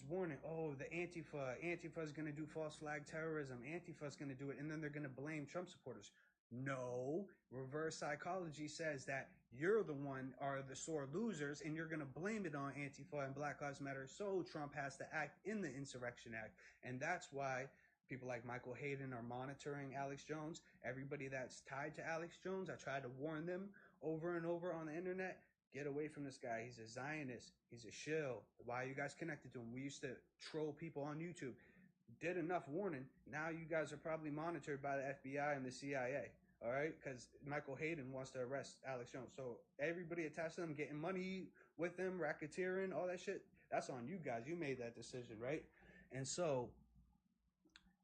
warning, oh, the Antifa is going to do false flag terrorism. Antifa is going to do it, and then they're going to blame Trump supporters. No, reverse psychology says that you're the one are the sore losers, and you're going to blame it on Antifa and Black Lives Matter. So Trump has to act in the Insurrection Act, and that's why people like Michael Hayden are monitoring Alex Jones. Everybody that's tied to Alex Jones, I tried to warn them over and over on the internet. Get away from this guy. He's a Zionist. He's a shill. Why are you guys connected to him? We used to troll people on YouTube. Did enough warning. Now you guys are probably monitored by the FBI and the CIA. All right? Because Michael Hayden wants to arrest Alex Jones. So everybody attached to them, getting money with them, racketeering, all that shit, that's on you guys. You made that decision, right? And so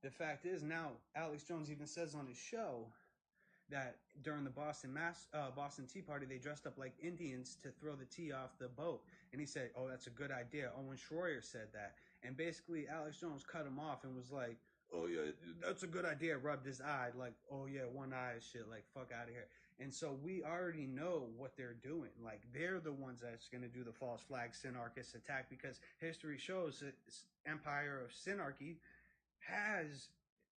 the fact is now Alex Jones even says on his show that during the Boston Tea Party, they dressed up like Indians to throw the tea off the boat. And he said, oh, that's a good idea. Owen Schroyer said that. And basically, Alex Jones cut him off and was like, oh, yeah, that's a good idea. Rubbed his eye like, oh, yeah, one eye shit. Like, fuck out of here. And so we already know what they're doing. Like, they're the ones that's going to do the false flag synarchist attack, because history shows that Empire of Synarchy has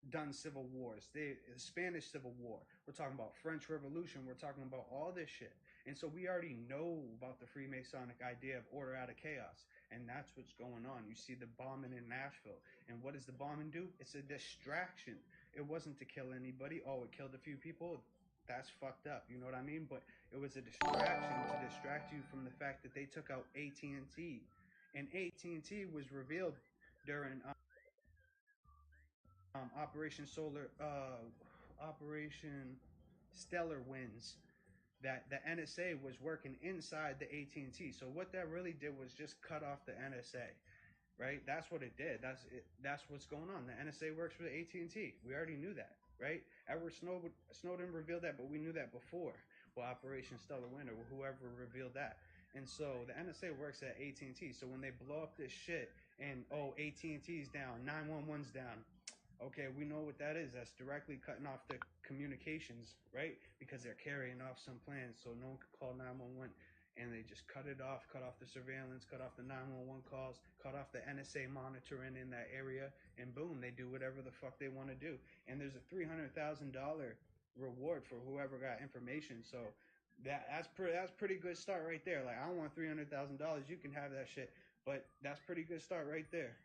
done civil wars. The Spanish Civil War. We're talking about French Revolution. We're talking about all this shit. And so we already know about the Freemasonic idea of order out of chaos. And that's what's going on. You see the bombing in Nashville. And what does the bombing do? It's a distraction. It wasn't to kill anybody. Oh, it killed a few people. That's fucked up. You know what I mean? But it was a distraction to distract you from the fact that they took out AT&T. And AT&T was revealed during Operation Stellar Winds, that the NSA was working inside the AT&T. So what that really did was just cut off the NSA, right? That's what it did. That's what's going on. The NSA works for the AT&T. We already knew that, right? Edward Snowden revealed that, but we knew that before. Well, Operation Stellar Wind or whoever revealed that. And so the NSA works at AT&T. So when they blow up this shit and, oh, AT&T's down, 911's down, okay, we know what that is. That's directly cutting off the communications, right? Because they're carrying off some plans, so no one could call 911. And they just cut it off, cut off the surveillance, cut off the 911 calls, cut off the NSA monitoring in that area, and boom, they do whatever the fuck they want to do. And there's a $300,000 reward for whoever got information. So that's pretty good start right there. Like, I don't want $300,000. You can have that shit, but that's pretty good start right there.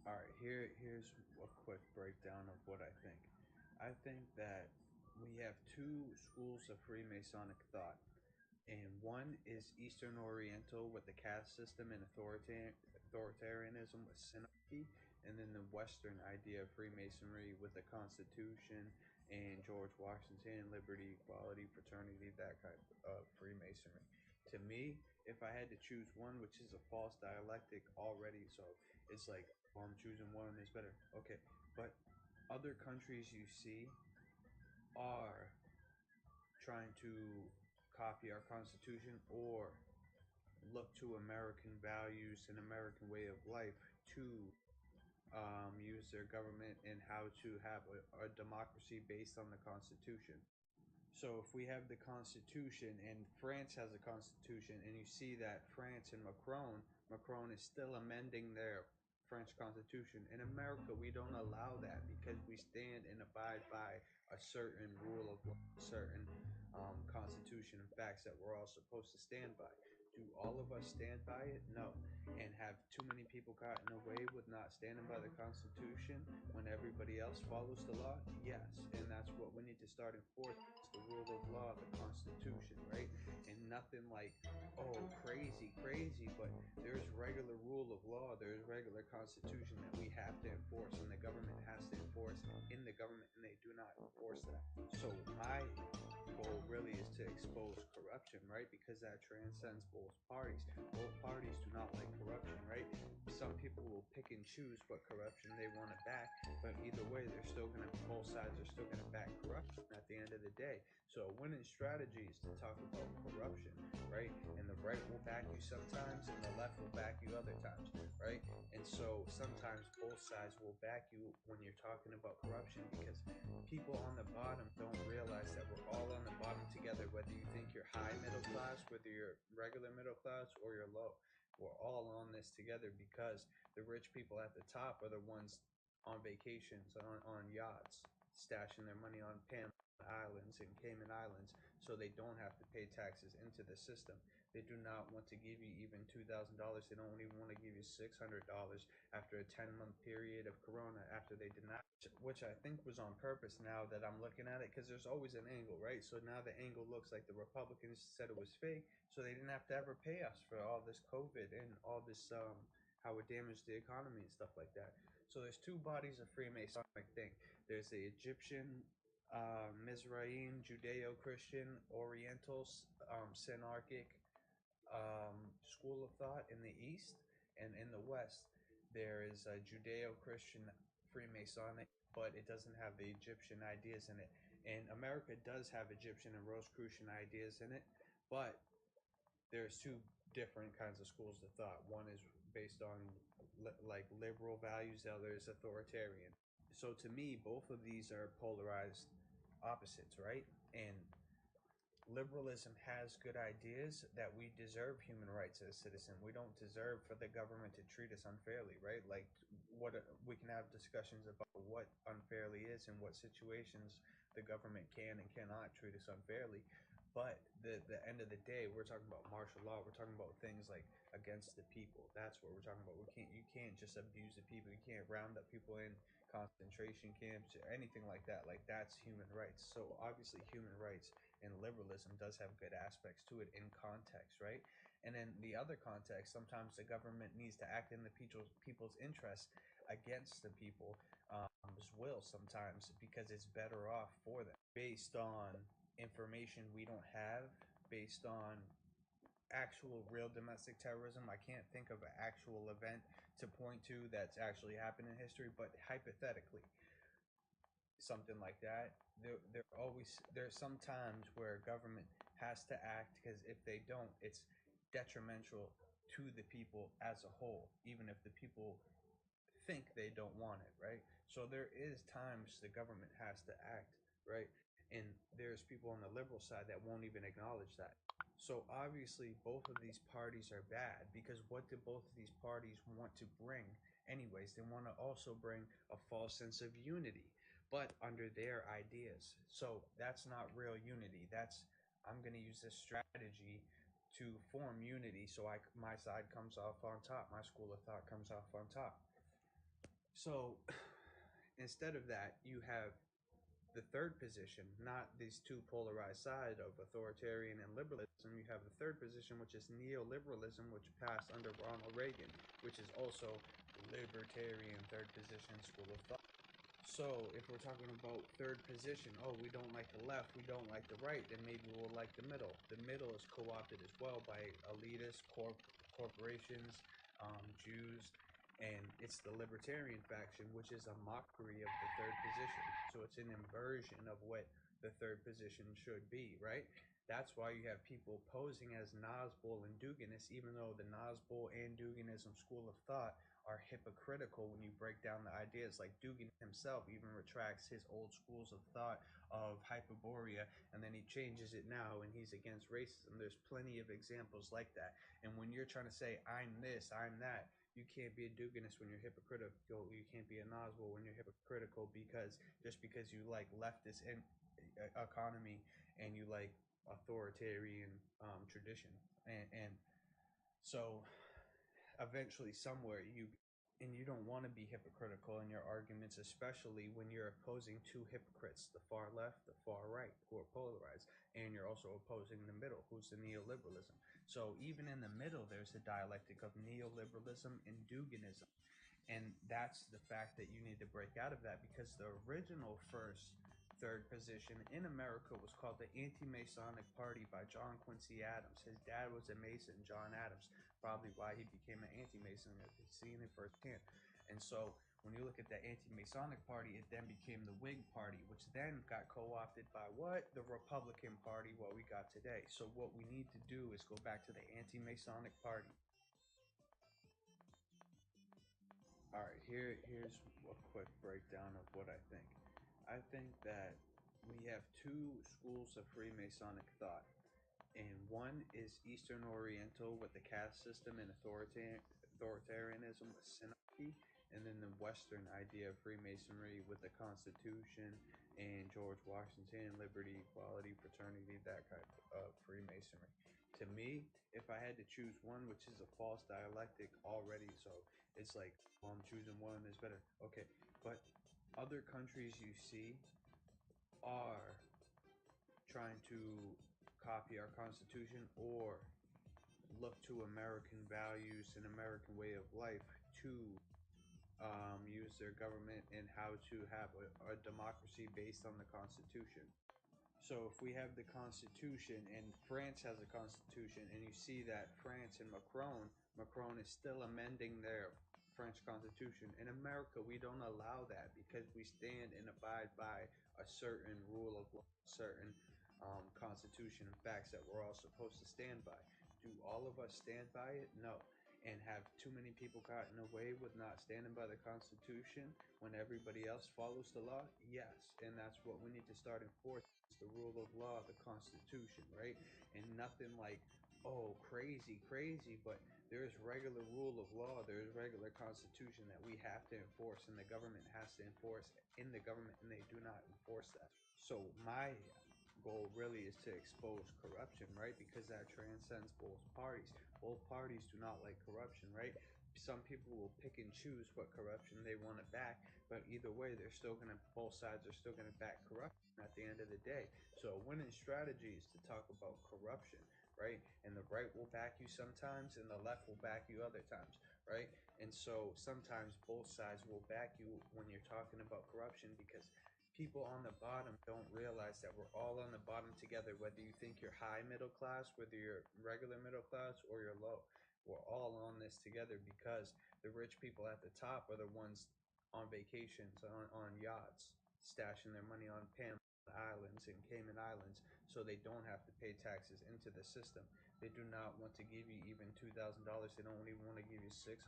All right, here's a quick breakdown of what I think. I think that we have two schools of Freemasonic thought, and one is Eastern Oriental with the caste system and authoritarianism with synarchy, and then the Western idea of Freemasonry with the Constitution and George Washington, liberty, equality, fraternity, that kind of Freemasonry. To me, if I had to choose one, which is a false dialectic already, so it's like, oh, I'm choosing one is better. Okay, but other countries you see are trying to copy our Constitution or look to American values and American way of life to use their government and how to have a democracy based on the Constitution. So if we have the Constitution and France has a Constitution, and you see that France and Macron is still amending their French Constitution. In America, we don't allow that because we stand and abide by a certain rule of law, a certain Constitution and facts that we're all supposed to stand by. Do all of us stand by it? No. And have too many people gotten away with not standing by the Constitution when everybody else follows the law? Yes. And that's what we need to start enforcing. It's the rule of law, the Constitution, right? And nothing like, oh, crazy, but there's regular rule of law, there's regular Constitution that we have to enforce, and the government has to enforce in the government, and they do not enforce that. So my goal really is to expose corruption, right? Because that transcends both parties. Both parties do not like corruption, right? Some people will pick and choose what corruption they want to back, but either way, both sides are still gonna back corruption at the end of the day. So a winning strategy is to talk about corruption, right? And the right will back you sometimes, and the left will back you other times, right? And so sometimes both sides will back you when you're talking about corruption, because people on the bottom don't realize that we're all on the bottom together, whether you think you're high middle class, whether you're regular middle class, or you're low. we're all on this together because the rich people at the top are the ones on vacations on yachts, stashing their money on Panama Islands and Cayman Islands so they don't have to pay taxes into the system. They do not want to give you even $2,000. They don't even want to give you $600 after a 10-month period of Corona after they denied, which I think was on purpose now that I'm looking at it, because there's always an angle, right? So now the angle looks like the Republicans said it was fake, so they didn't have to ever pay us for all this COVID and all this, how it damaged the economy and stuff like that. So there's two bodies of Freemasonic thing. There's the Egyptian, Mizraim, Judeo-Christian, Oriental, Synarchic, school of thought in the East, and in the West, there is a Judeo-Christian Freemasonic, but it doesn't have the Egyptian ideas in it. And America does have Egyptian and Rosicrucian ideas in it, but there's two different kinds of schools of thought. One is based on like liberal values, the other is authoritarian. So to me, both of these are polarized opposites, right? And liberalism has good ideas that we deserve human rights as a citizen. We don't deserve for the government to treat us unfairly, right? Like what we can have discussions about what unfairly is and what situations the government can and cannot treat us unfairly. But the end of the day, we're talking about martial law. We're talking about things like against the people. That's what we're talking about. You can't just abuse the people. You can't round up people in concentration camps or anything like that. Like that's human rights. So obviously human rights and liberalism does have good aspects to it in context, right? And then the other context, sometimes the government needs to act in the people's interest against the people, as will sometimes because it's better off for them based on information we don't have, based on actual real domestic terrorism. I can't think of an actual event to point to that's actually happened in history, but hypothetically, something like that. There's some times where government has to act because if they don't, it's detrimental to the people as a whole, even if the people think they don't want it, right? So there is times the government has to act, right? And there's people on the liberal side that won't even acknowledge that. So obviously both of these parties are bad because what do both of these parties want to bring? Anyways, they want to also bring a false sense of unity, but under their ideas. So that's not real unity. That's I'm going to use this strategy to form unity so my side comes off on top, my school of thought comes off on top. So instead of that, you have the third position, not these two polarized sides of authoritarian and liberalism. You have the third position, which is neoliberalism, which passed under Ronald Reagan, which is also libertarian third position school of thought. So if we're talking about third position, oh, we don't like the left, we don't like the right, then maybe we'll like the middle. The middle is co-opted as well by elitist corporations, Jews, and it's the libertarian faction, which is a mockery of the third position. So it's an inversion of what the third position should be, right? That's why you have people posing as Nazbol and Duginist, even though the Nazbol and Duginism school of thought are hypocritical when you break down the ideas. Like Dugin himself even retracts his old schools of thought of Hyperborea, and then he changes it now and he's against racism. There's plenty of examples like that. And when you're trying to say, I'm this, I'm that, you can't be a Duginist when you're hypocritical. You can't be a Nazbol when you're hypocritical because just because you like leftist economy and you like authoritarian tradition. And so eventually somewhere you don't want to be hypocritical in your arguments, especially when you're opposing two hypocrites, the far left, the far right, who are polarized, and you're also opposing the middle, who's the neoliberalism. So even in the middle, there's a dialectic of neoliberalism and Duginism. And that's the fact that you need to break out of that because the original first third position in America was called the Anti-Masonic Party by John Quincy Adams. His dad was a Mason, John Adams, probably why he became an anti-Mason. He's seen it firsthand. And so when you look at the Anti-Masonic Party, it then became the Whig Party, which then got co-opted by what? The Republican Party, what we got today. So what we need to do is go back to the Anti-Masonic Party. All right, here's a quick breakdown of what I think. I think that we have two schools of Freemasonic thought. and one is Eastern Oriental with the caste system and authoritarianism with synarchy, and then the Western idea of Freemasonry with the Constitution and George Washington, liberty, equality, fraternity, that kind of Freemasonry. To me, if I had to choose one, which is a false dialectic already, so it's like, well, I'm choosing one is better. Okay, but other countries you see are trying to copy our Constitution or look to American values and American way of life to use their government and how to have a democracy based on the Constitution. So if we have the Constitution and France has a Constitution, and you see that France and Macron is still amending their French Constitution. In America, we don't allow that because we stand and abide by a certain rule of law, certain Constitution and facts that we're all supposed to stand by. Do all of us stand by it? No. And have too many people gotten away with not standing by the Constitution when everybody else follows the law? Yes. And that's what we need to start enforcing, the rule of law, the Constitution, right? And nothing like, oh, crazy, but there's regular rule of law, there's regular Constitution that we have to enforce, and the government has to enforce in the government, and they do not enforce that. So my goal really is to expose corruption, right? Because that transcends both parties. Both parties do not like corruption, right? Some people will pick and choose what corruption they want to back, but either way, both sides are still gonna back corruption at the end of the day. So a winning strategy is to talk about corruption, right? And the right will back you sometimes, and the left will back you other times, right? And so sometimes both sides will back you when you're talking about corruption, because people on the bottom don't realize that we're all on the bottom together, whether you think you're high middle class, whether you're regular middle class, or you're low. We're all on this together because the rich people at the top are the ones on vacations, on yachts, stashing their money on Panama Islands and Cayman Islands so they don't have to pay taxes into the system. They do not want to give you even $2,000. They don't even want to give you $600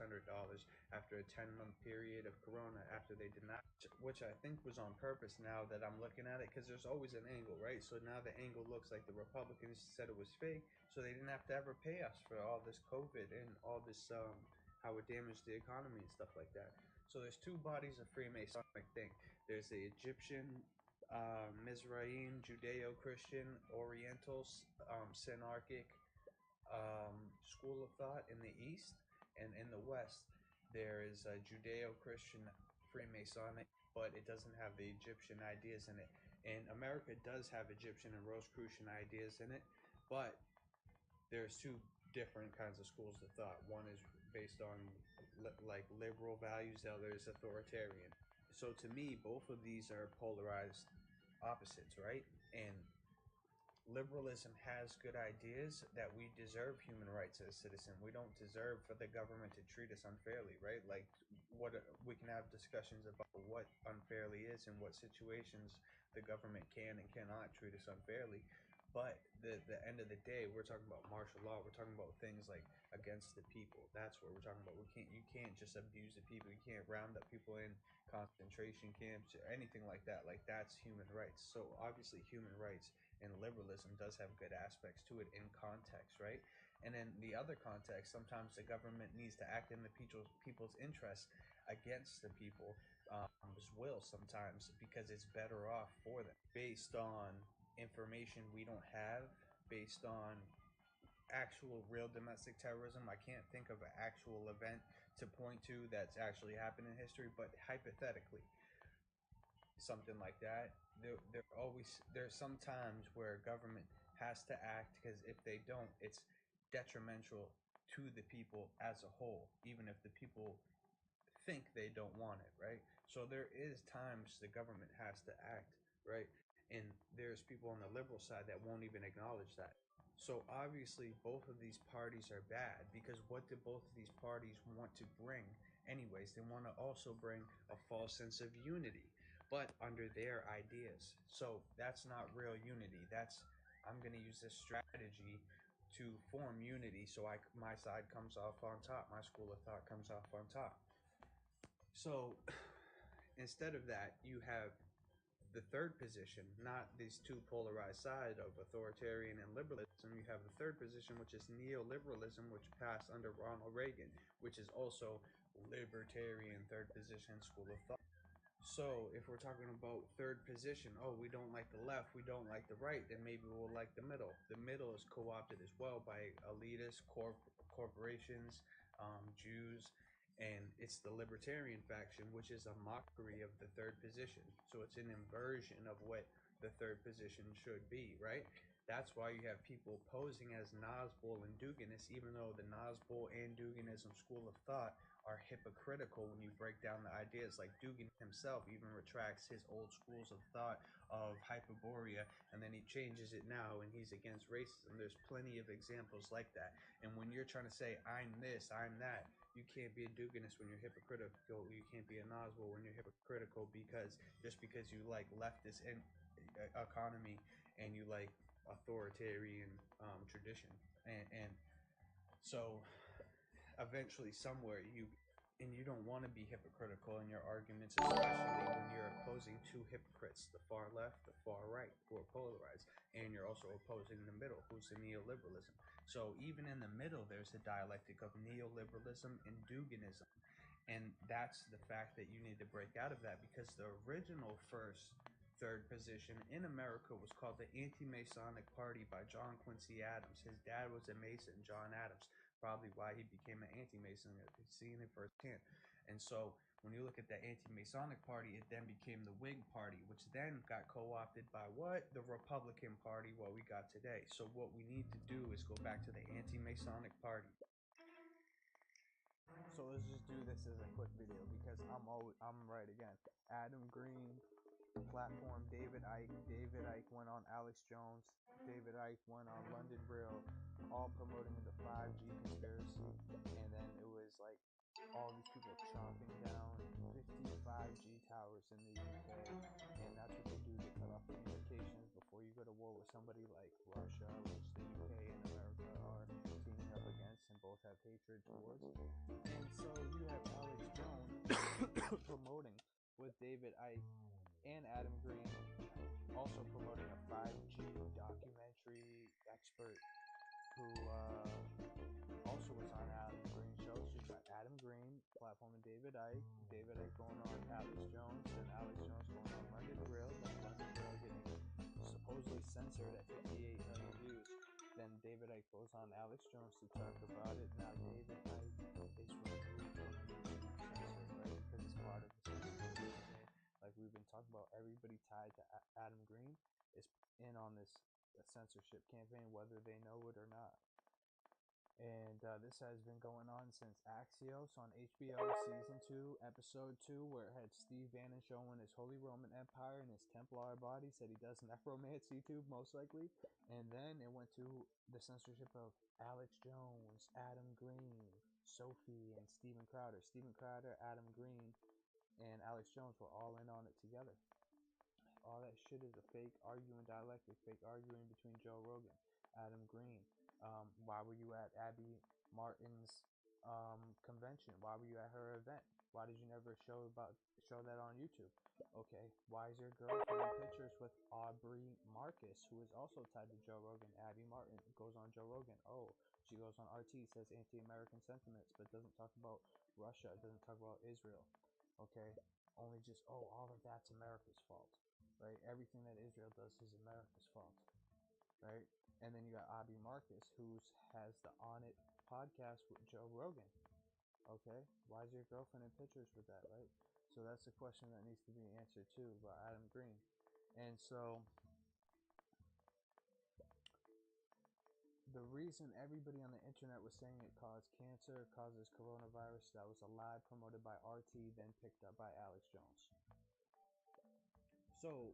after a 10-month period of Corona, after they did not, which I think was on purpose now that I'm looking at it, because there's always an angle, right? So now the angle looks like the Republicans said it was fake, so they didn't have to ever pay us for all this COVID and all this, how it damaged the economy and stuff like that. So there's two bodies of Freemasonic thing. There's the Egyptian Mizraim, Judeo-Christian, Oriental, Synarchic school of thought in the East, and in the West there is a Judeo-Christian Freemasonic, but it doesn't have the Egyptian ideas in it. And America does have Egyptian and Rosicrucian ideas in it, but there's two different kinds of schools of thought. One is based on like liberal values, the other is authoritarian. So to me, both of these are polarized opposites, right? And liberalism has good ideas that we deserve human rights as a citizen. We don't deserve for the government to treat us unfairly, right? Like, what we can have discussions about what unfairly is and what situations the government can and cannot treat us unfairly. But the end of the day, we're talking about martial law. We're talking about things like against the people. That's what we're talking about. You can't just abuse the people. You can't round up people in concentration camps or anything like that. Like, that's human rights. So obviously human rights and liberalism does have good aspects to it in context, right? And in the other context, sometimes the government needs to act in the people's interests against the people as will sometimes, because it's better off for them based on information we don't have, based on actual real domestic terrorism. I can't think of an actual event to point to that's actually happened in history, but hypothetically, something like that. There's some times where government has to act, because if they don't, it's detrimental to the people as a whole, even if the people think they don't want it, right? So there is times the government has to act, right? And there's people on the liberal side that won't even acknowledge that. So obviously both of these parties are bad, because what do both of these parties want to bring anyways? They want to also bring a false sense of unity, but under their ideas. So that's not real unity. That's, I'm going to use this strategy to form unity, so my side comes off on top, my school of thought comes off on top. So instead of that, you have the third position, not these two polarized sides of authoritarian and liberalism. You have the third position, which is neoliberalism, which passed under Ronald Reagan, which is also libertarian third position school of thought. So if we're talking about third position, oh, we don't like the left, we don't like the right, then maybe we'll like the middle. The middle is co-opted as well by elitists, corporations, Jews, and it's the libertarian faction, which is a mockery of the third position. So it's an inversion of what the third position should be, right? That's why you have people posing as Nazbol and Duginist, even though the Nazbol and Duginism school of thought are hypocritical when you break down the ideas. Like Dugin himself even retracts his old schools of thought of Hyperborea, and then he changes it now and he's against racism. There's plenty of examples like that. And when you're trying to say, I'm this, I'm that, you can't be a Duginist when you're hypocritical. You can't be a Nazbol when you're hypocritical, because just because you like leftist economy and you like authoritarian tradition. And so eventually somewhere you don't want to be hypocritical in your arguments, especially when you're opposing two hypocrites, the far left, the far right, who are polarized, and you're also opposing the middle, who's the neoliberalism. So even in the middle, there's the dialectic of neoliberalism and Duginism. And that's the fact that you need to break out of that, because the original third position in America was called the Anti-Masonic Party by John Quincy Adams. His dad was a Mason, John Adams, probably why he became an anti-Mason, seeing it firsthand. And so when you look at the Anti-Masonic Party, it then became the Whig Party, which then got co-opted by what? The Republican Party, what we got today. So what we need to do is go back to the Anti-Masonic Party. So let's just do this as a quick video, because I'm right again. Adam Green platform, David Icke went on Alex Jones, David Icke went on London Brill, all promoting the 5G conspiracy. And then it was like all these people chomping down 50 5G towers in the UK, and that's what they do. They cut off communications before you go to war with somebody like Russia, which the UK and America are teaming up against and both have hatred towards. And so you have Alex Jones promoting with David Icke and Adam Green, also promoting a 5G documentary expert who also was on Adam Green's show. So you got Adam Green platforming David Icke going on Alex Jones, and Alex Jones going on London Grill, then London Grill getting supposedly censored at 58 million views. Then David Icke goes on Alex Jones to talk about it. Now David Icke is removed from being censored, right? Because it's part of the censorship campaign. Like we've been talking about, everybody tied to Adam Green is in on this censorship campaign, whether they know it or not. And this has been going on since Axios on HBO season 2, episode 2, where it had Steve Bannon showing his Holy Roman Empire and his Templar body. Said he does necromancy YouTube, most likely. And then it went to the censorship of Alex Jones, Adam Green, Sophie, and Steven Crowder. Steven Crowder, Adam Green, and Alex Jones were all in on it together. All that shit is a fake arguing dialectic, fake arguing between Joe Rogan, Adam Green. Why were you at Abby Martin's convention? Why were you at her event? Why did you never show that on YouTube? Okay, why is your girlfriend in pictures with Aubrey Marcus, who is also tied to Joe Rogan? Abby Martin goes on Joe Rogan. Oh, she goes on RT, says anti-American sentiments, but doesn't talk about Russia, doesn't talk about Israel. Okay, only just, oh, all of that's America's fault, right? Everything that Israel does is America's fault, right? And then you got Abby Marcus, who has the On It podcast with Joe Rogan. Okay, why is your girlfriend in pictures with that, right? So that's a question that needs to be answered too by Adam Green. And so the reason everybody on the internet was saying it caused cancer, causes coronavirus, that was a lie promoted by RT, then picked up by Alex Jones. So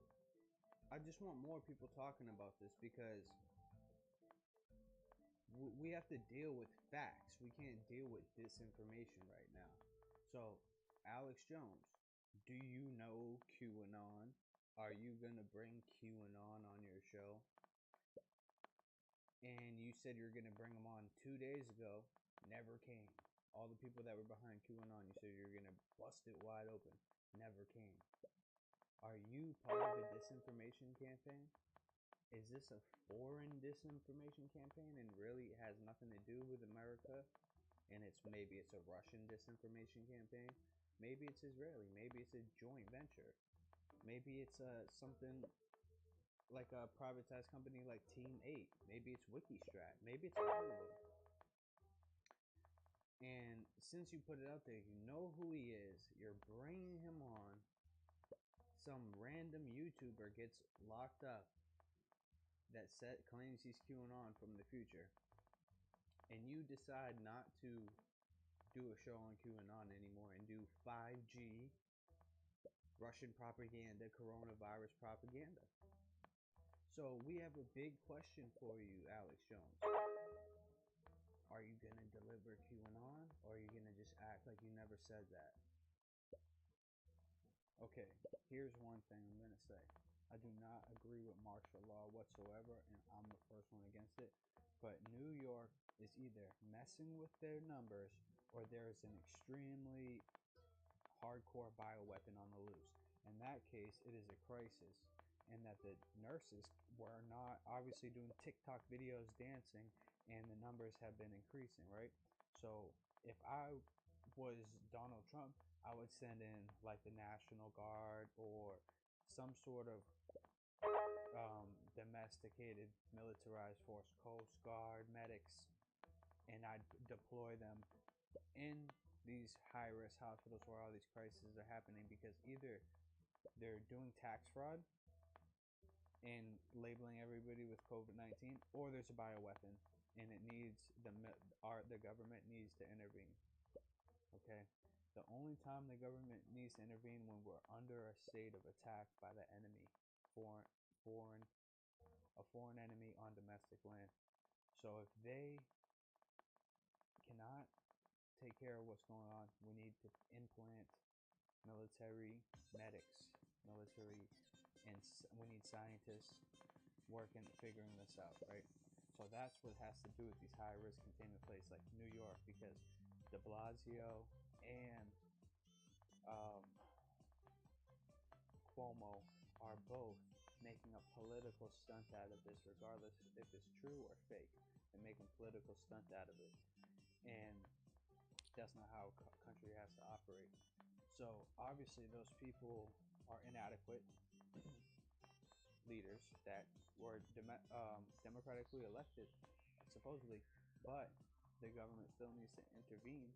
I just want more people talking about this, because we have to deal with facts. We can't deal with disinformation right now. So, Alex Jones, do you know QAnon? Are you going to bring QAnon on your show? And you said you're going to bring them on 2 days ago, never came. All the people that were behind QAnon, you said you're going to bust it wide open, never came. Are you part of a disinformation campaign? Is this a foreign disinformation campaign and really it has nothing to do with America? And maybe it's a Russian disinformation campaign. Maybe it's Israeli. Maybe it's a joint venture. Maybe it's something like a privatized company like Team 8. Maybe it's Wikistrat. Maybe it's all of them. And since you put it out there, you know who he is. You're bringing him on. Some random YouTuber gets locked up that claims he's QAnon from the future. And you decide not to do a show on QAnon anymore and do 5G, Russian propaganda, coronavirus propaganda. So we have a big question for you, Alex Jones. Are you going to deliver QAnon, or are you going to just act like you never said that? Okay, here's one thing I'm going to say. I do not agree with martial law whatsoever, and I'm the first one against it. But New York is either messing with their numbers, or there is an extremely hardcore bioweapon on the loose. In that case, it is a crisis, and that the nurses were not obviously doing TikTok videos dancing, and the numbers have been increasing, right? So if I was Donald Trump, I would send in like the National Guard or some sort of domesticated militarized force, Coast Guard, medics, and I'd deploy them in these high-risk hospitals where all these crises are happening, because either they're doing tax fraud and labeling everybody with COVID-19, or there's a bioweapon and it needs the government needs to intervene. Okay, the only time the government needs to intervene when we're under a state of attack by the enemy, a foreign enemy on domestic land. So if they cannot take care of what's going on, we need to implant military medics, and we need scientists working, figuring this out, right? So that's what has to do with these high-risk containment places like New York, because de Blasio and Cuomo are both making a political stunt out of this, regardless if it's true or fake. They're making a political stunt out of it, and that's not how a country has to operate. So obviously those people are inadequate leaders that were democratically elected, supposedly, but the government still needs to intervene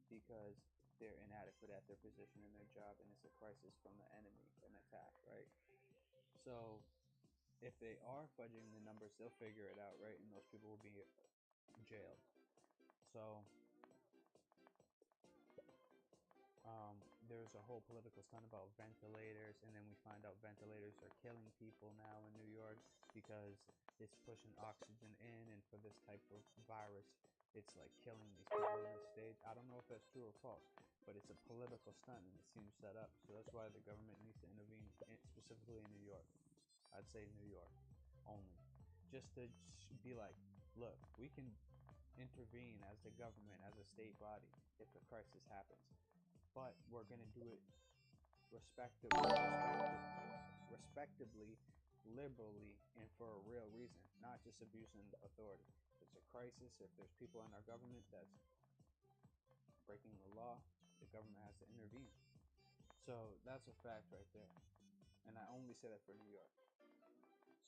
because they're inadequate at their position in their job, and it's a crisis from the enemy, an attack, right? So if they are fudging the numbers, they'll figure it out, right? And those people will be jailed. So there's a whole political stunt about ventilators, and then we find out ventilators are killing people now in New York because it's pushing oxygen in, and for this type of virus, it's like killing these people in the stage. I don't know if that's true or false, but it's a political stunt and it seems set up. So that's why the government needs to intervene, specifically in New York. I'd say New York only, just to be like, look, we can intervene as the government, as a state body, if a crisis happens. But we're going to do it respectably, liberally, and for a real reason, not just abusing authority. If it's a crisis, if there's people in our government that's breaking the law, the government has to intervene. So that's a fact right there. And I only say that for New York.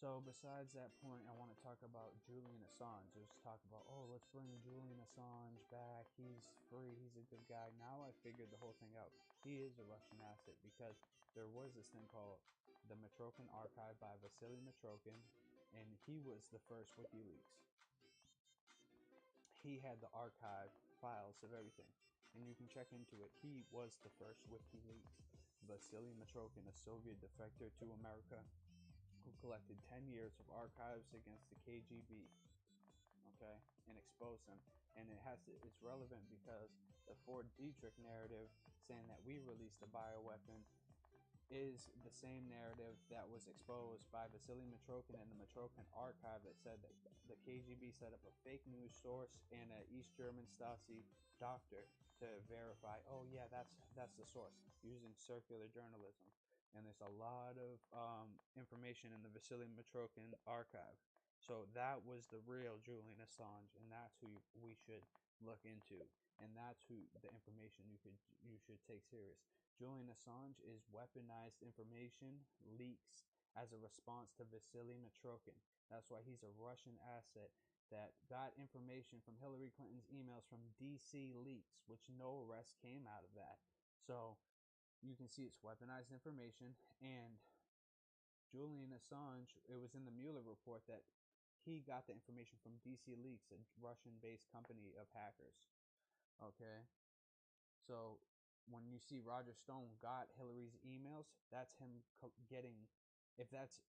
So besides that point, I want to talk about Julian Assange. Just talk about, oh, let's bring Julian Assange back. He's free. He's a good guy. Now I figured the whole thing out. He is a Russian asset, because there was this thing called the Mitrokhin Archive by Vasily Mitrokhin, and he was the first WikiLeaks. He had the archive files of everything, and you can check into it. He was the first WikiLeaks. Vasily Mitrokhin, a Soviet defector to America, who collected 10 years of archives against the KGB, okay, and exposed them. And it's relevant because the Fort Detrick narrative saying that we released the bioweapon is the same narrative that was exposed by Vasily Mitrokhin and the Mitrokhin archive that said that the KGB set up a fake news source and an East German Stasi doctor to verify, oh yeah, that's the source, using circular journalism. And there's a lot of information in the Vasily Mitrokhin archive. So that was the real Julian Assange, and that's who we should look into, and that's who the information you should take serious. Julian Assange is weaponized information leaks as a response to Vasily Mitrokhin. That's why he's a Russian asset that got information from Hillary Clinton's emails from DC leaks, which no arrest came out of that. So you can see it's weaponized information. And Julian Assange, it was in the Mueller report that he got the information from DC Leaks, a Russian-based company of hackers. Okay, so when you see Roger Stone got Hillary's emails, that's him getting, if that's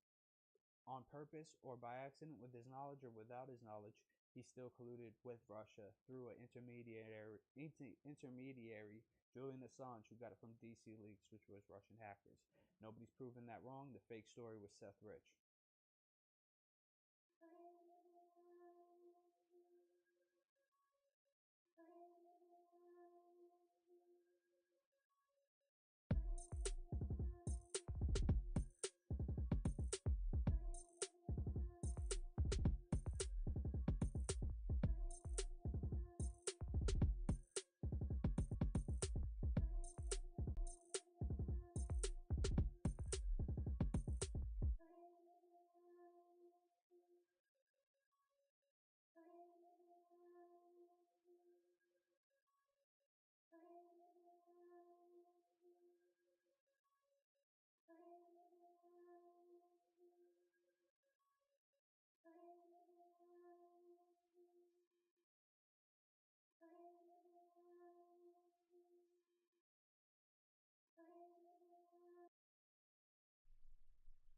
on purpose or by accident, with his knowledge or without his knowledge, he still colluded with Russia through an intermediary, Julian Assange, who got it from DC Leaks, which was Russian hackers. Nobody's proven that wrong. The fake story was Seth Rich.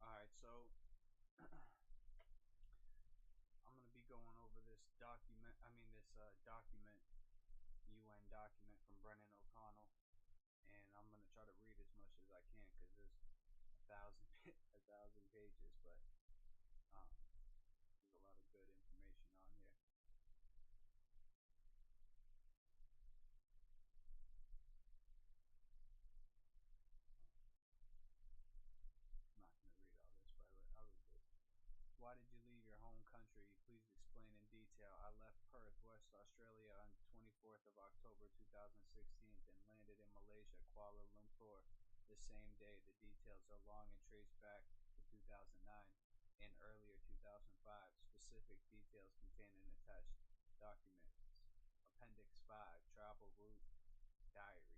Alright, so I'm going to be going over this document, UN document from Brennan O'Connell, and I'm going to try to read as much as I can because there's a thousand pages, but there's a lot of good information on here. I'm not going to read all this, but I'll read this. Why did you leave your home country? Please explain in detail. I left Perth, West Australia on 24th of October 2016 and landed in Malaysia, Kuala Lumpur, the same day. The details are long and trace back to 2009 and earlier 2005. Specific details contained in attached documents. Appendix 5, Travel Route Diary.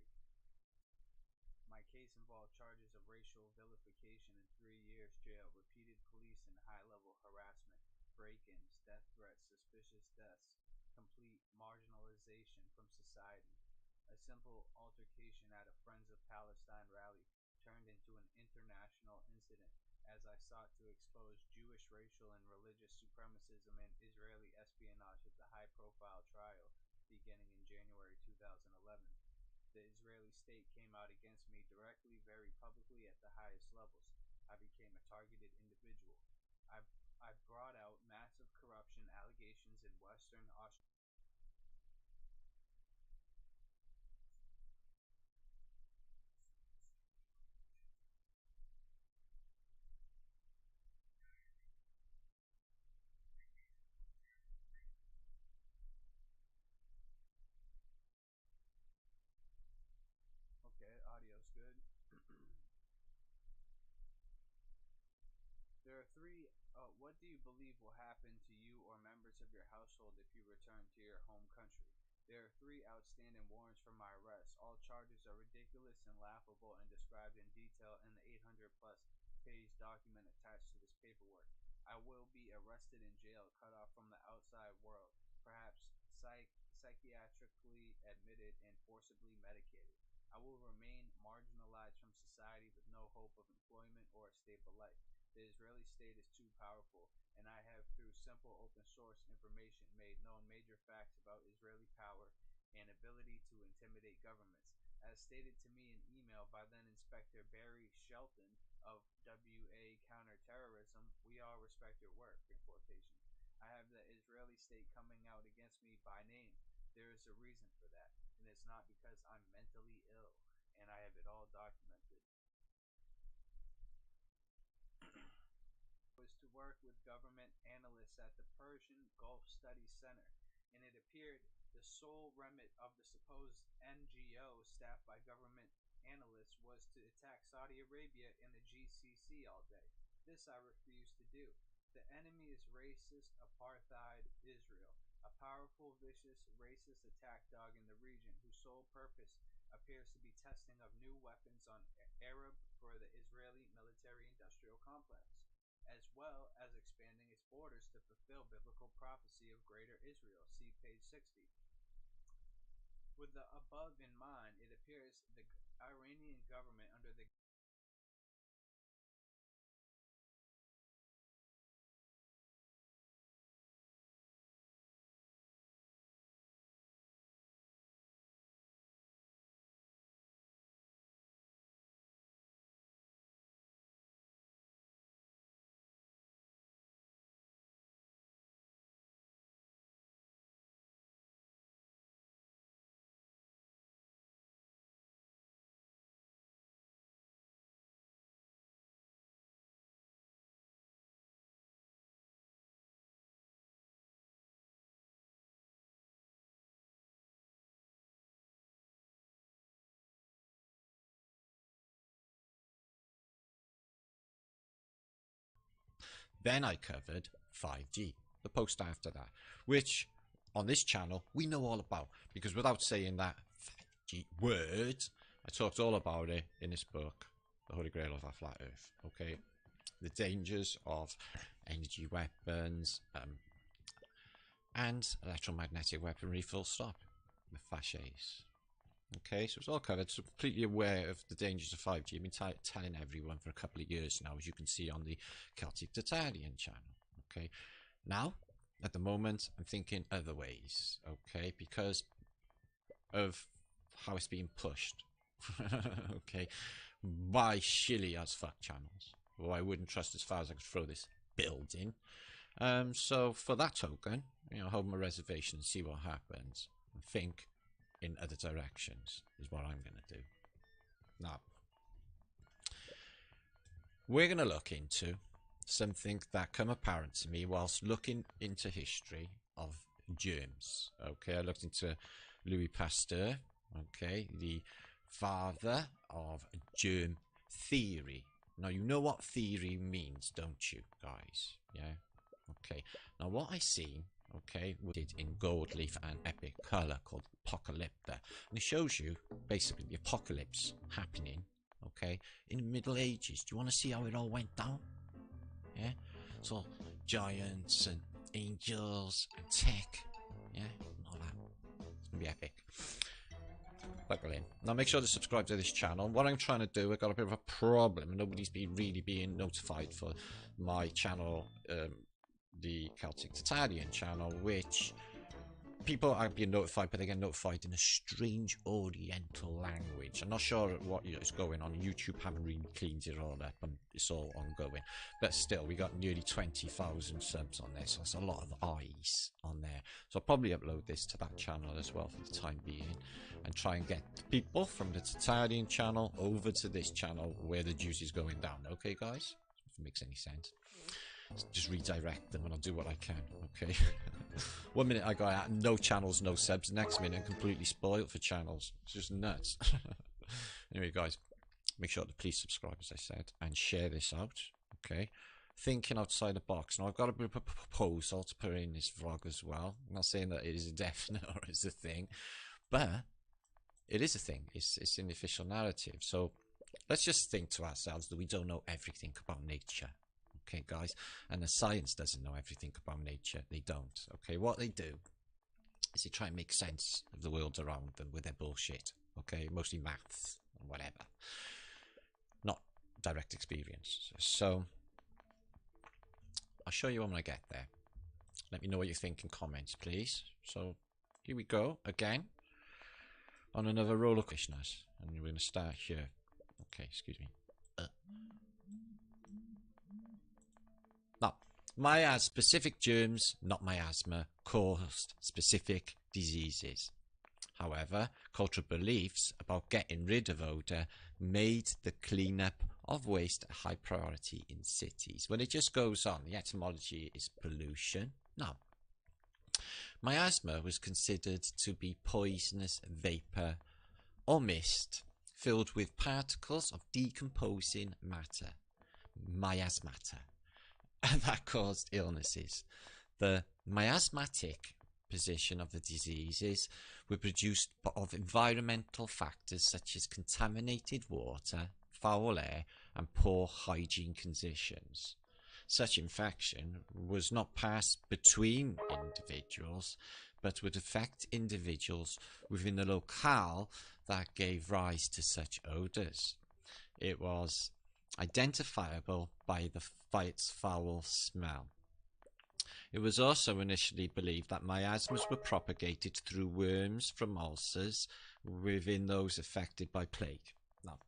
My case involved charges of racial vilification and 3 years jail, repeated police and high-level harassment, break-ins, death threats, suspicious deaths, complete marginalization from society. A simple altercation at a Friends of Palestine rally turned into an international incident as I sought to expose Jewish racial and religious supremacism and Israeli espionage at the high-profile trial beginning in January 2011. The Israeli state came out against me directly, very publicly, at the highest levels. I became a targeted individual. I brought out massive corruption allegations in Western Australia. Okay, audio's good. There are three. What do you believe will happen to you or members of your household if you return to your home country? There are 3 outstanding warrants for my arrest. All charges are ridiculous and laughable and described in detail in the 800-plus page document attached to this paperwork. I will be arrested in jail, cut off from the outside world, perhaps psychiatrically admitted and forcibly medicated. I will remain marginalized from society with no hope of employment or a stable life. The Israeli state is too powerful, and I have, through simple open source information, made known major facts about Israeli power and ability to intimidate governments. As stated to me in email by then Inspector Barry Shelton of WA Counterterrorism, we all respect your work, in quotations. I have the Israeli state coming out against me by name. There is a reason for that, and it's not because I'm mentally ill, and I have it all documented. Was to work with government analysts at the Persian Gulf Studies Center, and it appeared the sole remit of the supposed NGO staffed by government analysts was to attack Saudi Arabia and the GCC all day. This I refuse to do. The enemy is racist apartheid Israel, a powerful, vicious, racist attack dog in the region whose sole purpose appears to be testing of new weapons on Arab for the Israeli military-industrial complex, as well as expanding its borders to fulfill biblical prophecy of Greater Israel. See page 60. With the above in mind, it appears the Iranian government under the Then I covered 5G, the post after that, which on this channel we know all about, because without saying that 5G word, I talked all about it in this book, The Holy Grail of Our Flat Earth. Okay, the dangers of energy weapons and electromagnetic weaponry, full stop, with fasces. Okay, so it's all covered, so completely aware of the dangers of 5G. I've been telling everyone for a couple of years now, as you can see on the Celtic Tatarian channel. Okay, now, at the moment, I'm thinking other ways, okay, because of how it's being pushed, okay, by shilly as fuck channels, who I wouldn't trust as far as I could throw this building. So for that token, you know, hold my reservation and see what happens, and think in other directions is what I'm going to do. Now, we're going to look into something that come apparent to me whilst looking into history of germs. Okay, I looked into Louis Pasteur, okay, the father of germ theory. Now, you know what theory means, don't you, guys? Yeah? Okay. Now, what I see, okay, we did in gold leaf and epic color called Apocalypta, and it shows you basically the apocalypse happening, okay, in the Middle Ages. Do you want to see how it all went down? Yeah, so giants and angels and tech, yeah, and all that. It's gonna be epic. Buckle in. Now make sure to subscribe to this channel. What I'm trying to do, I've got a bit of a problem. Nobody's been really being notified for my channel, the Celtic Tatarian channel, which people are being notified, but they get notified in a strange Oriental language. I'm not sure what is going on. YouTube haven't really cleaned it all up, and it's all ongoing. But still, we got nearly 20,000 subs on this, so that's a lot of eyes on there. So I'll probably upload this to that channel as well for the time being, and try and get people from the Tatarian channel over to this channel where the juice is going down. Okay, guys? If it makes any sense. Just redirect them and I'll do what I can, okay? 1 minute I got no channels, no subs. Next minute I'm completely spoiled for channels. It's just nuts. Anyway, guys, make sure to please subscribe, as I said, and share this out, okay? Thinking outside the box. Now, I've got a bit of a proposal to put in this vlog as well. I'm not saying that it is a definite or it's a thing, but it is a thing. It's in the official narrative. So let's just think to ourselves that we don't know everything about nature. Okay, guys, and the science doesn't know everything about nature. They don't. Okay, what they do is they try and make sense of the world around them with their bullshit. Okay, mostly maths and whatever, not direct experience. So I'll show you when I get there. Let me know what you think in comments, please. So here we go again on another roller coaster. and we're going to start here. Okay, excuse me. Now, specific germs, not miasma, caused specific diseases. However, cultural beliefs about getting rid of odour made the cleanup of waste a high priority in cities. Well, it just goes on. The etymology is pollution. Now, miasma was considered to be poisonous vapour or mist filled with particles of decomposing matter, miasmata, and that caused illnesses. The miasmatic position of the diseases were produced of environmental factors such as contaminated water, foul air, and poor hygiene conditions. Such infection was not passed between individuals, but would affect individuals within the locale that gave rise to such odours. It was identifiable by its foul smell. It was also initially believed that miasmas were propagated through worms from ulcers within those affected by plague. Now,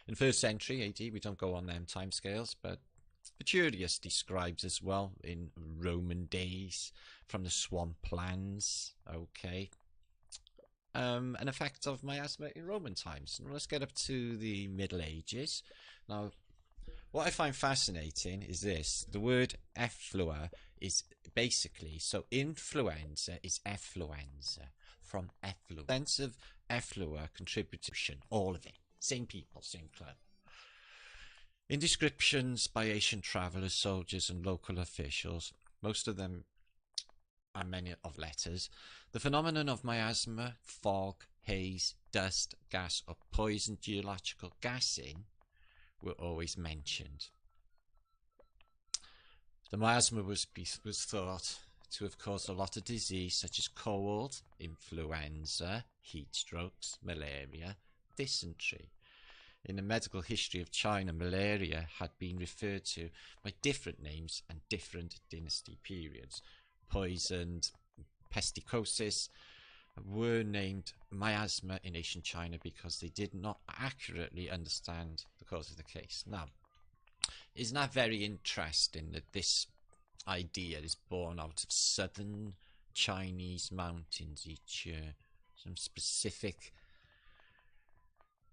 in the 1st century AD, we don't go on them timescales, but Pasteur describes as well in Roman days from the swamplands, okay, an effect of miasma in Roman times. And let's get up to the Middle Ages. Now, what I find fascinating is this. The word efflua is basically, so influenza is effluenza, from effluent. The sense of efflua contribution, all of it. Same people, same club. In descriptions by ancient travellers, soldiers and local officials, most of them are many of letters, the phenomenon of miasma, fog, haze, dust, gas or poison geological gassing were always mentioned. The miasma was thought to have caused a lot of disease such as cold, influenza, heat strokes, malaria, dysentery. In the medical history of China, malaria had been referred to by different names and different dynasty periods. Poisoned pesticosis were named miasma in ancient China because they did not accurately understand the cause of the case. Now, isn't that very interesting that this idea is born out of southern Chinese mountains each year? Some specific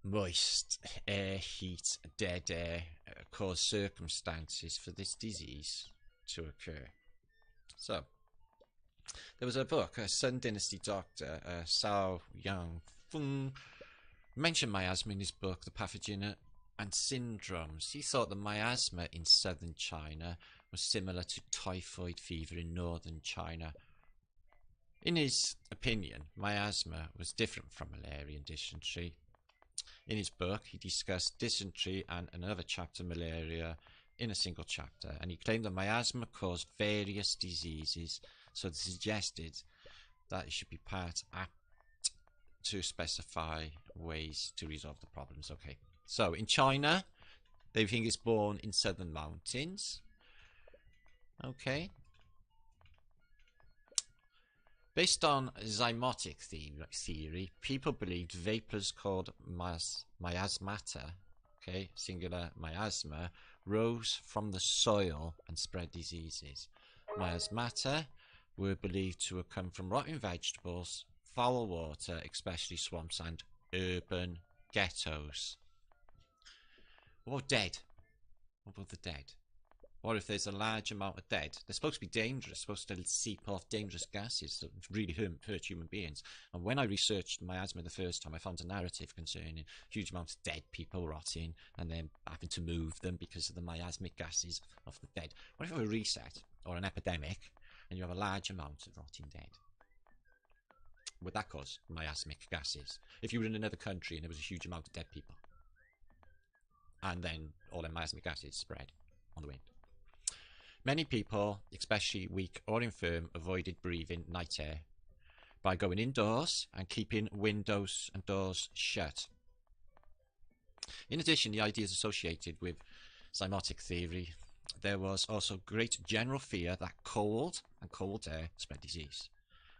moist air, heat, dead air cause circumstances for this disease to occur. So, there was a book, a Sun Dynasty doctor, Cao Yang-feng, mentioned miasma in his book, The Pathogen and Syndromes. He thought the miasma in southern China was similar to typhoid fever in northern China. In his opinion, miasma was different from malaria and dysentery. In his book, he discussed dysentery and another chapter, malaria, in a single chapter, and he claimed that miasma caused various diseases, so they suggested that it should be part apt to specify ways to resolve the problems. Okay, so in China, they think it's born in southern mountains. Okay. Based on zymotic theory, people believed vapours called miasmata, okay, singular miasma, rose from the soil and spread diseases. Miasmata were believed to have come from rotting vegetables, foul water, especially swamps, and urban ghettos. What about dead? What about the dead? What if there's a large amount of dead? They're supposed to be dangerous, supposed to seep off dangerous gases that really hurt human beings. And when I researched miasma the first time, I found a narrative concerning huge amounts of dead people rotting and then having to move them because of the miasmic gases of the dead. What if you have a reset or an epidemic and you have a large amount of rotting dead? Would that cause miasmic gases? If you were in another country and there was a huge amount of dead people and then all the miasmic gases spread on the wind. Many people, especially weak or infirm, avoided breathing night air by going indoors and keeping windows and doors shut. In addition, the ideas associated with zymotic theory, there was also great general fear that cold and cold air spread disease.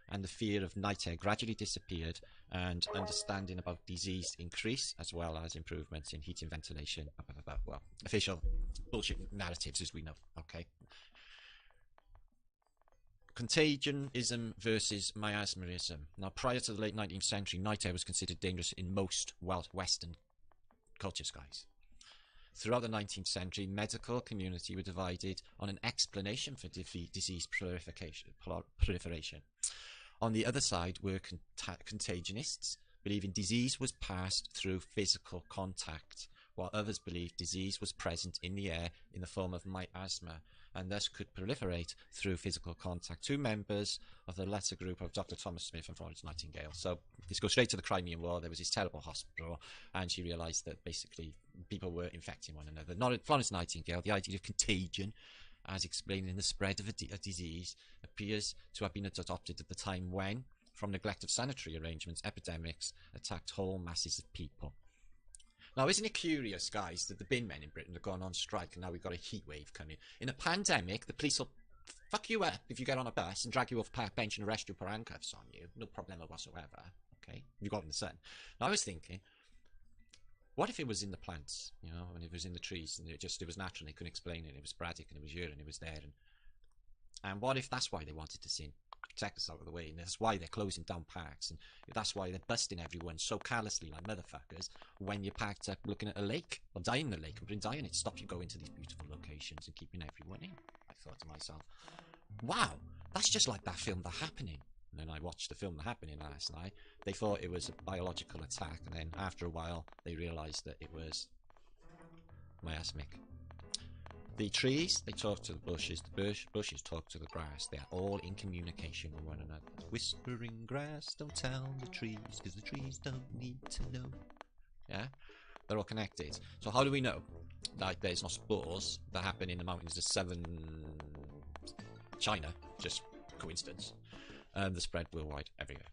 and the fear of night air gradually disappeared, and understanding about disease increased, as well as improvements in heating, ventilation, well, official bullshit narratives as we know. Okay. Contagionism versus miasmaism. Now, prior to the late 19th century, night air was considered dangerous in most Western cultures, guys. Throughout the 19th century, medical community were divided on an explanation for disease proliferation. On the other side were contagionists, believing disease was passed through physical contact, while others believed disease was present in the air in the form of miasma, and thus could proliferate through physical contact. Two members of the latter group of Dr. Thomas Smith and Florence Nightingale. So let's go straight to the Crimean War. There was this terrible hospital, and she realised that basically people were infecting one another. Not Florence Nightingale, the idea of contagion, as explained in the spread of a disease, appears to have been adopted at the time when, from neglect of sanitary arrangements, epidemics attacked whole masses of people. Now, isn't it curious, guys, that the bin men in Britain have gone on strike and now we've got a heat wave coming? In a pandemic, the police will fuck you up if you get on a bus and drag you off a park bench and arrest you, put handcuffs on you. No problem whatsoever. Okay? You got in the sun. Now, I was thinking, what if it was in the plants, you know, and it was in the trees, and it was natural, and they couldn't explain it, and it was sporadic, and it was urine, and it was there, and what if that's why they wanted to protect us out of the way, and that's why they're closing down parks, and that's why they're busting everyone so callously like motherfuckers when you're parked up looking at a lake, or dying in the lake, and dying it stops you going to these beautiful locations and keeping everyone in. I thought to myself, wow, that's just like that film The Happening. And then I watched the film The Happening last night. They thought it was a biological attack, and then after a while they realised that it was miasmic. The trees, they talk to the bushes. The bushes talk to the grass. They are all in communication with one another. Whispering grass, don't tell the trees, because the trees don't need to know. Yeah? They're all connected. So how do we know that there's no spores that happen in the mountains of southern China? Just coincidence. The spread worldwide everywhere.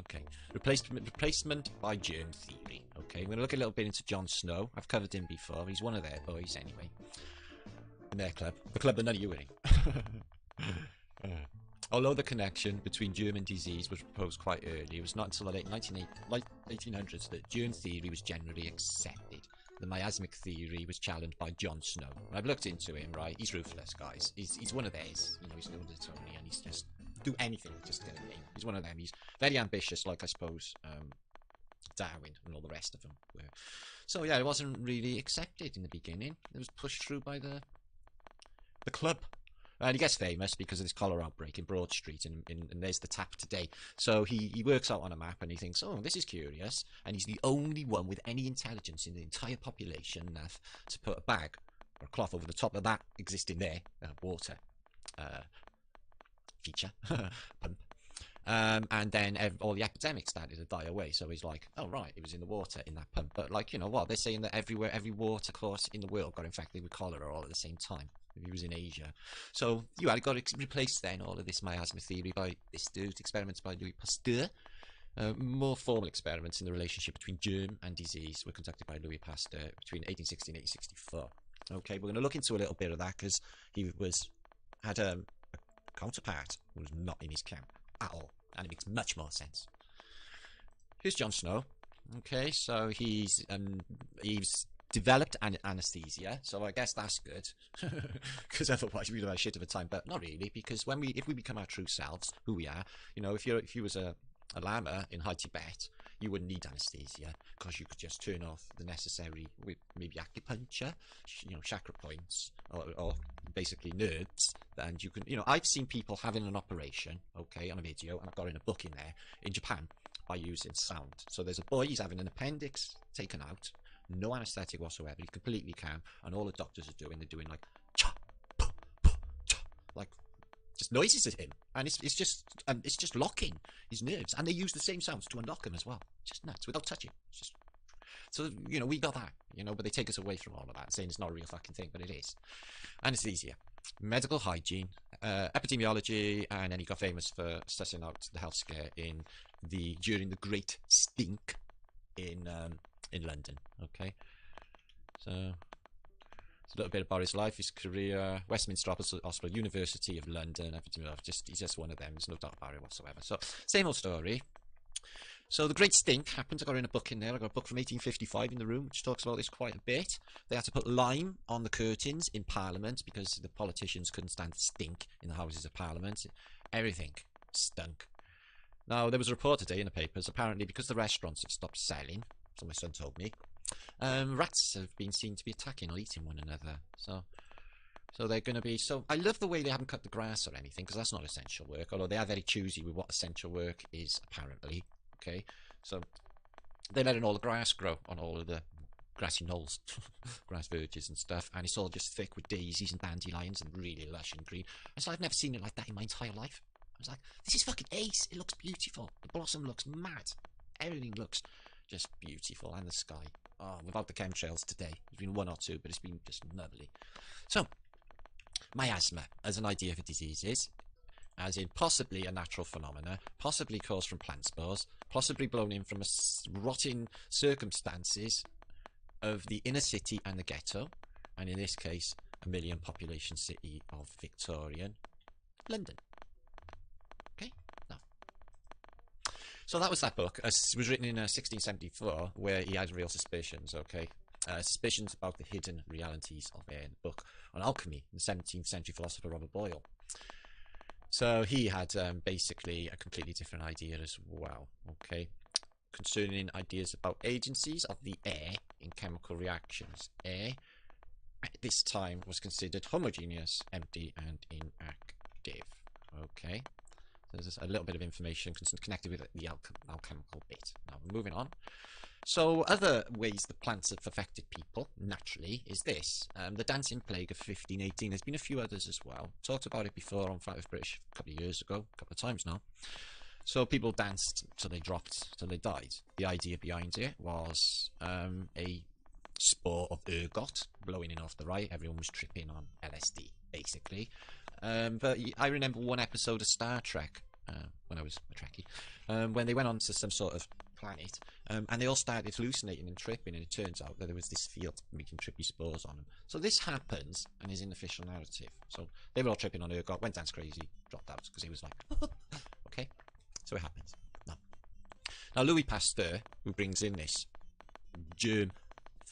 Okay, replacement by germ theory. Okay, we're going to look a little bit into Jon Snow. I've covered him before. He's one of their boys anyway. In their club. The club that none of you were in. Although the connection between germ and disease was proposed quite early, it was not until the late 1800s that germ theory was generally accepted. The miasmic theory was challenged by Jon Snow. And I've looked into him, right? He's ruthless, guys. He's one of theirs. You know, he's known as Tony, and he's just do anything just to get a name. He's one of them. He's very ambitious, like I suppose Darwin and all the rest of them were. So yeah, it wasn't really accepted in the beginning. It was pushed through by the club. And he gets famous because of this cholera outbreak in Broad Street, and there's the tap today. So he works out on a map and he thinks, oh, this is curious. And he's the only one with any intelligence in the entire population enough to put a bag or a cloth over the top of that existing there, water feature, pump. And then all the epidemics started to die away. So he's like, oh, right, it was in the water in that pump. But, like, you know what? They're saying that every water course in the world got infected with cholera all at the same time. He was in Asia. So you had got to replace then all of this miasma theory by this dude, experiments by Louis Pasteur. More formal experiments in the relationship between germ and disease were conducted by Louis Pasteur between 1860 and 1864. Okay, we're going to look into a little bit of that because he had a counterpart who was not in his camp at all, and it makes much more sense. Here's Jon Snow. Okay, so he's developed anesthesia, so I guess that's good, because otherwise we'd have a shit of a time. But not really, because if we become our true selves, who we are, you know, if you was a lama in High Tibet, you wouldn't need anesthesia because you could just turn off the necessary with maybe acupuncture, you know, chakra points, or basically nerves, and you can, you know, I've seen people having an operation, okay, on a video, and I've got in a book in there, in Japan, by using sound. So there's a boy, he's having an appendix taken out, no anesthetic whatsoever, he's completely calm, and all the doctors are doing, they're doing like cha, puh, puh, cha, like just noises at him, and it's just locking his nerves, and they use the same sounds to unlock them as well. Just nuts, without touching. It's just, so, you know, we got that, you know, but they take us away from all of that, saying it's not a real fucking thing, but it is. Anesthesia, medical hygiene, epidemiology, and then he got famous for sussing out the health scare during the Great Stink in London. Okay, so a little bit about his life, his career, Westminster Hospital, University of London, everything. He's just one of them. There's no doubt about it whatsoever. So, same old story. So the Great Stink happened. I got in a book in there. I got a book from 1855 in the room, which talks about this quite a bit. They had to put lime on the curtains in Parliament because the politicians couldn't stand the stink in the Houses of Parliament. Everything stunk. Now, there was a report today in the papers, apparently because the restaurants have stopped selling, so my son told me, rats have been seen to be attacking or eating one another. So they're going to be... So I love the way they haven't cut the grass or anything, because that's not essential work, although they are very choosy with what essential work is, apparently. Okay, so they're letting all the grass grow on all of the grassy knolls, grass verges and stuff, and it's all just thick with daisies and dandelions and really lush and green. It's like I've never seen it like that in my entire life. I was like, this is fucking ace. It looks beautiful. The blossom looks mad. Everything looks just beautiful, and the sky. Oh, without the chemtrails today. There's been one or two, but it's been just lovely. So, miasma as an idea for diseases, as in possibly a natural phenomena, possibly caused from plant spores, possibly blown in from rotting circumstances of the inner city and the ghetto, and in this case, a million population city of Victorian London. Okay, now. So that was that book. It was written in 1674, where he had real suspicions, okay? Suspicions about the hidden realities of a book on alchemy, the 17th century philosopher Robert Boyle. So he had basically a completely different idea as well, okay, concerning ideas about agencies of the air in chemical reactions. Air, at this time, was considered homogeneous, empty, and inactive, okay. So there's a little bit of information connected with the alchemical bit. Now, we're moving on. So other ways that plants have affected people, naturally, is this. The dancing plague of 1518. There's been a few others as well. Talked about it before on Fight with British a couple of years ago, a couple of times now. So people danced till they dropped, till they died. The idea behind it was a spore of ergot blowing in off the right. Everyone was tripping on LSD, basically. But I remember one episode of Star Trek, when I was a Trekkie, when they went on to some sort of planet, and they all started hallucinating and tripping, and it turns out that there was this field making trippy spores on them. So this happens and is in the official narrative. So they were all tripping on ergot, went dance crazy, dropped out because he was like, okay, so it happens. Now Louis Pasteur, who brings in this germ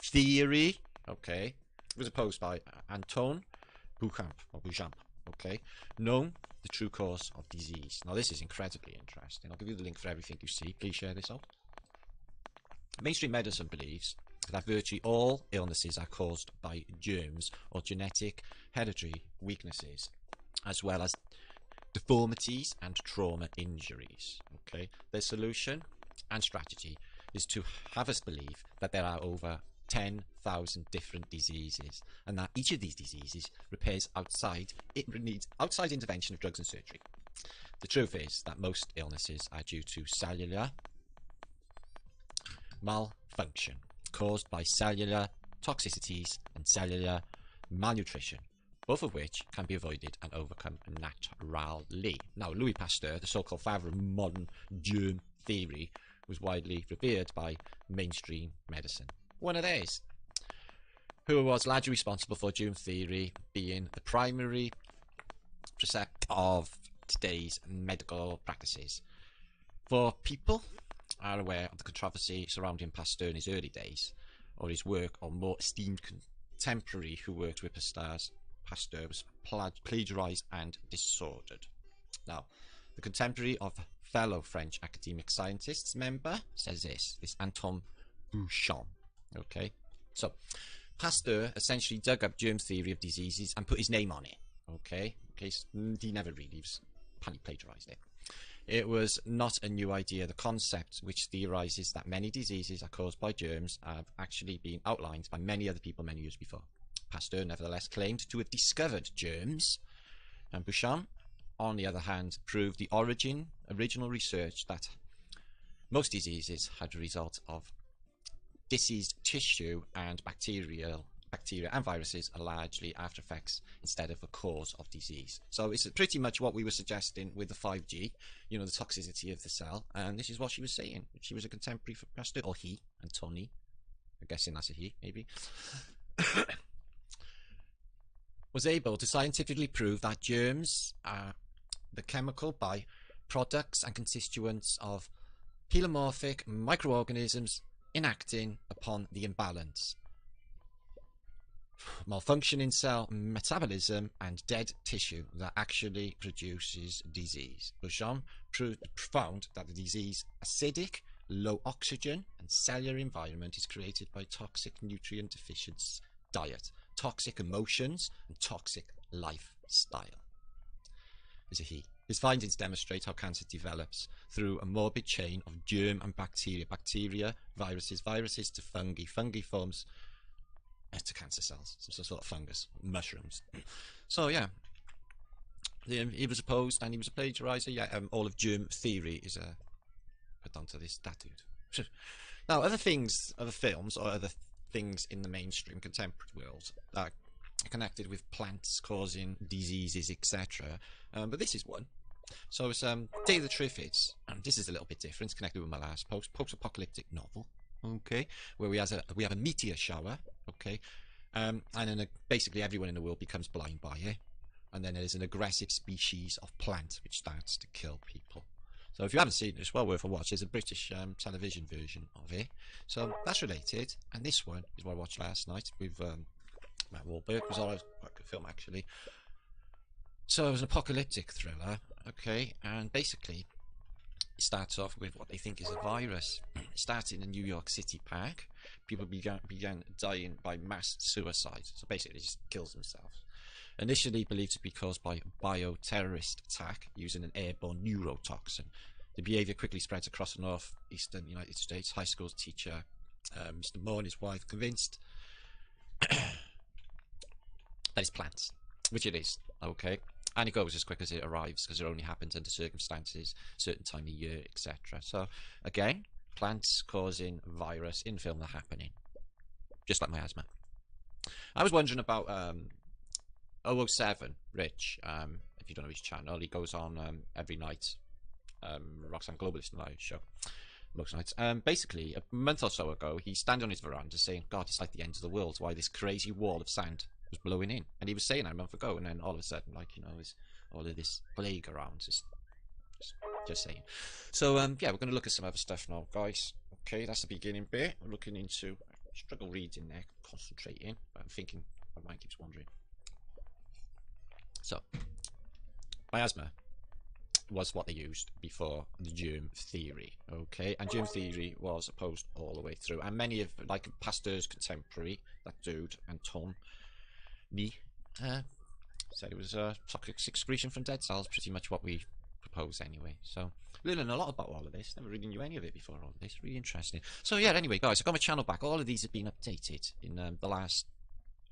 theory, okay, was opposed by Antoine Beauchamp, okay, known the true cause of disease. Now this is incredibly interesting. I'll give you the link for everything you see. Please share this out. Mainstream medicine believes that virtually all illnesses are caused by germs or genetic hereditary weaknesses, as well as deformities and trauma injuries. Okay, their solution and strategy is to have us believe that there are over 10,000 different diseases, and that each of these diseases needs outside intervention of drugs and surgery. The truth is that most illnesses are due to cellular malfunction caused by cellular toxicities and cellular malnutrition, both of which can be avoided and overcome naturally. Now, Louis Pasteur, the so-called father of modern germ theory, was widely revered by mainstream medicine. One of theirs, who was largely responsible for germ theory being the primary precept of today's medical practices. For people are aware of the controversy surrounding Pasteur in his early days, or his work, or more esteemed contemporary who worked with Pasteur was plagiarized and disordered. Now, the contemporary of fellow French academic scientists member says this Antoine Beauchamp. Okay, so Pasteur essentially dug up germ theory of diseases and put his name on it. Okay, in case he never really plagiarized it. It was not a new idea. The concept, which theorizes that many diseases are caused by germs, have actually been outlined by many other people many years before. Pasteur nevertheless claimed to have discovered germs, and Beauchamp, on the other hand, proved the original research that most diseases had a result of diseased tissue, and bacteria and viruses are largely after effects instead of a cause of disease. So it's pretty much what we were suggesting with the 5G, you know, the toxicity of the cell, and this is what she was saying. She was a contemporary for Pasteur, or he, Antony, I'm guessing that's a he, maybe. was able to scientifically prove that germs are the chemical by-products and constituents of pelomorphic microorganisms enacting upon the imbalance, malfunctioning cell metabolism and dead tissue that actually produces disease. Beauchamp found that the disease acidic, low oxygen and cellular environment is created by toxic nutrient deficient diet, toxic emotions and toxic lifestyle. Is a he. His findings demonstrate how cancer develops through a morbid chain of germ and bacteria, viruses to fungi, fungi forms to cancer cells, some sort of fungus, mushrooms. So yeah, he was opposed and he was a plagiarizer. Yeah, all of germ theory is put onto that dude. Now, other things, other films or other things in the mainstream contemporary world that are connected with plants causing diseases, etc. But this is one. So it's Day of the Triffids, and this is a little bit different. It's connected with my last post-apocalyptic novel. Okay, where we have a meteor shower. Okay, and then basically everyone in the world becomes blind by it, and then there's an aggressive species of plant which starts to kill people. So if you haven't seen it, it's well worth a watch. There's a British television version of it, so that's related. And this one is what I watched last night with Matt Wahlberg. It was quite a good film actually. So it was an apocalyptic thriller. Okay, and basically it starts off with what they think is a virus. It started in a New York City park. People began dying by mass suicide. So basically, they just kills themselves. Initially believed to be caused by a bioterrorist attack using an airborne neurotoxin. The behaviour quickly spreads across the northeastern United States. High school teacher Mr. Moore and his wife convinced that it's plants, which it is. Okay. And it goes as quick as it arrives because it only happens under circumstances, certain time of year, etc. So, again, plants causing virus in film that are happening. Just like miasma. I was wondering about 007, Rich. If you don't know his channel, he goes on every night. Roxanne Globalist live show. Most nights. Basically, a month or so ago, he's standing on his veranda saying, God, it's like the end of the world. Why this crazy wall of sand was blowing in, and he was saying that a month ago, and then all of a sudden, like, you know, there's all of this plague around. Just saying. So yeah, we're going to look at some other stuff now, guys. Okay, that's the beginning bit. We're looking into struggle reading there, concentrating, but I'm thinking my mind keeps wandering. So miasma was what they used before the germ theory. Okay, and germ theory was opposed all the way through, and many of, like, Pasteur's contemporary, that dude Anton said it was toxic excretion from dead cells, pretty much what we propose anyway. So learning a lot about all of this, never really knew any of it before all of this, really interesting. So yeah, anyway guys, I got my channel back. All of these have been updated in the last,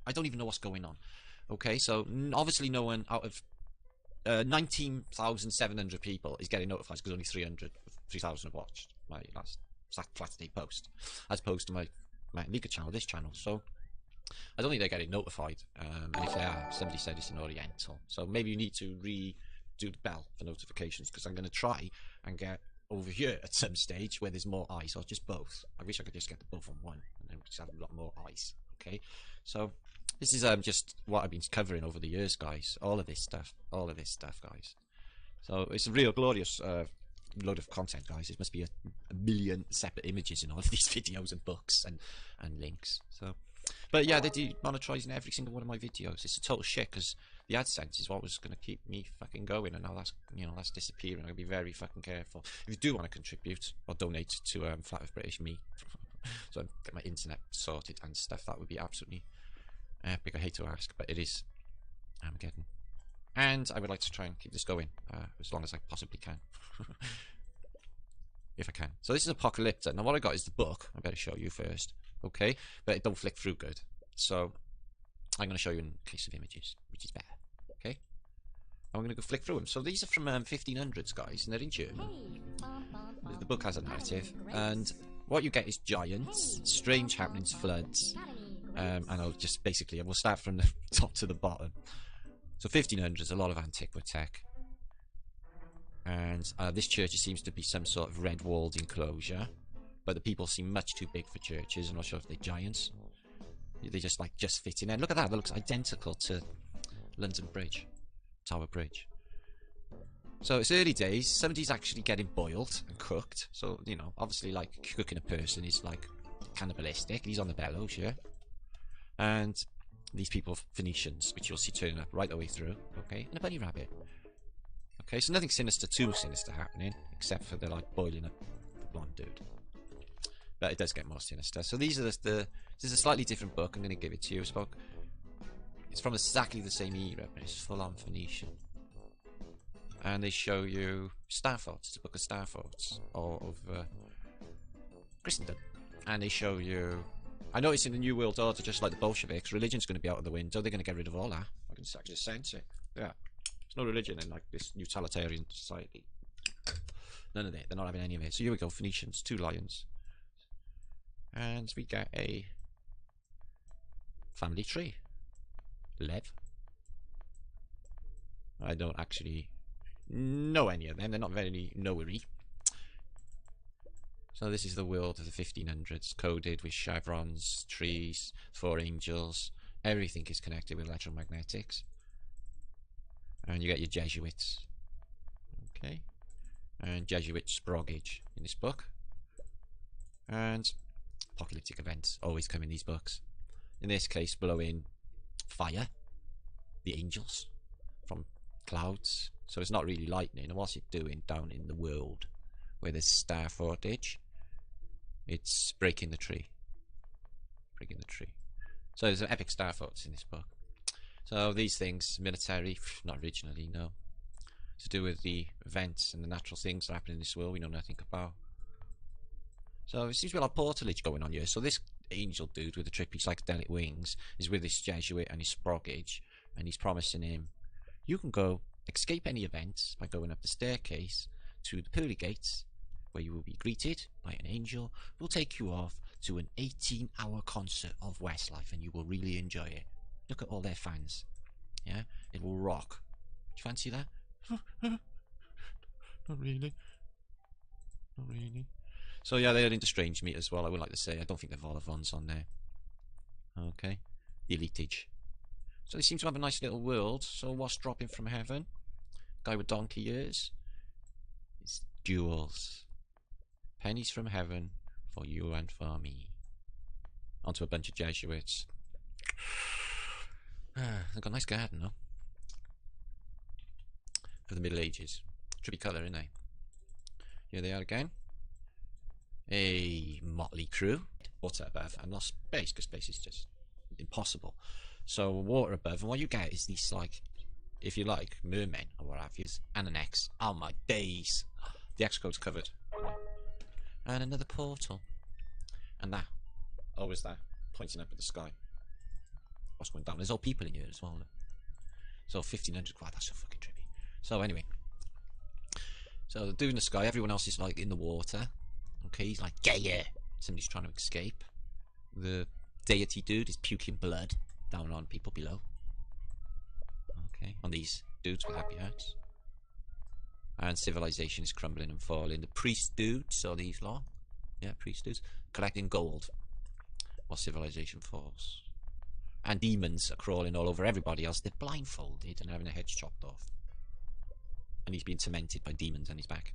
I don't even know what's going on. Okay, so obviously no one out of 19,700 people is getting notified because only 3,000 have watched my last Saturday post, as opposed to my Nika channel, this channel. So I don't think they're getting notified, and if they are, somebody said it's an Oriental. So maybe you need to redo the bell for notifications, because I'm going to try and get over here at some stage where there's more eyes, or just both. I wish I could just get the both on one, and then just have a lot more eyes. Okay, so this is just what I've been covering over the years, guys. All of this stuff, guys. So it's a real glorious load of content, guys. It must be a million separate images in all of these videos and books and links. So, but yeah, they do monetizing every single one of my videos. It's a total shit, because the AdSense is what was going to keep me fucking going, and now that's, you know, that's disappearing. I'm going to be very fucking careful. If you do want to contribute or donate to Flat Earth British Me, so I get my internet sorted and stuff, that would be absolutely epic. I hate to ask, but it is Armageddon. And I would like to try and keep this going as long as I possibly can. If I can. So this is Apocalypta. Now what I got is the book. I better show you first. Okay, but it don't flick through good. So I'm going to show you in case of images, which is better. Okay, I'm going to go flick through them. So these are from 1500s, guys, and they're in German. The book has a narrative, and what you get is giants, strange happenings, floods, and I'll just basically, we'll start from the top to the bottom. So 1500s, a lot of antiquity tech, and this church seems to be some sort of red-walled enclosure, but the people seem much too big for churches. I'm not sure if they're giants. They just fit in there. Look at that, that looks identical to London Bridge, Tower Bridge. So it's early days. Somebody's actually getting boiled and cooked. So, you know, obviously, like, cooking a person is, like, cannibalistic. He's on the bellows, yeah? And these people, Phoenicians, which you'll see turning up right the way through, okay? And a bunny rabbit. Okay, so nothing sinister, too sinister happening, except for they're, like, boiling up the blonde dude. But it does get more sinister. So these are this is a slightly different book. I'm going to give it to you. It's from exactly the same era, but it's full-on Phoenician. And they show you star thoughts. It's a book of star thoughts of Christendom. And they show you. I noticed in the New World Order, just like the Bolsheviks, religion's going to be out of the window. They're going to get rid of all that. I can just sense it. Yeah, there's no religion in like this utilitarian society. None of it. They're not having any of it. So here we go. Phoenicians, 2 lions, and we get a family tree. Lev. I don't actually know any of them. They're not very knowery. So this is the world of the 1500s, coded with chevrons, trees, 4 angels. Everything is connected with electromagnetics. And you get your Jesuits. Okay. And Jesuit Sprogage in this book. And apocalyptic events always come in these books. In this case, blowing fire. The angels from clouds. So it's not really lightning. And what's it doing down in the world where there's star footage? It's breaking the tree. Breaking the tree. So there's an epic star thoughts in this book. So these things, military, not originally, no. To do with the events and the natural things that happen in this world we know nothing about. So it seems to be a lot of portalage going on here. So this angel dude with the trippy psychedelic wings is with this Jesuit and his Sprogage, and he's promising him, you can go escape any events by going up the staircase to the pearly gates, where you will be greeted by an angel who will take you off to an 18-hour concert of Westlife, and you will really enjoy it. Look at all their fans. Yeah, it will rock. Do you fancy that? Not really. Not really. So yeah, they're into strange meat as well. I would like to say I don't think they're Volivons on there. Okay, the elitage. So they seem to have a nice little world. So what's dropping from heaven? Guy with donkey ears. It's jewels. Pennies from heaven for you and for me. Onto a bunch of Jesuits. They've got a nice garden though. For the Middle Ages. Trippy colour, isn't they? Here they are again. A motley crew. Water above and not space, because space is just impossible. So water above, and what you get is these, like, if you like, mermen or what have you, and an X. Oh my days. The X code's covered. And another portal. And that. Always that. Pointing up at the sky. What's going down? There's all people in here as well. Look. So 1500, wow, that's so fucking trippy. So anyway. So they're doing the sky, everyone else is like in the water. Okay, he's like, yeah. Somebody's trying to escape. The deity dude is puking blood down on people below. Okay, on these dudes with happy hearts. And civilization is crumbling and falling. The priest dudes, so these lot. Yeah, priest dudes. Collecting gold while civilization falls. And demons are crawling all over everybody else. They're blindfolded and having their heads chopped off. And he's being tormented by demons on his back.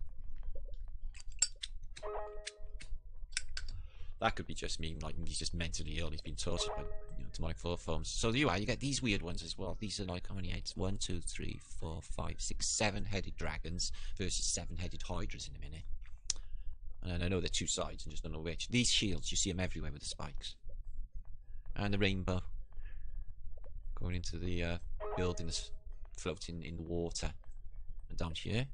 That could be just me, like he's just mentally ill. He's been tortured by demonic forms. So you get these weird ones as well. These are like, how many heads? 1, 2, 3, 4, 5, 6, 7-headed dragons versus 7-headed hydras in a minute. And I know they're 2 sides, and just don't know which. These shields, you see them everywhere with the spikes. And the rainbow going into the buildings, floating in the water. And down here,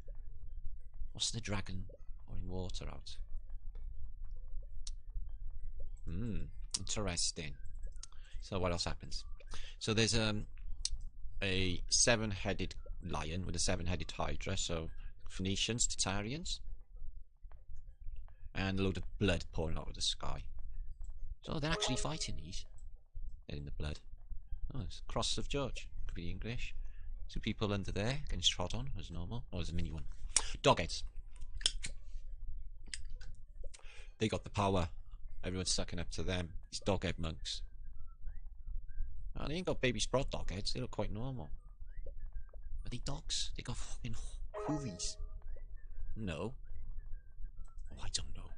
what's the dragon pouring water out? Interesting. So what else happens? So there's a 7-headed lion with a 7-headed hydra. So Phoenicians, Tatarians, and a load of blood pouring out of the sky. So they're actually fighting these. They're in the blood. Oh, it's Cross of George. Could be English. 2 people under there getting trod on as normal. Oh, there's a mini one. Dogheads. They got the power. Everyone's sucking up to them. These doghead monks. Oh, they ain't got baby sprout dogheads. They look quite normal. they dogs? They got fucking hoovies. No. Oh, I don't know.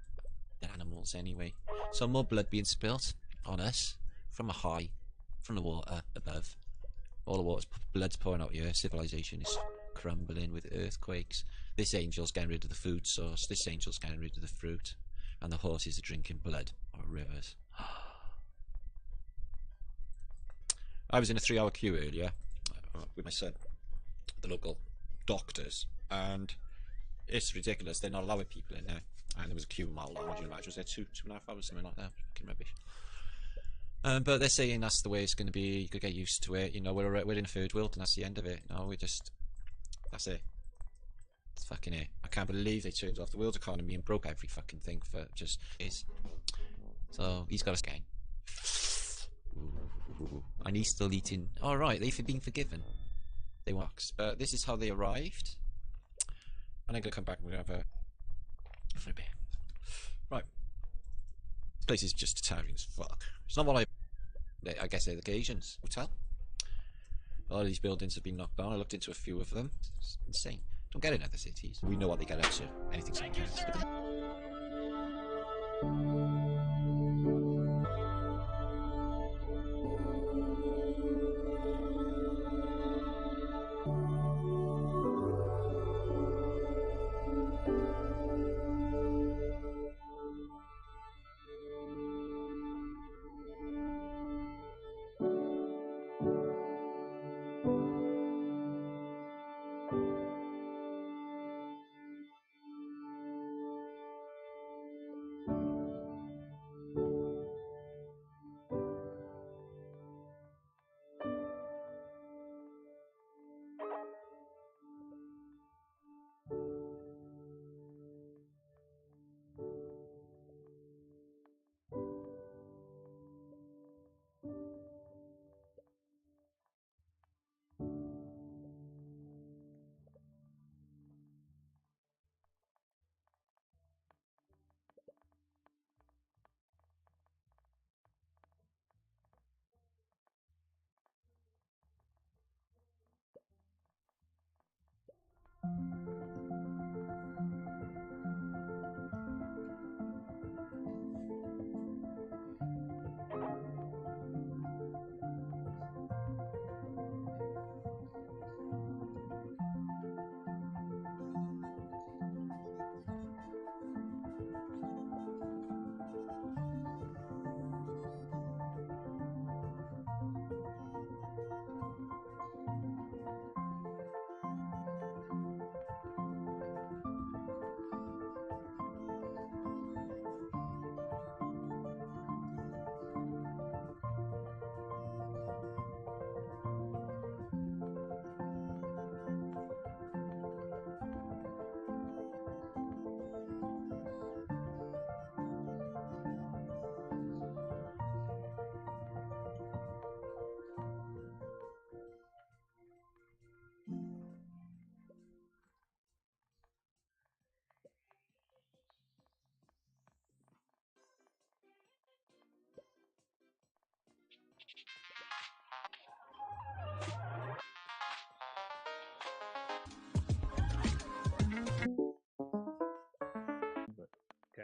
They're animals anyway. So more blood being spilt on us from a high, from the water above. All the water's blood's pouring out here. Civilization is crumbling with earthquakes. This angel's getting rid of the food source. This angel's getting rid of the fruit. And the horses are drinking blood or rivers. I was in a 3-hour queue earlier with my son, the local doctors, and it's ridiculous. They're not allowing people in there. And there was a queue a mile long. Would you imagine? Was there 2.5 hours, something like that? Fucking rubbish. But they're saying that's the way it's going to be. You could get used to it. You know, we're in a third world, and that's the end of it. No, that's it. It's fucking it. I can't believe they turned off the world economy and broke every fucking thing for just is. So he's got a scan. And he's still eating. All right, they've been forgiven. They works, but this is how they arrived. And I'm gonna come back and we're gonna have a bit. Right. This place is just tiring as fuck. It's not what I guess they're the Asians hotel. A lot of these buildings have been knocked down. I looked into a few of them. It's insane. Don't get in other cities. We know what they get up to. Anything's like that.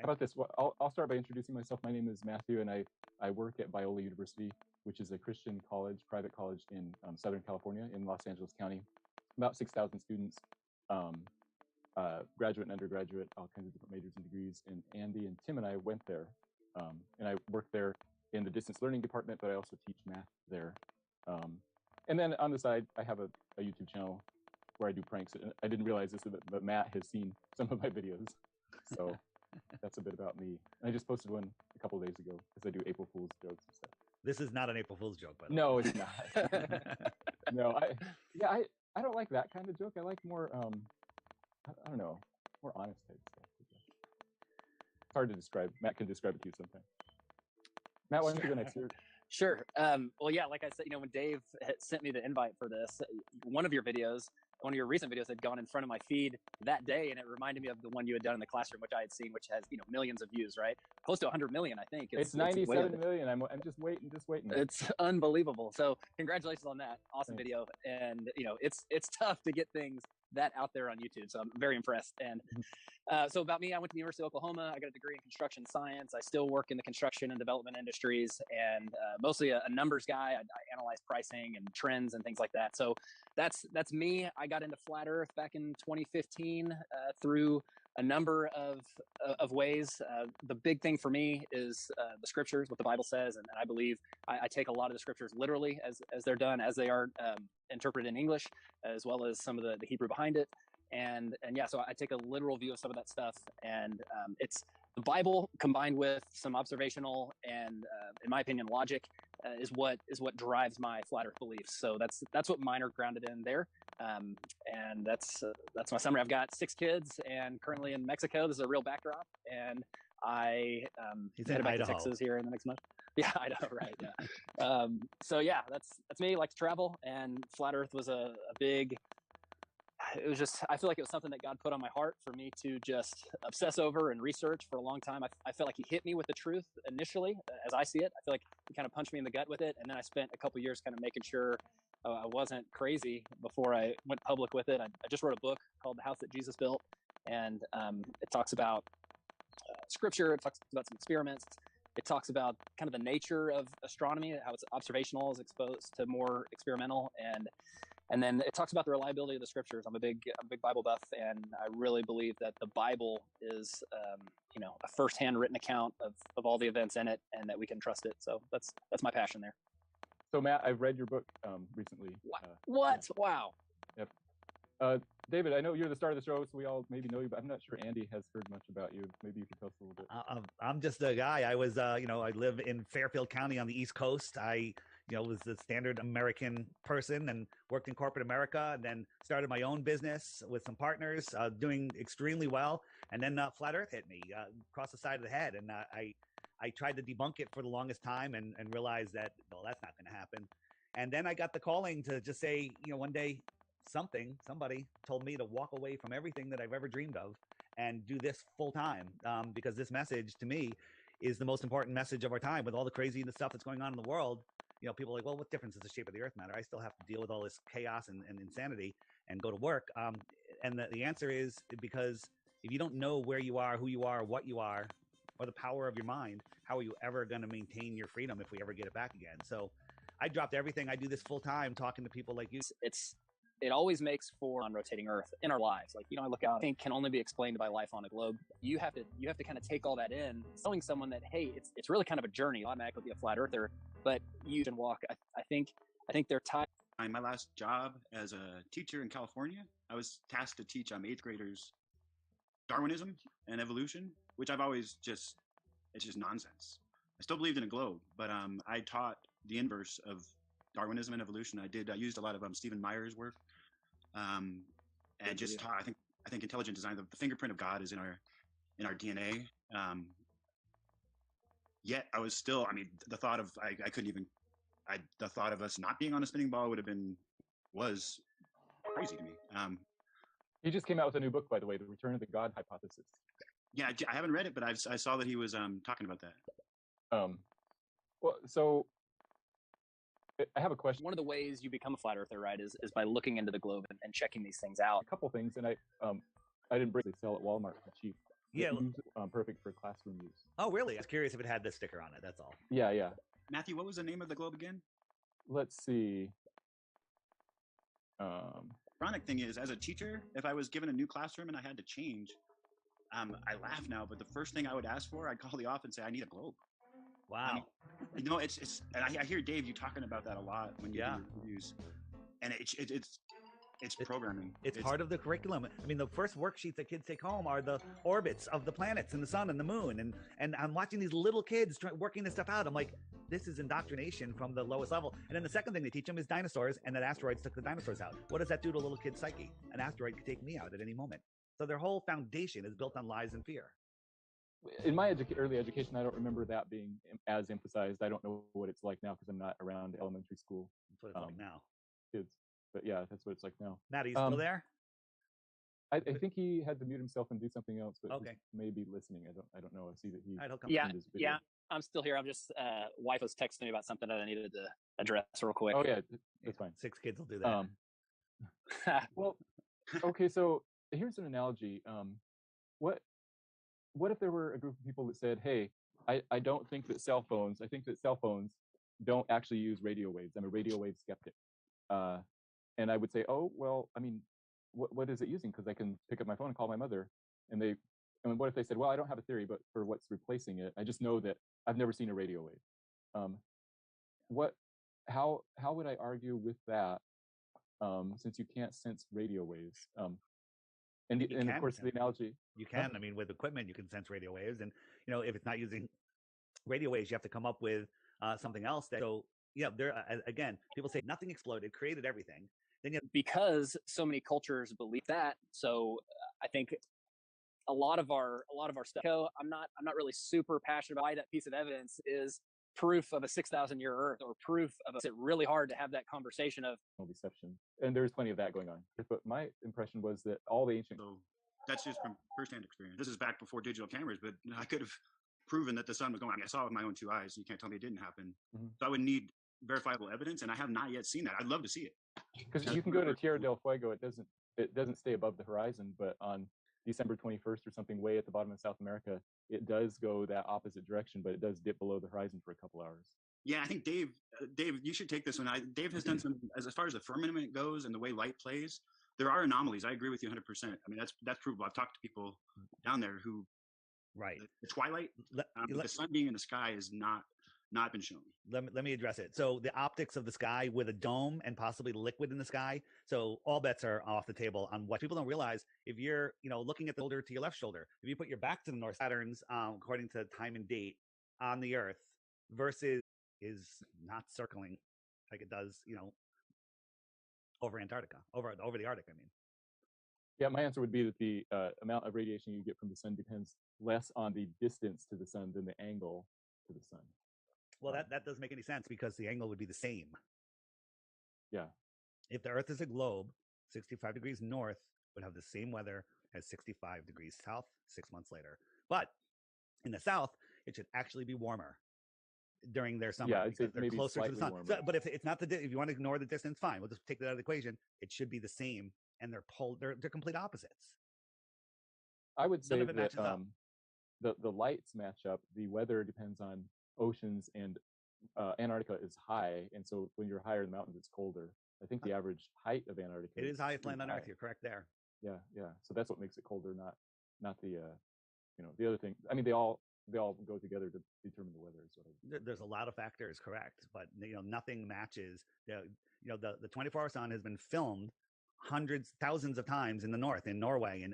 How about this? Well, I'll start by introducing myself. My name is Matthew, and I work at Biola University, which is a Christian college, private college in Southern California in Los Angeles County. About 6,000 students, graduate and undergraduate, all kinds of different majors and degrees. And Andy and Tim and I went there, and I work there in the distance learning department, but I also teach math there. And then on the side, I have a YouTube channel where I do pranks. I didn't realize this, but Matt has seen some of my videos. So that's a bit about me. And I just posted one a couple of days ago because I do April Fool's jokes and stuff. This is not an April Fool's joke, by the way. No, it's not. No, I don't like that kind of joke. I like more, I don't know, more honest type stuff. It's hard to describe. Matt can describe it to you sometime. Matt, why don't you go next year? Sure. Well, yeah, like I said, when Dave had sent me the invite for this, one of your videos one of your recent videos had gone in front of my feed that day, and it reminded me of the one you had done in the classroom, which I had seen, which has millions of views, right? Close to 100 million, I think. It's 97 million. I'm just waiting. It's unbelievable. So congratulations on that awesome video. And it's tough to get things that out there on YouTube. So I'm very impressed. And so about me, I went to the University of Oklahoma. I got a degree in construction science. I still work in the construction and development industries, and mostly a numbers guy. I analyze pricing and trends and things like that. So that's me. I got into flat Earth back in 2015 through a number of ways. The big thing for me is the scriptures, what the Bible says, and I believe I take a lot of the scriptures literally as they're done, as they are interpreted in English, as well as some of the Hebrew behind it. And yeah, so I take a literal view of some of that stuff, and it's the Bible combined with some observational and, in my opinion, logic is what drives my flat Earth beliefs. So that's what mine are grounded in there. And that's my summary. I've got 6 kids, and currently in Mexico. This is a real backdrop, and I head back to Texas here in the next month. Yeah, Idaho, right? Yeah. So yeah, that's me. Like to travel, and flat Earth was a big. It was just, I feel like it was something that God put on my heart for me to just obsess over and research for a long time. I felt like he hit me with the truth initially, as I see it. I feel like he kind of punched me in the gut with it. And then I spent a couple years kind of making sure I wasn't crazy before I went public with it. I just wrote a book called The House That Jesus Built. And it talks about scripture. It talks about some experiments. It talks about kind of the nature of astronomy, how it's observational is exposed to more experimental, and then it talks about the reliability of the scriptures. I'm a big Bible buff, and I really believe that the Bible is, a firsthand written account of all the events in it, and that we can trust it. So that's my passion there. So Matt, I've read your book recently. What? Yeah. Wow. Yep. David, I know you're the star of the show, so we all maybe know you, but I'm not sure Andy has heard much about you. Maybe you can tell us a little bit. I'm just a guy. I was, I live in Fairfield County on the East Coast. I was a standard American person and worked in corporate America, and then started my own business with some partners, doing extremely well. And then Flat Earth hit me across the side of the head. And I tried to debunk it for the longest time and realized that, well, that's not going to happen. And then I got the calling to just say, one day somebody told me to walk away from everything that I've ever dreamed of and do this full time, because this message to me is the most important message of our time. With all the crazy and the stuff that's going on in the world, people are like, well, what difference does the shape of the earth matter? I still have to deal with all this chaos and insanity and go to work. And the answer is because if you don't know where you are, who you are, what you are, or the power of your mind, how are you ever going to maintain your freedom if we ever get it back again? So I dropped everything. I do this full time, talking to people like you. It always makes for on rotating Earth in our lives. Like, I look out, I think can only be explained by life on a globe. You have to kind of take all that in, telling someone that, hey, it's really kind of a journey. Automatically be a flat earther, but you can walk. I think they're tied. My last job as a teacher in California, I was tasked to teach 8th graders Darwinism and evolution, which I've always it's just nonsense. I still believed in a globe, but I taught the inverse of Darwinism and evolution. I used a lot of Stephen Meyer's work, and just taught. I think intelligent design. The fingerprint of God is in our DNA. Yet I was still. The thought of the thought of us not being on a spinning ball was crazy to me. He just came out with a new book, by the way, The Return of the God Hypothesis. Yeah, I haven't read it, but I saw that he was talking about that. Well, so I have a question. One of the ways you become a flat earther, right, is by looking into the globe and checking these things out. A couple things, and I didn't bring. They sell at Walmart for cheap. Yeah, perfect for classroom use. Oh, really? I was curious if it had the sticker on it. That's all. Yeah. Matthew, what was the name of the globe again? Let's see. Ironic thing is, as a teacher, if I was given a new classroom and I had to change, I laugh now, but the first thing I would ask for, I'd call the office and say, I need a globe. Wow. It's and I hear Dave, you talking about that a lot when you do your reviews, and it's programming. It's part of the curriculum. The first worksheets that kids take home are the orbits of the planets and the sun and the moon, and I'm watching these little kids working this stuff out. I'm like, this is indoctrination from the lowest level. And then the second thing they teach them is dinosaurs, and that asteroids took the dinosaurs out. What does that do to a little kid's psyche? An asteroid could take me out at any moment. So their whole foundation is built on lies and fear. In my early education, I don't remember that being as emphasized. I don't know what it's like now because I'm not around elementary school That's what it's like now. Kids. But yeah, that's what it's like now. Matt, are you still there? I think he had to mute himself and do something else, but Okay. he may be listening. I don't know. I see that he. All right, he'll come. Yeah, turned his video. yeah, I'm still here. I'm just wife was texting me about something that I needed to address real quick. Oh yeah, that's fine. 6 kids will do that. Well, okay. So here's an analogy. What if there were a group of people that said, "Hey, I don't think that cell phones. I think that cell phones don't actually use radio waves. I'm a radio wave skeptic." And I would say, "Oh, well, I mean, what is it using? Because I can pick up my phone and call my mother." And what if they said, "Well, I don't have a theory, but for what's replacing it, I just know that I've never seen a radio wave." How would I argue with that? Since you can't sense radio waves. And of course the analogy. You can. I mean, with equipment, you can sense radio waves, and if it's not using radio waves, you have to come up with something else. So there again, people say nothing exploded, created everything. Then because so many cultures believe that. So I think a lot of our stuff. I'm not really super passionate about why that piece of evidence is proof of a 6,000-year Earth or proof of it's really hard to have that conversation of deception, and there's plenty of that going on. But my impression was that all the ancient. So that's just from firsthand experience. This is back before digital cameras, but I could have proven that the sun was going. I mean, I saw it with my own 2 eyes. You can't tell me it didn't happen. Mm-hmm. So I would need verifiable evidence, and I have not yet seen that. I'd love to see it. Because you can go to Tierra del Fuego. It doesn't stay above the horizon, but on December 21st or something, way at the bottom of South America, it does go that opposite direction, but it does dip below the horizon for a couple hours. Yeah, I think Dave, you should take this one. Dave has done some as far as the firmament goes and the way light plays. There are anomalies. I agree with you 100%. I mean, that's provable. I've talked to people down there who, the twilight, the sun being in the sky is not been shown. Let me address it. So the optics of the sky with a dome and possibly liquid in the sky. So all bets are off the table on what people don't realize. If you're, looking at the shoulder to your left shoulder, if you put your back to the north, Saturn's, according to time and date on the Earth versus is not circling like it does, over Antarctica, over the Arctic. I mean. Yeah, my answer would be that the amount of radiation you get from the sun depends less on the distance to the sun than the angle to the sun. Well, that doesn't make any sense because the angle would be the same. Yeah. If the Earth is a globe, 65 degrees north would have the same weather as 65 degrees south 6 months later. But in the south, it should actually be warmer during their summer because they're closer to the sun. So, but if it's not if you want to ignore the distance, fine. We'll just take that out of the equation. It should be the same, and they're complete opposites. I would say that the lights match up. The weather depends on oceans, and Antarctica is high, and so when you're higher in the mountains, it's colder. I think the average height of Antarctica. It is highest land on Earth. You're correct there. Yeah. So that's what makes it colder, not the the other thing. I mean, they all go together to determine the weather. There's a lot of factors, correct, but nothing matches. The 24-hour sun has been filmed hundreds, thousands of times in the north, in Norway, and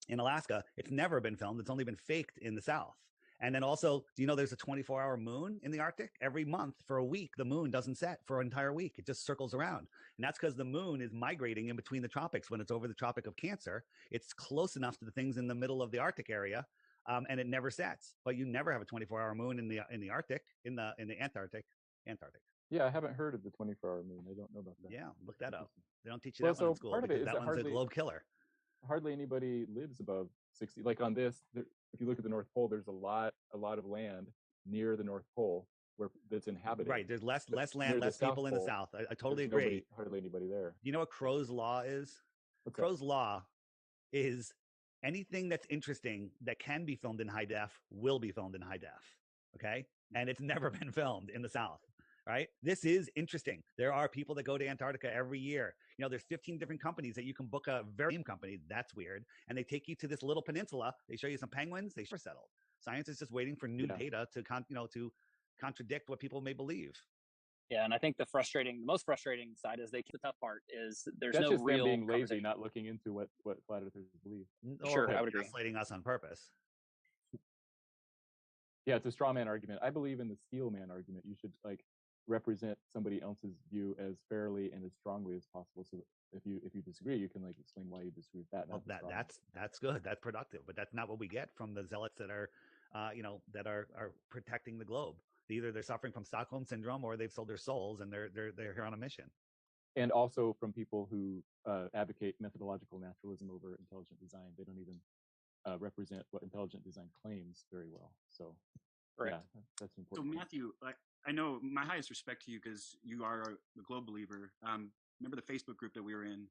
in Alaska. It's never been filmed. It's only been faked in the south. And then also, do you know there's a 24-hour moon in the Arctic? Every month for a week, the moon doesn't set for an entire week. It just circles around. And that's because the moon is migrating in between the tropics. When it's over the Tropic of Cancer, it's close enough to the things in the middle of the Arctic area, and it never sets. But you never have a 24-hour moon in the Arctic, in the Antarctic. Yeah, I haven't heard of the 24-hour moon. I don't know about that. Yeah, look that up. They don't teach you that one in school because that one's a globe killer. Hardly anybody lives above 60. Like on this, if you look at the North Pole, there's a lot of land near the North Pole that's inhabited. Right. There's less land, less people in the South. I totally agree. Hardly anybody there. Do you know what Crow's Law is? Crow's Law is anything that's interesting that can be filmed in high def will be filmed in high def. Okay. And it's never been filmed in the South. Right. This is interesting. There are people that go to Antarctica every year. There's 15 different companies that you can book a very same company. That's weird. And they take you to this little peninsula. They show you some penguins. They settled. Science is just waiting for new data to contradict what people may believe. Yeah, and I think the most frustrating side is the tough part is there's That's no just real them being lazy, not looking into what flat earthers believe. Sure, I would agree. Gaslighting us on purpose. Yeah, it's a straw man argument. I believe in the steel man argument. You should represent somebody else's view as fairly and as strongly as possible. So if you disagree, you can explain why you disagree with that. Well, that's good. That's productive. But that's not what we get from the zealots that are, that are protecting the globe. Either they're suffering from Stockholm syndrome or they've sold their souls and they're here on a mission. and also from people who advocate methodological naturalism over intelligent design. They don't even represent what intelligent design claims very well. So, Correct. yeah, that's So important. Matthew, I know my highest respect to you because you are a globe believer. Remember the Facebook group that we were in?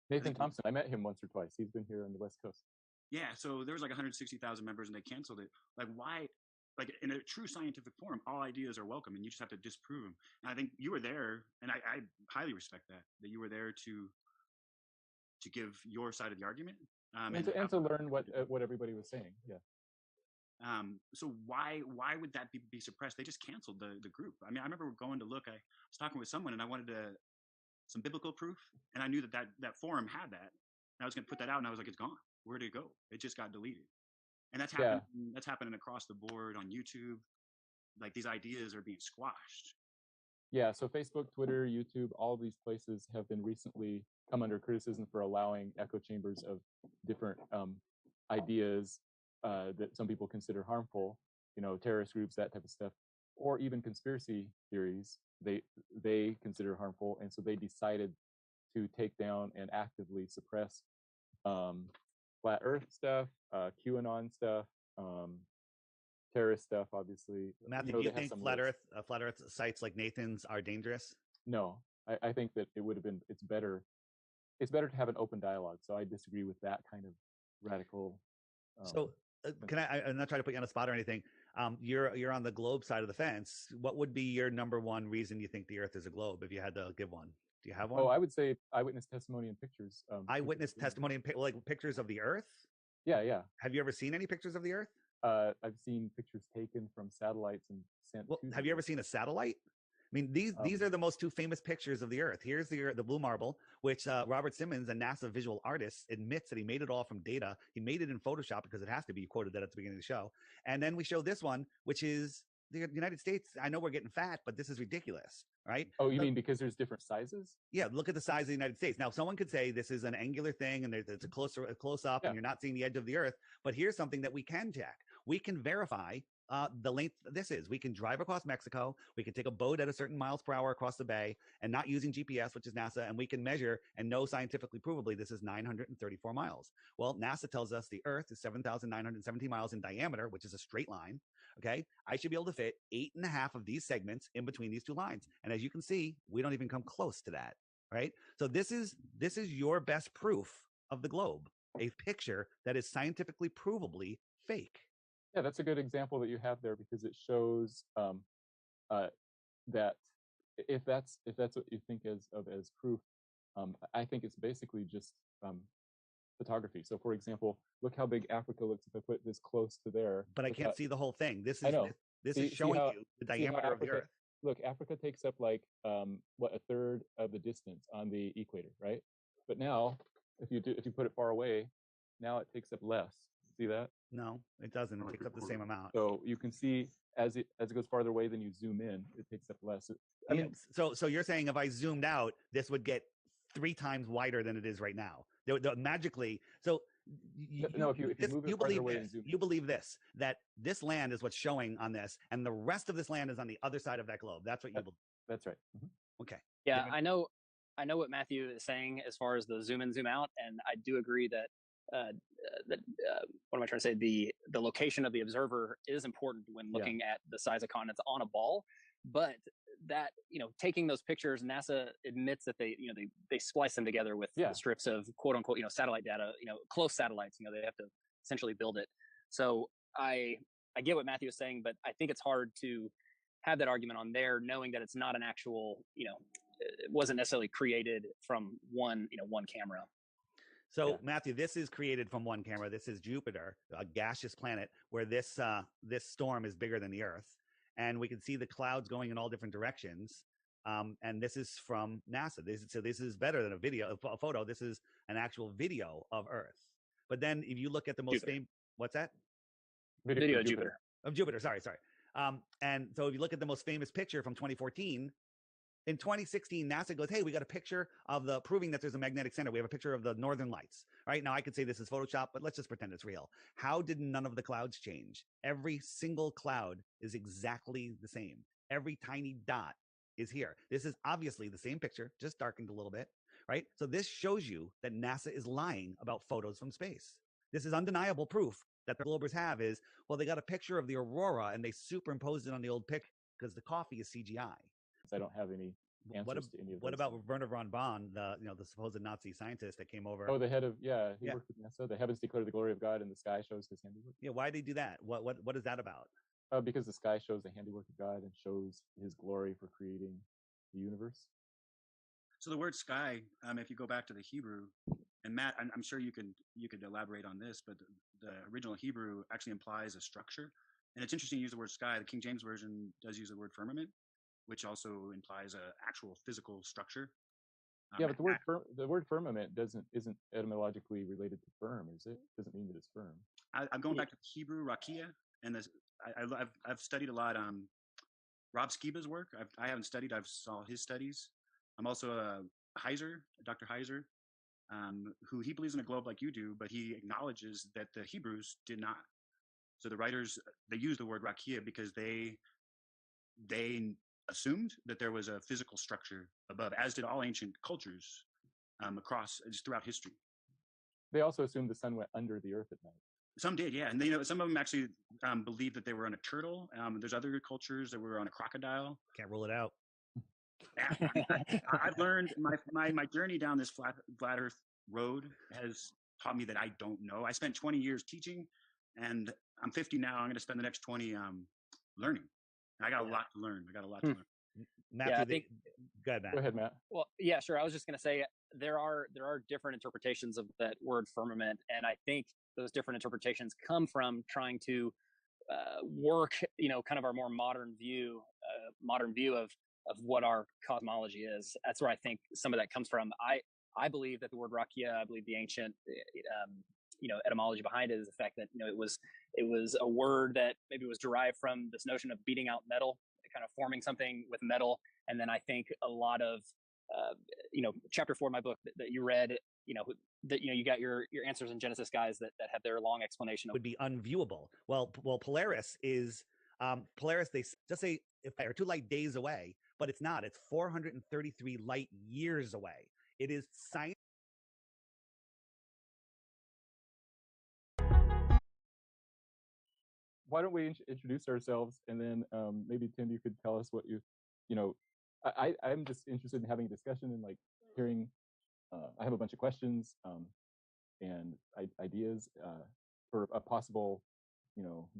Nathan Thompson, I met him once or twice. He's been here on the West Coast. Yeah, so there was like 160,000 members and they canceled it. Like, why? Like, in a true scientific forum, all ideas are welcome and you just have to disprove them. And I think you were there, and I highly respect that you were there to give your side of the argument. And to learn what everybody was saying. Yeah. So why would that be suppressed? They just canceled the group. I mean, I remember going to look. I was talking with someone, and I wanted some biblical proof, and I knew that forum had that. And I was going to put that out, and I was like, it's gone. Where did it go? It just got deleted. And that's happening. Yeah. That's happening across the board on YouTube. Like, these ideas are being squashed. Yeah. So Facebook, Twitter, YouTube, all these places have been recently come under criticism for allowing echo chambers of different ideas that some people consider harmful, terrorist groups, that type of stuff, or even conspiracy theories they consider harmful. And so they decided to take down and actively suppress flat earth stuff, QAnon stuff, terrorist stuff, obviously. Matthew, do you think flat earth sites like Nathan's are dangerous? No, I think that it's better to have an open dialogue. So I disagree with that kind of radical. I'm not trying to put you on the spot or anything. You're on the globe side of the fence. What would be your number one reason you think the Earth is a globe, if you had to give one? Do you have one? Oh, I would say eyewitness testimony and pictures. Eyewitness testimony and like pictures of the Earth? Yeah. Have you ever seen any pictures of the Earth? I've seen pictures taken from satellites and sent. Well, have you ever seen a satellite? I mean, these are the most two famous pictures of the Earth. Here's the blue marble, which Robert Simmons, a NASA visual artist, admits that he made it all from data. He made it in Photoshop because it has to be. You quoted that at the beginning of the show. And then we show this one, which is the United States. I know we're getting fat, but this is ridiculous, right? Oh, you mean because there's different sizes? Yeah, look at the size of the United States. Now, someone could say this is an angular thing and it's a close up and you're not seeing the edge of the Earth. But here's something that we can check. We can verify the length this is. We can drive across Mexico. We can take a boat at a certain miles per hour across the bay and not using GPS, which is NASA, and we can measure and know scientifically provably this is 934 miles. Well, NASA tells us the Earth is 7,917 miles in diameter, which is a straight line. Okay, I should be able to fit 8.5 of these segments in between these two lines. And as you can see, we don't even come close to that, right? So this is your best proof of the globe, a picture that is scientifically provably fake. Yeah, that's a good example that you have there because it shows that if that's what you think as proof, I think it's basically just photography. So, for example, look how big Africa looks if I put this close to there. But I can't see the whole thing. This is showing you the diameter of the Earth. Look, Africa takes up like a third of the distance on the equator, right? But now, if you put it far away, now it takes up less. See that? No, it doesn't. It takes up the same amount. So you can see as it goes farther away, then you zoom in, it takes up less. I mean, so you're saying if I zoomed out, this would get 3 times wider than it is right now. Magically, so if you move it farther away and zoom in. You believe this, that this land is what's showing on this, and the rest of this land is on the other side of that globe. That's what you believe. That's right. Mm-hmm. Okay. Yeah, I know what Matthew is saying as far as the zoom in, zoom out, and I do agree that what am I trying to say? The location of the observer is important when looking at the size of continents on a ball, but that taking those pictures, NASA admits that they splice them together with strips of quote unquote satellite data, close satellites. They have to essentially build it. So I get what Matthew is saying, but I think it's hard to have that argument on there, knowing that it's not an actual it wasn't necessarily created from one camera. So Matthew, this is created from one camera. This is Jupiter, a gaseous planet, where this storm is bigger than the Earth, and we can see the clouds going in all different directions. And this is from NASA. This is better than a photo. This is an actual video of Earth. But then if you look at the most famous, what's that? Video of Jupiter. Of Jupiter. Sorry. And so if you look at the most famous picture from 2014. In 2016, NASA goes, hey, we got a picture of proving that there's a magnetic center. We have a picture of the northern lights, right? Now I could say this is Photoshop, but let's just pretend it's real. How did none of the clouds change? Every single cloud is exactly the same. Every tiny dot is here. This is obviously the same picture, just darkened a little bit, right? So this shows you that NASA is lying about photos from space. This is undeniable proof that the Globers have is, well, they got a picture of the aurora and they superimposed it on the old picture because the coffee is CGI. I don't have any answers to any of those. What about Werner von Braun, the supposed Nazi scientist that came over? Oh, the head of he worked with NASA. The heavens declare the glory of God, and the sky shows His handiwork. Yeah, why did they do that? What is that about? Because the sky shows the handiwork of God and shows His glory for creating the universe. So the word sky, if you go back to the Hebrew, and Matt, I'm sure you could elaborate on this, but the original Hebrew actually implies a structure, and it's interesting to use the word sky. The King James version does use the word firmament, which also implies an actual physical structure. Yeah, but the word firmament isn't etymologically related to firm, is it? Doesn't mean that it's firm. I'm going back to Hebrew rakia, and I've studied a lot. Rob Skiba's work. I haven't studied. I've saw his studies. I'm also Dr. Heiser, who he believes in a globe like you do, but he acknowledges that the Hebrews did not. So the writers, they use the word rakia because they assumed that there was a physical structure above, as did all ancient cultures throughout history. They also assumed the sun went under the earth at night. Some did, yeah. And some of them actually believed that they were on a turtle. There's other cultures that were on a crocodile. Can't rule it out. I've learned my journey down this flat earth road has taught me that I don't know. I spent 20 years teaching, and I'm 50 now. I'm going to spend the next 20 learning. And I got a lot to learn. Matthew, go ahead, Matt. Go ahead, Matt. Well, yeah, sure. I was just going to say there are different interpretations of that word firmament, and I think those different interpretations come from trying to work, kind of our more modern view of what our cosmology is. That's where I think some of that comes from. I believe that the word rakia, I believe the ancient, etymology behind it is the fact that it was a word that maybe was derived from this notion of beating out metal, kind of forming something with metal. And then I think a lot of chapter 4 of my book that you read, you got your answers in Genesis guys that have their long explanation of would be unviewable. Well, Polaris is Polaris. They just say if they are 2 light days away, but it's not. It's 433 light years away. It is science. Why don't we introduce ourselves, and then maybe Tim, you could tell us what I'm just interested in having a discussion and like hearing. I have a bunch of questions and ideas for a possible,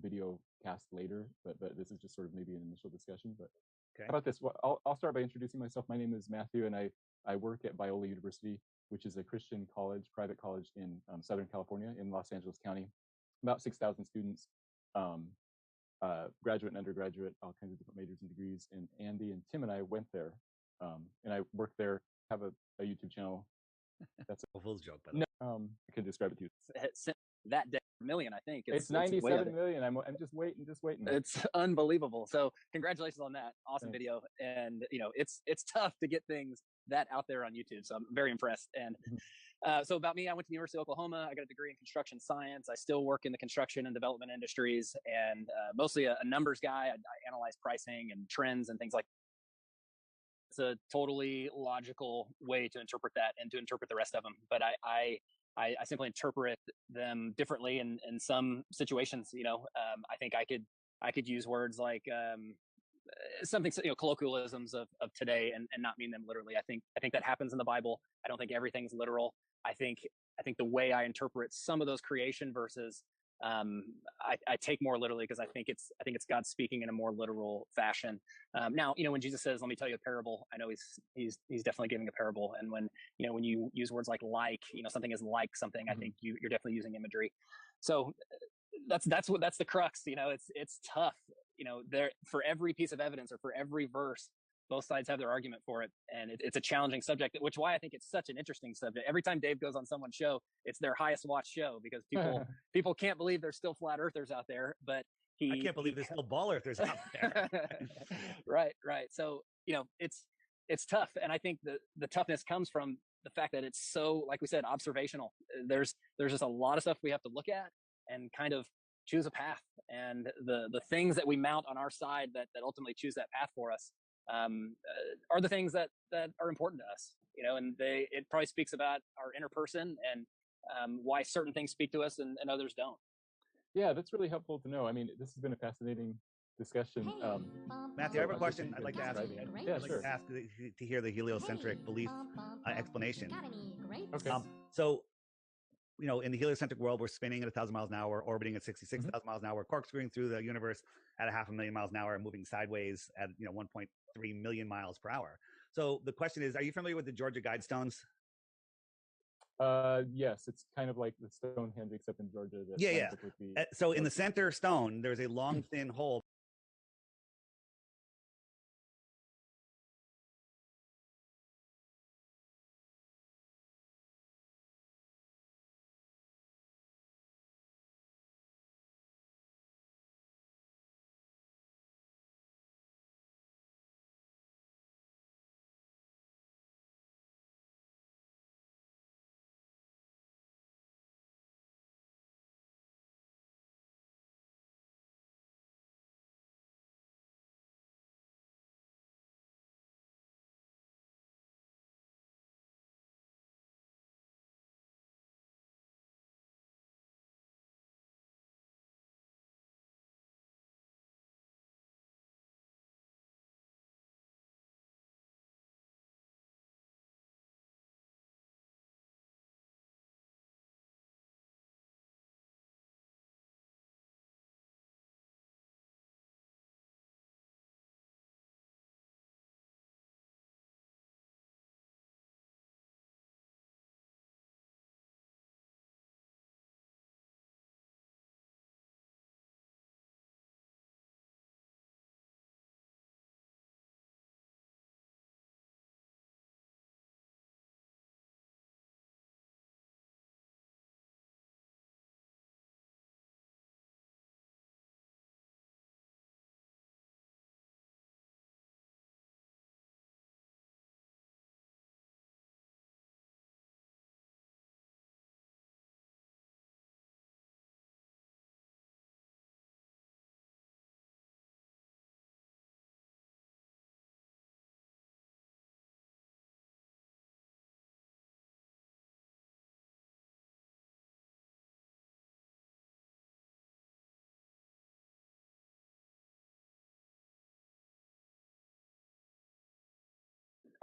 video cast later, but this is just sort of maybe an initial discussion. But okay. How about this? Well, I'll start by introducing myself. My name is Matthew, and I work at Biola University, which is a Christian college, private college in Southern California in Los Angeles County. About 6,000 students, graduate and undergraduate, all kinds of different majors and degrees. And Andy and Tim and I went there, and I work there. Have a YouTube channel. That's a fool's joke, by the way. No, I can describe it to you. That day, million, I think. It's 97 million. I'm just waiting. It's unbelievable. So congratulations on that. Awesome video. And it's tough to get things that out there on YouTube. So I'm very impressed. And so about me, I went to the University of Oklahoma. I got a degree in construction science. I still work in the construction and development industries, and mostly a numbers guy. I analyze pricing and trends and things like that. It's a totally logical way to interpret that and to interpret the rest of them. But I simply interpret them differently in some situations. I think I could use words like something, colloquialisms of today and not mean them literally. I think that happens in the Bible. I don't think everything's literal. I think the way I interpret some of those creation verses, I take more literally because I think it's God speaking in a more literal fashion. Now, when Jesus says, "Let me tell you a parable," I know he's definitely giving a parable. And when you use words like, something is like something, I think you're definitely using imagery. So that's the crux. It's tough. There for every piece of evidence or for every verse, both sides have their argument for it, and it's a challenging subject, which why I think it's such an interesting subject. Every time Dave goes on someone's show, it's their highest watched show because people can't believe there's still flat earthers out there, but I can't believe there's still ball earthers out there. Right. So it's tough, and I think the toughness comes from the fact that it's so, like we said, observational. There's just a lot of stuff we have to look at and kind of choose a path, and the things that we mount on our side that ultimately choose that path for us are the things that are important to us, and it probably speaks about our inner person and why certain things speak to us and others don't. Yeah, that's really helpful to know. I mean, this has been a fascinating discussion. Matthew, I have a question I'd like to ask. Yeah, I'd like sure. to ask to hear the heliocentric belief explanation. Okay. So, in the heliocentric world, we're spinning at 1,000 miles an hour, orbiting at 66,000 miles an hour, corkscrewing through the universe at 500,000 miles an hour, and moving sideways at 1.3 million miles per hour. So the question is, are you familiar with the Georgia Guidestones? Yes, it's kind of like the Stonehenge, except in Georgia. That Yeah. lines up with the So in the center stone, there's a long, thin hole.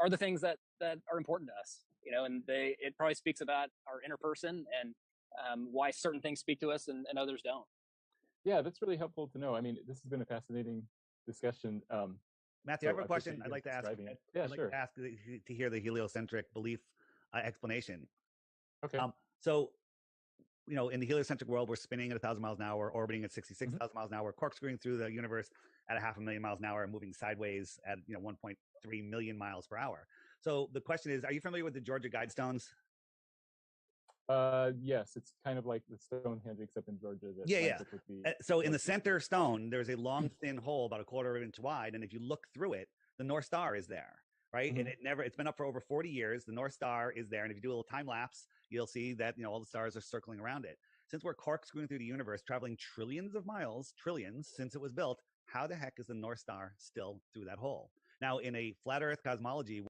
Are the things that are important to us, and it probably speaks about our inner person and why certain things speak to us and others don't. Yeah, that's really helpful to know. I mean, this has been a fascinating discussion. Matthew, I have a question I'd like to ask. Yeah, I'd like sure. to ask to hear the heliocentric belief explanation. Okay. So, in the heliocentric world, we're spinning at 1,000 miles an hour, orbiting at 66,000 miles an hour, corkscrewing through the universe at 500,000 miles an hour, and moving sideways at 1.3 million miles per hour. So the question is, are you familiar with the Georgia Guidestones? Yes, it's kind of like the Stonehenge, except in Georgia. That Yeah. lines up with the So in the center stone, there's a long, thin hole about 1/4 of an inch wide, and if you look through it, the North Star is there, right? And it's been up for over 40 years. The North Star is there, and if you do a little time lapse, you'll see that all the stars are circling around it. Since we're corkscrewing through the universe, traveling trillions of miles, trillions since it was built, how the heck is the North Star still through that hole? Now, in a flat Earth cosmology,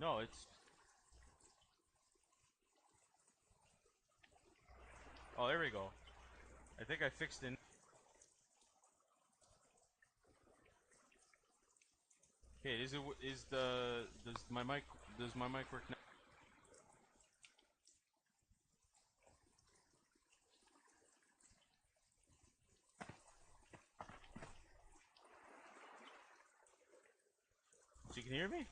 No, it's... Oh, there we go. I think I fixed it. Okay, does my mic work now? So you can hear me?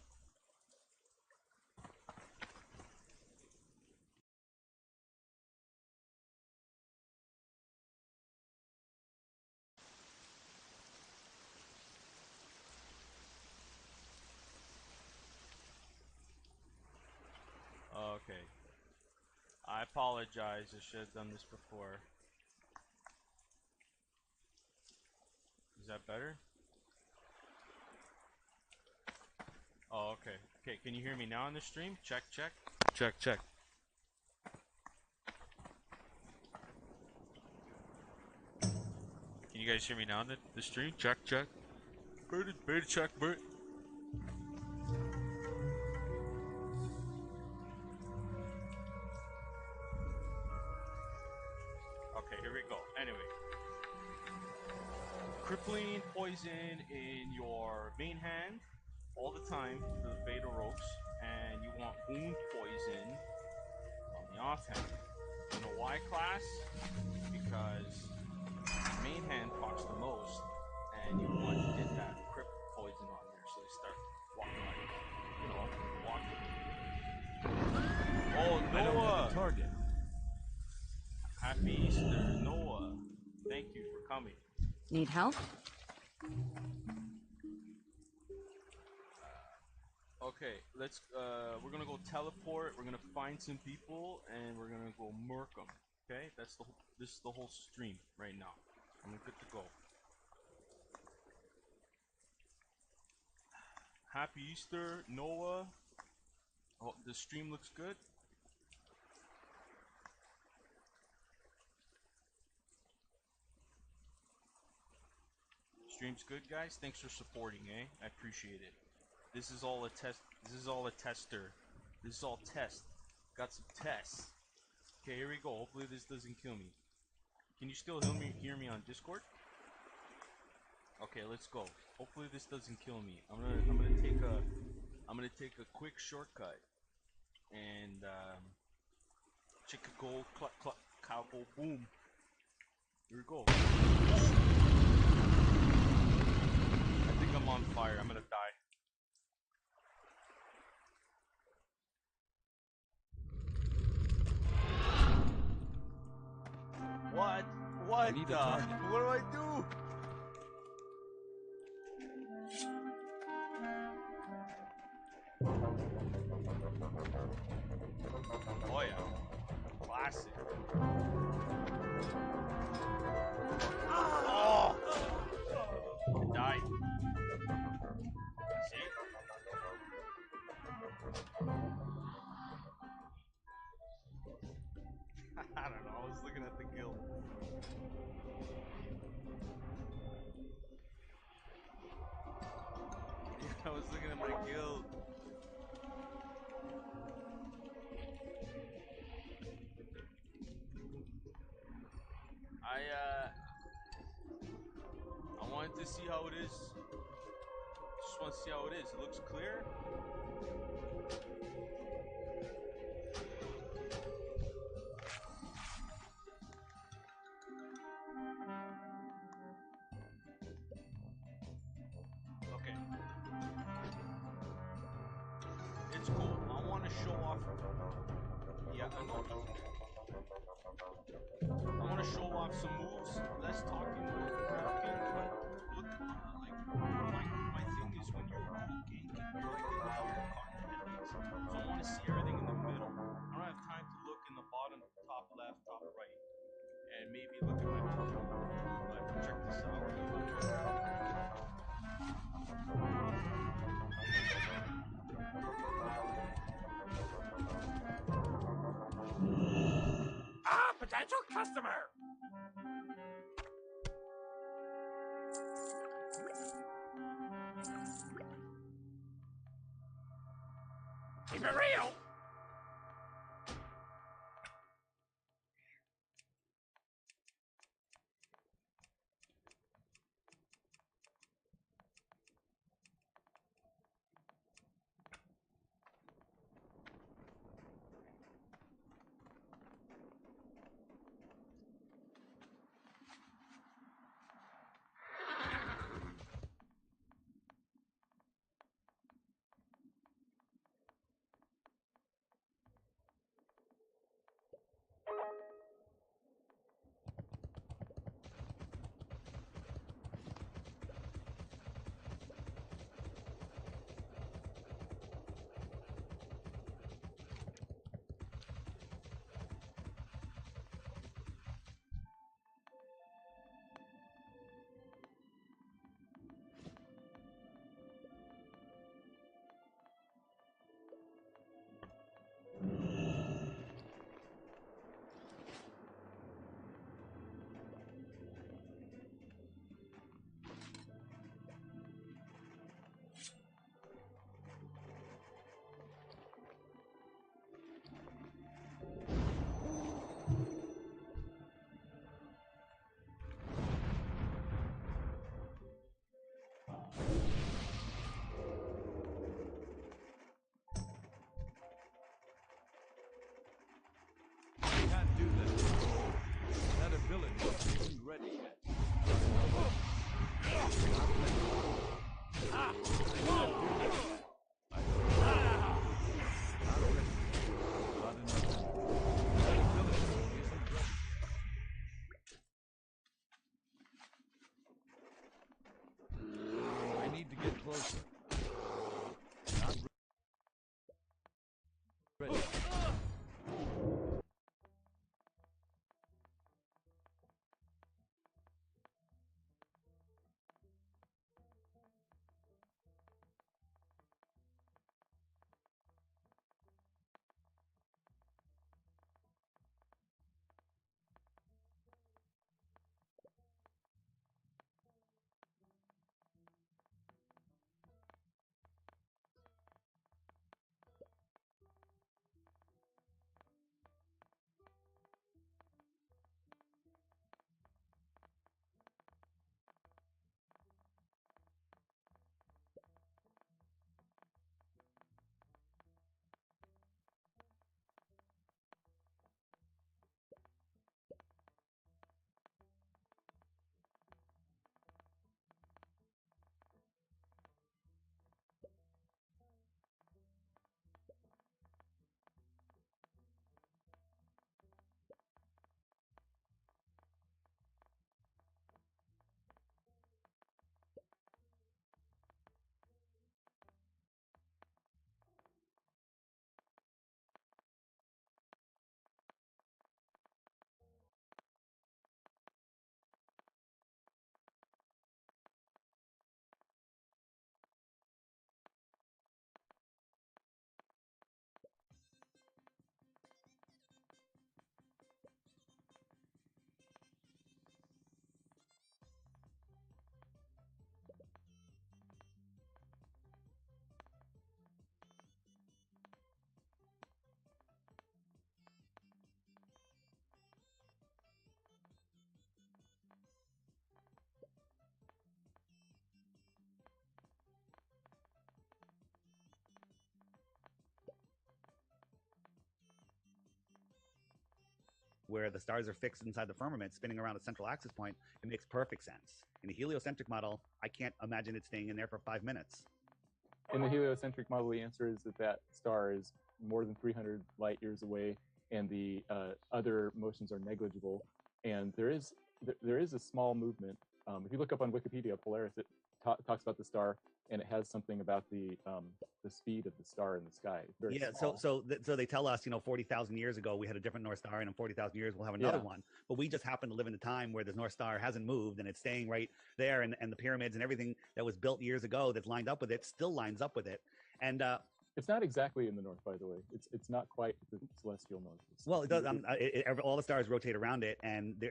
Okay. I apologize, I should have done this before. Is that better? Oh, okay. Okay, can you hear me now on the stream? Check, check. Check, check. Can you guys hear me now on the stream? Check, check. Beta check, Bert. Okay, here we go. Anyway. Crippling poison in your main hand all the time for the beta ropes, and you want wound poison on the offhand. You know why, class? Because main hand procs the most, and you want to get that crypt poison on there, so they start walking like, you know, walking. Oh, Noah! Target. Happy Easter, Noah. Thank you for coming. Need help? Okay, let's. We're gonna go teleport. We're gonna find some people, and we're gonna go murk them. Okay, that's the. This is the whole stream right now. I'm good to go. Happy Easter, Noah. Oh, the stream looks good. Stream's good, guys. Thanks for supporting, eh? I appreciate it. This is all a test. This is all a tester. This is all test. Got some tests. Okay, here we go. Hopefully this doesn't kill me. Can you still hear me on Discord? Okay, let's go. Hopefully this doesn't kill me. I'm gonna take a quick shortcut and chicka go cluck cluck cow go boom. Here we go. I think I'm on fire. I'm gonna die. What? What the? What do I do? Oh yeah. Classic. Oh! I died. See? I don't know. I was looking at the guild. I was looking at my guild. I wanted to see how it is. Just want to see how it is. It looks clear. Okay. It's cool. I want to show off. Yeah, I know. I want to show off some moves. Less talking, more walking. But look, like my thing is when you're walking, you're like in clear cotton headlights. So I want to see everything in the middle. I don't have time to look in the bottom, top left, top right, and maybe look at my phone. But check this out. Potential customer. Keep it real. closer. Not ready. Where the stars are fixed inside the firmament, spinning around a central axis point, it makes perfect sense. In a heliocentric model, I can't imagine it staying in there for 5 minutes. In the heliocentric model, the answer is that that star is more than 300 light years away, and the other motions are negligible. And there is a small movement. If you look up on Wikipedia, Polaris, it talks about the star, and it has something about the speed of the star in the sky. It's very small. So they tell us, 40,000 years ago we had a different North Star, and in 40,000 years we'll have another one. But we just happen to live in a time where the North Star hasn't moved, and it's staying right there, and the pyramids and everything that was built years ago that's lined up with it still lines up with it. And it's not exactly in the north, by the way. It's not quite the celestial north. Well, it does. All the stars rotate around it, and they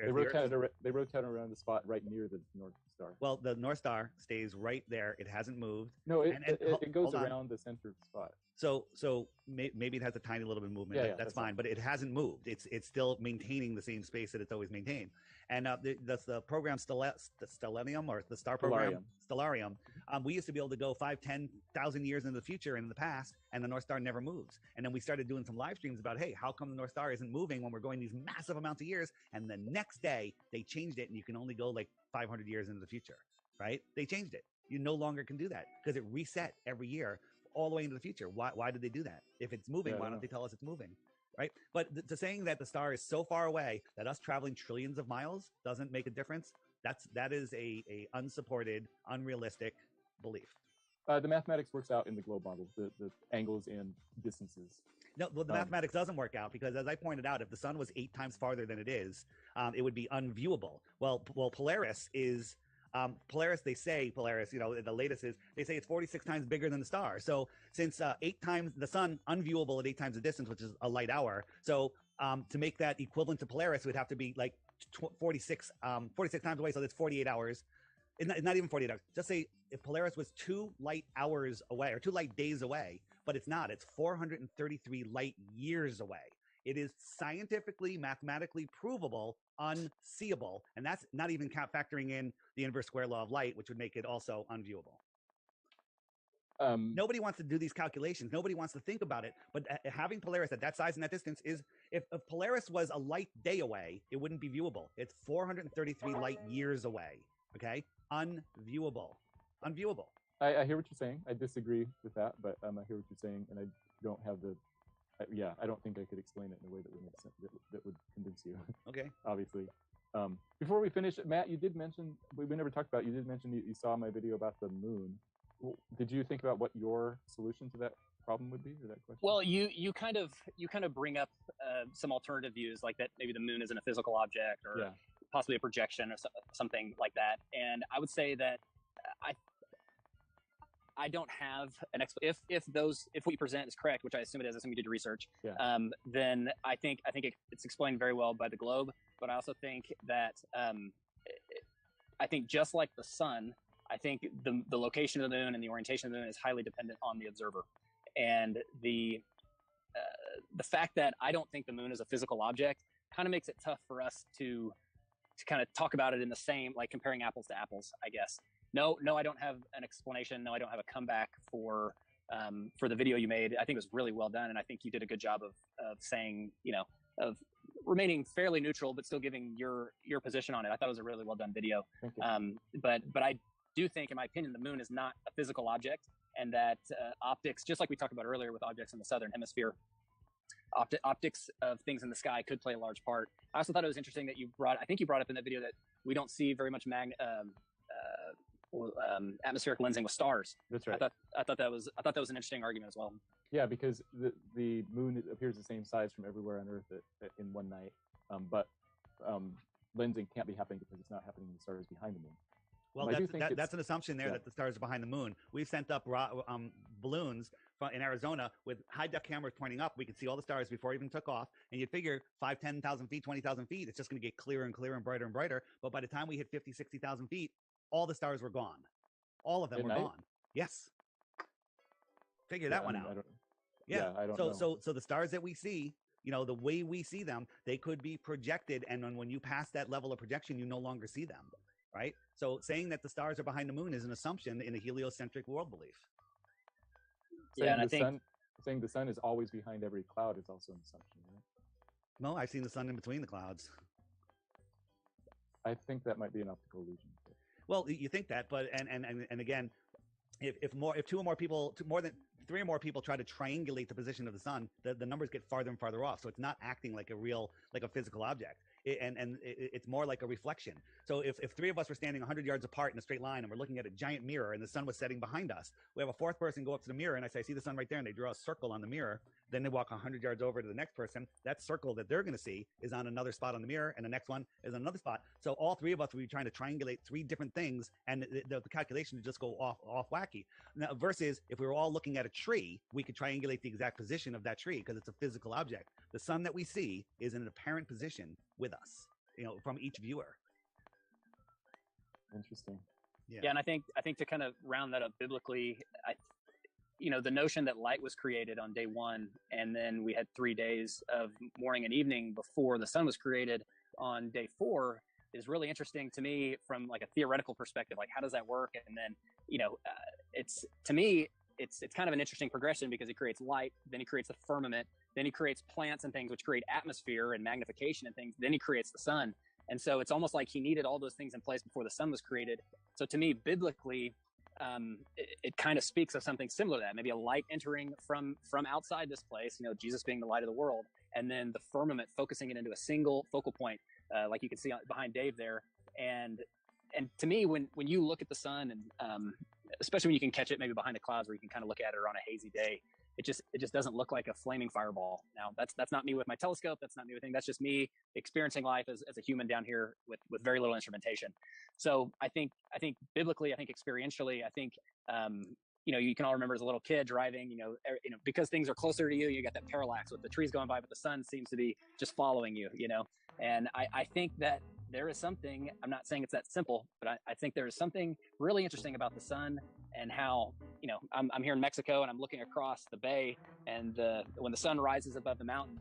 rotate around the spot right near the North Star. Well, the North Star stays right there. It hasn't moved. No, it goes around the center of the spot. So maybe it has a tiny little bit of movement. Yeah, that's fine, but it hasn't moved. It's still maintaining the same space that it's always maintained. And the program Stellarium, or the star program Stellarium. We used to be able to go 5,000-10,000 years into the future and in the past, and the North Star never moves. And then we started doing some live streams about, hey, how come the North Star isn't moving when we're going these massive amounts of years? And the next day they changed it, and you can only go like 500 years into the future, right? They changed it. You no longer can do that because it reset every year all the way into the future. Why did they do that? If it's moving, why don't they tell us it's moving? Right? But to saying that the star is so far away that us traveling trillions of miles doesn't make a difference, that is a unsupported, unrealistic belief. The mathematics works out in the globe model, the angles and distances. No, well, the mathematics doesn't work out because, as I pointed out, if the sun was 8 times farther than it is, it would be unviewable. Well, Polaris is... they say Polaris, the latest is, they say it's 46 times bigger than the star. So since 8 times the sun unviewable at 8 times the distance, which is a light hour. So to make that equivalent to Polaris, it would have to be like 46 times away. So that's 48 hours. It's not even 48 hours. Just say if Polaris was 2 light hours away or 2 light days away, but it's not. It's 433 light years away. It is scientifically, mathematically provable, unseeable, and that's not even factoring in the inverse square law of light, which would make it also unviewable. Nobody wants to do these calculations. Nobody wants to think about it. But having Polaris at that size and that distance is, if Polaris was a light day away, it wouldn't be viewable. It's 433 light years away. Okay, unviewable. I hear what you're saying. I disagree with that, but I hear what you're saying, and I don't have the. I don't think I could explain it in a way that would make sense, that would convince you. Okay. Obviously. Before we finish, Matt, you did mention, we never talked about, you did mention you saw my video about the moon. Did you think about what your solution to that problem would be, or that question? Well, you kind of bring up some alternative views, like that maybe the moon isn't a physical object, or possibly a projection, or something like that. And I would say that I don't have an if what you present is correct, which I assume it is. I assume you did your research. Then I think it's explained very well by the globe. But I also think that I think just like the sun, I think the location of the moon and the orientation of the moon is highly dependent on the observer. And the fact that I don't think the moon is a physical object kind of makes it tough for us to kind of talk about it in the same, like comparing apples to apples, I guess. No, I don't have an explanation. No, I don't have a comeback for the video you made. I think it was really well done, and I think you did a good job of saying, of remaining fairly neutral, but still giving your position on it. I thought it was a really well done video. Thank you. But I do think, in my opinion, the moon is not a physical object, and that optics, just like we talked about earlier with objects in the southern hemisphere, optics of things in the sky could play a large part. I also thought it was interesting that you brought up in that video that we don't see very much atmospheric lensing with stars. That's right. I thought that was an interesting argument as well. Yeah, because the moon appears the same size from everywhere on Earth in one night, but lensing can't be happening because it's not happening in the stars behind the moon. Well, that's an assumption there that the stars are behind the moon. We've sent up balloons in Arizona with high-def cameras pointing up. We could see all the stars before it even took off. And you'd figure 10,000 feet, 20,000 feet, it's just going to get clearer and clearer and brighter and brighter. But by the time we hit 50, 60,000 feet, all the stars were gone. All of them were gone. Yes. Figure that one out. I don't know. So the stars that we see, the way we see them, they could be projected. And when you pass that level of projection, you no longer see them. Right? So saying that the stars are behind the moon is an assumption in a heliocentric world belief. Saying the sun is always behind every cloud is also an assumption, right? No, I've seen the sun in between the clouds. I think that might be an optical illusion. Well, you think that, but and again, if more than three or more people try to triangulate the position of the sun, the numbers get farther and farther off. So it's not acting like a physical object. It's more like a reflection. So if three of us were standing 100 yards apart in a straight line and we're looking at a giant mirror and the sun was setting behind us, we have a fourth person go up to the mirror and I say, I see the sun right there, and they draw a circle on the mirror. Then they walk 100 yards over to the next person. That circle that they're going to see is on another spot on the mirror, and the next one is on another spot. So all three of us will be trying to triangulate three different things, and the calculation would just go off wacky. Now, versus if we were all looking at a tree, we could triangulate the exact position of that tree because it's a physical object. The sun that we see is in an apparent position with us, from each viewer. Interesting. Yeah, and I think to kind of round that up biblically, the notion that light was created on day one, and then we had 3 days of morning and evening before the sun was created on day 4 is really interesting to me from like a theoretical perspective. Like, how does that work? And then, it's kind of an interesting progression because he creates light, then he creates the firmament, then he creates plants and things which create atmosphere and magnification and things, then he creates the sun. And so it's almost like he needed all those things in place before the sun was created. So to me, biblically, it kind of speaks of something similar to that. Maybe a light entering from outside this place, Jesus being the light of the world, and then the firmament focusing it into a single focal point, like you can see behind Dave there. And to me, when you look at the sun, and especially when you can catch it maybe behind the clouds where you can kind of look at it on a hazy day, it just doesn't look like a flaming fireball. Now that's not me with my telescope. That's not me with anything. That's just me experiencing life as a human down here with very little instrumentation. So I think biblically, I think experientially, I think you can all remember as a little kid driving, because things are closer to you. You got that parallax with the trees going by, but the sun seems to be just following you. And I think that there is something. I'm not saying it's that simple, but I think there is something really interesting about the sun and how, I'm here in Mexico and I'm looking across the bay, and when the sun rises above the mountain,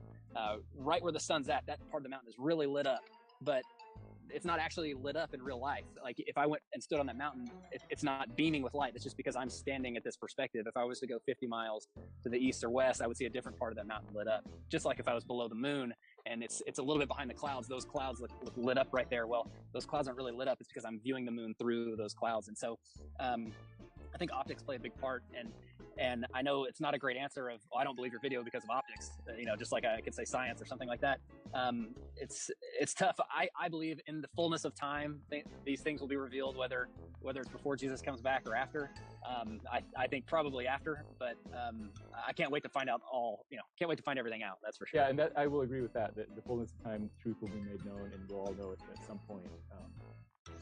right where the sun's at, that part of the mountain is really lit up, but it's not actually lit up in real life. Like if I went and stood on that mountain, it's not beaming with light. It's just because I'm standing at this perspective. If I was to go 50 miles to the east or west, I would see a different part of that mountain lit up. Just like if I was below the moon and it's a little bit behind the clouds, those clouds look lit up right there. Well, those clouds aren't really lit up. It's because I'm viewing the moon through those clouds. And so I think optics play a big part. And I know it's not a great answer of, I don't believe your video because of optics, just like I could say science or something like that. It's tough. I believe in the fullness of time, these things will be revealed, whether it's before Jesus comes back or after. I think probably after, but I can't wait to find out all. Can't wait to find everything out. That's for sure. Yeah, and I will agree with that. That the fullness of time, truth will be made known, and we'll all know it at some point.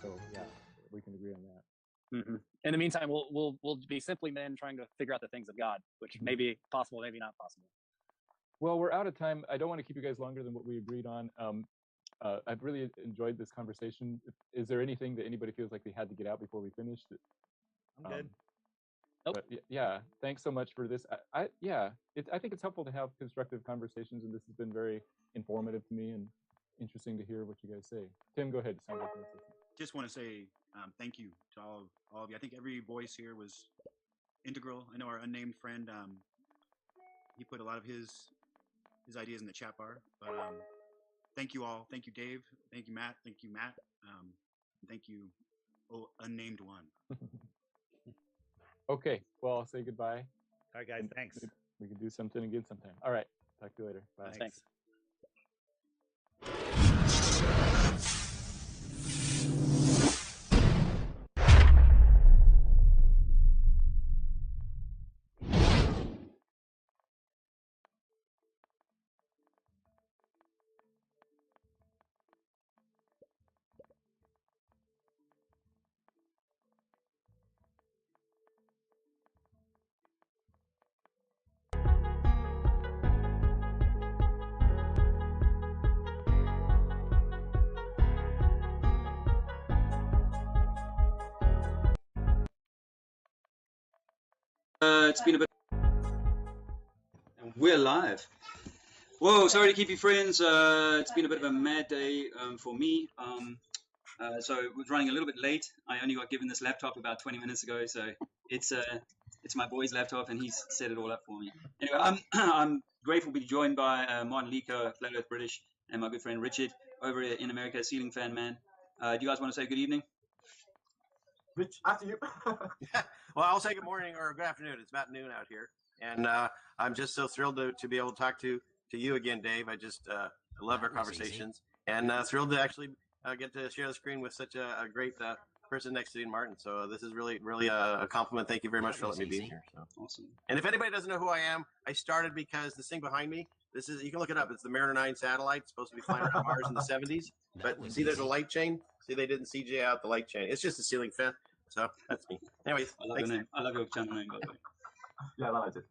So yeah, we can agree on that. Mm-hmm. In the meantime, we'll be simply men trying to figure out the things of God, which may be possible, maybe not possible. Well, we're out of time. I don't want to keep you guys longer than what we agreed on. I've really enjoyed this conversation. Is there anything that anybody feels like they had to get out before we finished? I'm good. Nope. But yeah, thanks so much for this. I think it's helpful to have constructive conversations, and this has been very informative to me and interesting to hear what you guys say. Tim, go ahead. Sound like Just want to say thank you to all of you. I think every voice here was integral. I know our unnamed friend, he put a lot of his ideas in the chat bar. But thank you all. Thank you, Dave. Thank you, Matt. Thank you, Matt. Thank you, unnamed one. Okay, well, I'll say goodbye. All right, guys, thanks. We can do something again sometime. All right, talk to you later. Bye. Thanks. It's been a bit. We're live. Whoa, sorry to keep you friends. It's been a bit of a mad day for me. So it was running a little bit late. I only got given this laptop about 20 minutes ago, so it's my boy's laptop, and he's set it all up for me. Anyway, I'm grateful to be joined by Martin Lico, Flat Earth British, and my good friend Richard over in America, Ceiling Fan Man. Do you guys want to say good evening? Rich, after you. Well, I'll say good morning or good afternoon. It's about noon out here, and I'm just so thrilled to be able to talk to you again, Dave. I just love our conversations, and thrilled to actually get to share the screen with such a great person next to Dean Martin. So this is really a compliment. Thank you very much for letting me be here. So. Awesome. And if anybody doesn't know who I am, I started because this thing behind me. This is, you can look it up. It's the Mariner 9 satellite. It's supposed to be flying around Mars in the 70s. But see, there's a light chain. See, they didn't CJ out the light chain. It's just a ceiling fan. So that's me. Anyways, I love your name. I love your channel name, by the way. Yeah, I did.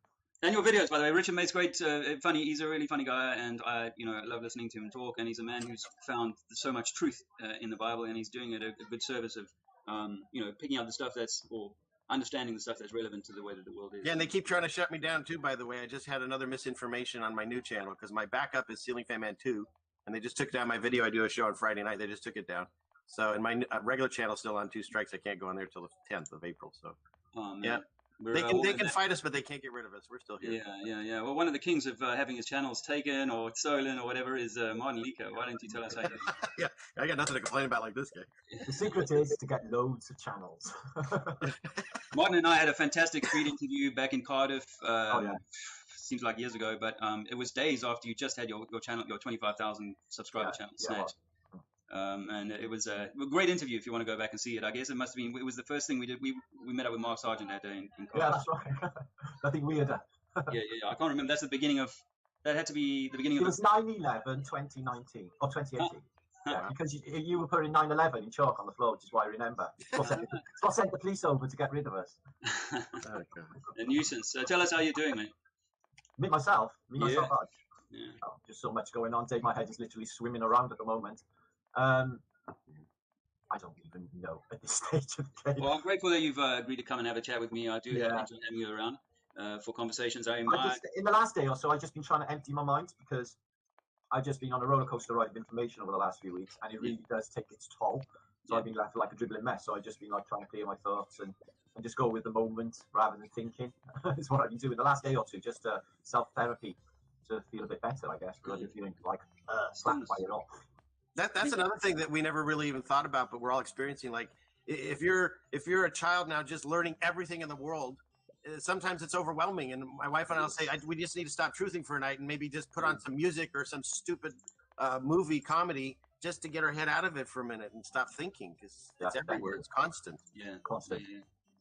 And your videos, by the way. Richard makes great, funny. He's a really funny guy, and I love listening to him talk. And he's a man who's found so much truth in the Bible, and he's doing it a good service of, picking out the stuff or understanding the stuff that's relevant to the way that the world is. Yeah, and they keep trying to shut me down too. By the way, I just had another misinformation on my new channel because my backup is Ceiling Fan Man 2, and they just took down my video. I do a show on Friday night. They just took it down. So, and my regular channel is still on 2 strikes. I can't go on there till the 10th of April. So, yeah, they can fight us, but they can't get rid of us. We're still here. Yeah. Well, one of the kings of having his channels taken or stolen or whatever is Martin Lico. Why don't you tell us how you do it? Yeah, I got nothing to complain about like this guy. The secret is to get loads of channels. Martin and I had a fantastic street interview back in Cardiff. Seems like years ago, but it was days after you just had your channel, your 25,000 subscriber channel snatched. And it was a great interview if you want to go back and see it. I guess it must have been, it was the first thing we did. We met up with Mark Sargent that day in Cardiff. Yeah, that's right. Nothing weirder. yeah. I can't remember. That's the beginning of, that had to be the beginning of. It was 9/11, 2019 or 2018. Yeah, because you were putting 9/11 in chalk on the floor, which is why I remember. So I sent the police over to get rid of us. A nuisance. So tell us how you're doing, mate. Me myself. Oh, just so much going on. Dave, my head is literally swimming around at the moment. I don't even know at this stage of the game. Well, I'm grateful that you've agreed to come and have a chat with me. I do enjoy having you around for conversations. In the last day or so, I've just been trying to empty my mind because I've just been on a roller coaster ride of information over the last few weeks, and it really does take its toll. So I've been left like a dribbling mess. So I've just been like trying to clear my thoughts and just go with the moment rather than thinking. It's what I've been doing the last day or two, just self-therapy to feel a bit better, I guess, because I've been feeling like slapped by it off. That's another thing that we never really even thought about, but we're all experiencing. Like, if you're a child now, just learning everything in the world, sometimes it's overwhelming. And my wife and I'll say, we just need to stop truthing for a night and maybe just put on some music or some stupid movie comedy just to get our head out of it for a minute and stop thinking, because it's everywhere. It's constant. Yeah, constant.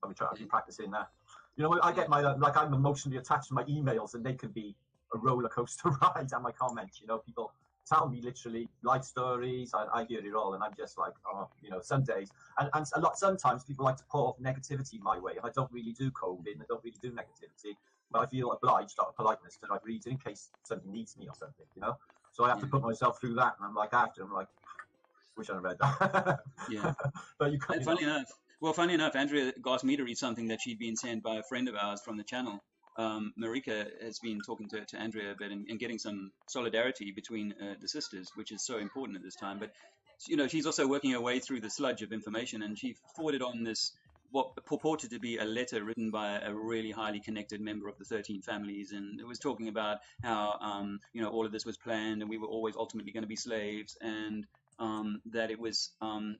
I've been practicing that. You know, I get my like I'm emotionally attached to my emails, and they can be a roller coaster ride. And my comments, you know, people tell me literally life stories. I hear it all, and I'm just like, oh, you know, some days, and sometimes people like to pour off negativity my way, and I don't really do coding, I don't really do negativity, but I feel obliged out of politeness to like read it in case somebody needs me or something, you know. So I have to put myself through that, and I'm like, wish I'd read that. Yeah. But you can't. Funny enough, Andrea asked me to read something that she'd been sent by a friend of ours from the channel. Marika has been talking to Andrea a bit and getting some solidarity between the sisters, which is so important at this time. But, you know, she's also working her way through the sludge of information, and she forwarded on this, what purported to be a letter written by a really highly connected member of the 13 families. And it was talking about how, you know, all of this was planned and we were always ultimately going to be slaves, and that it was,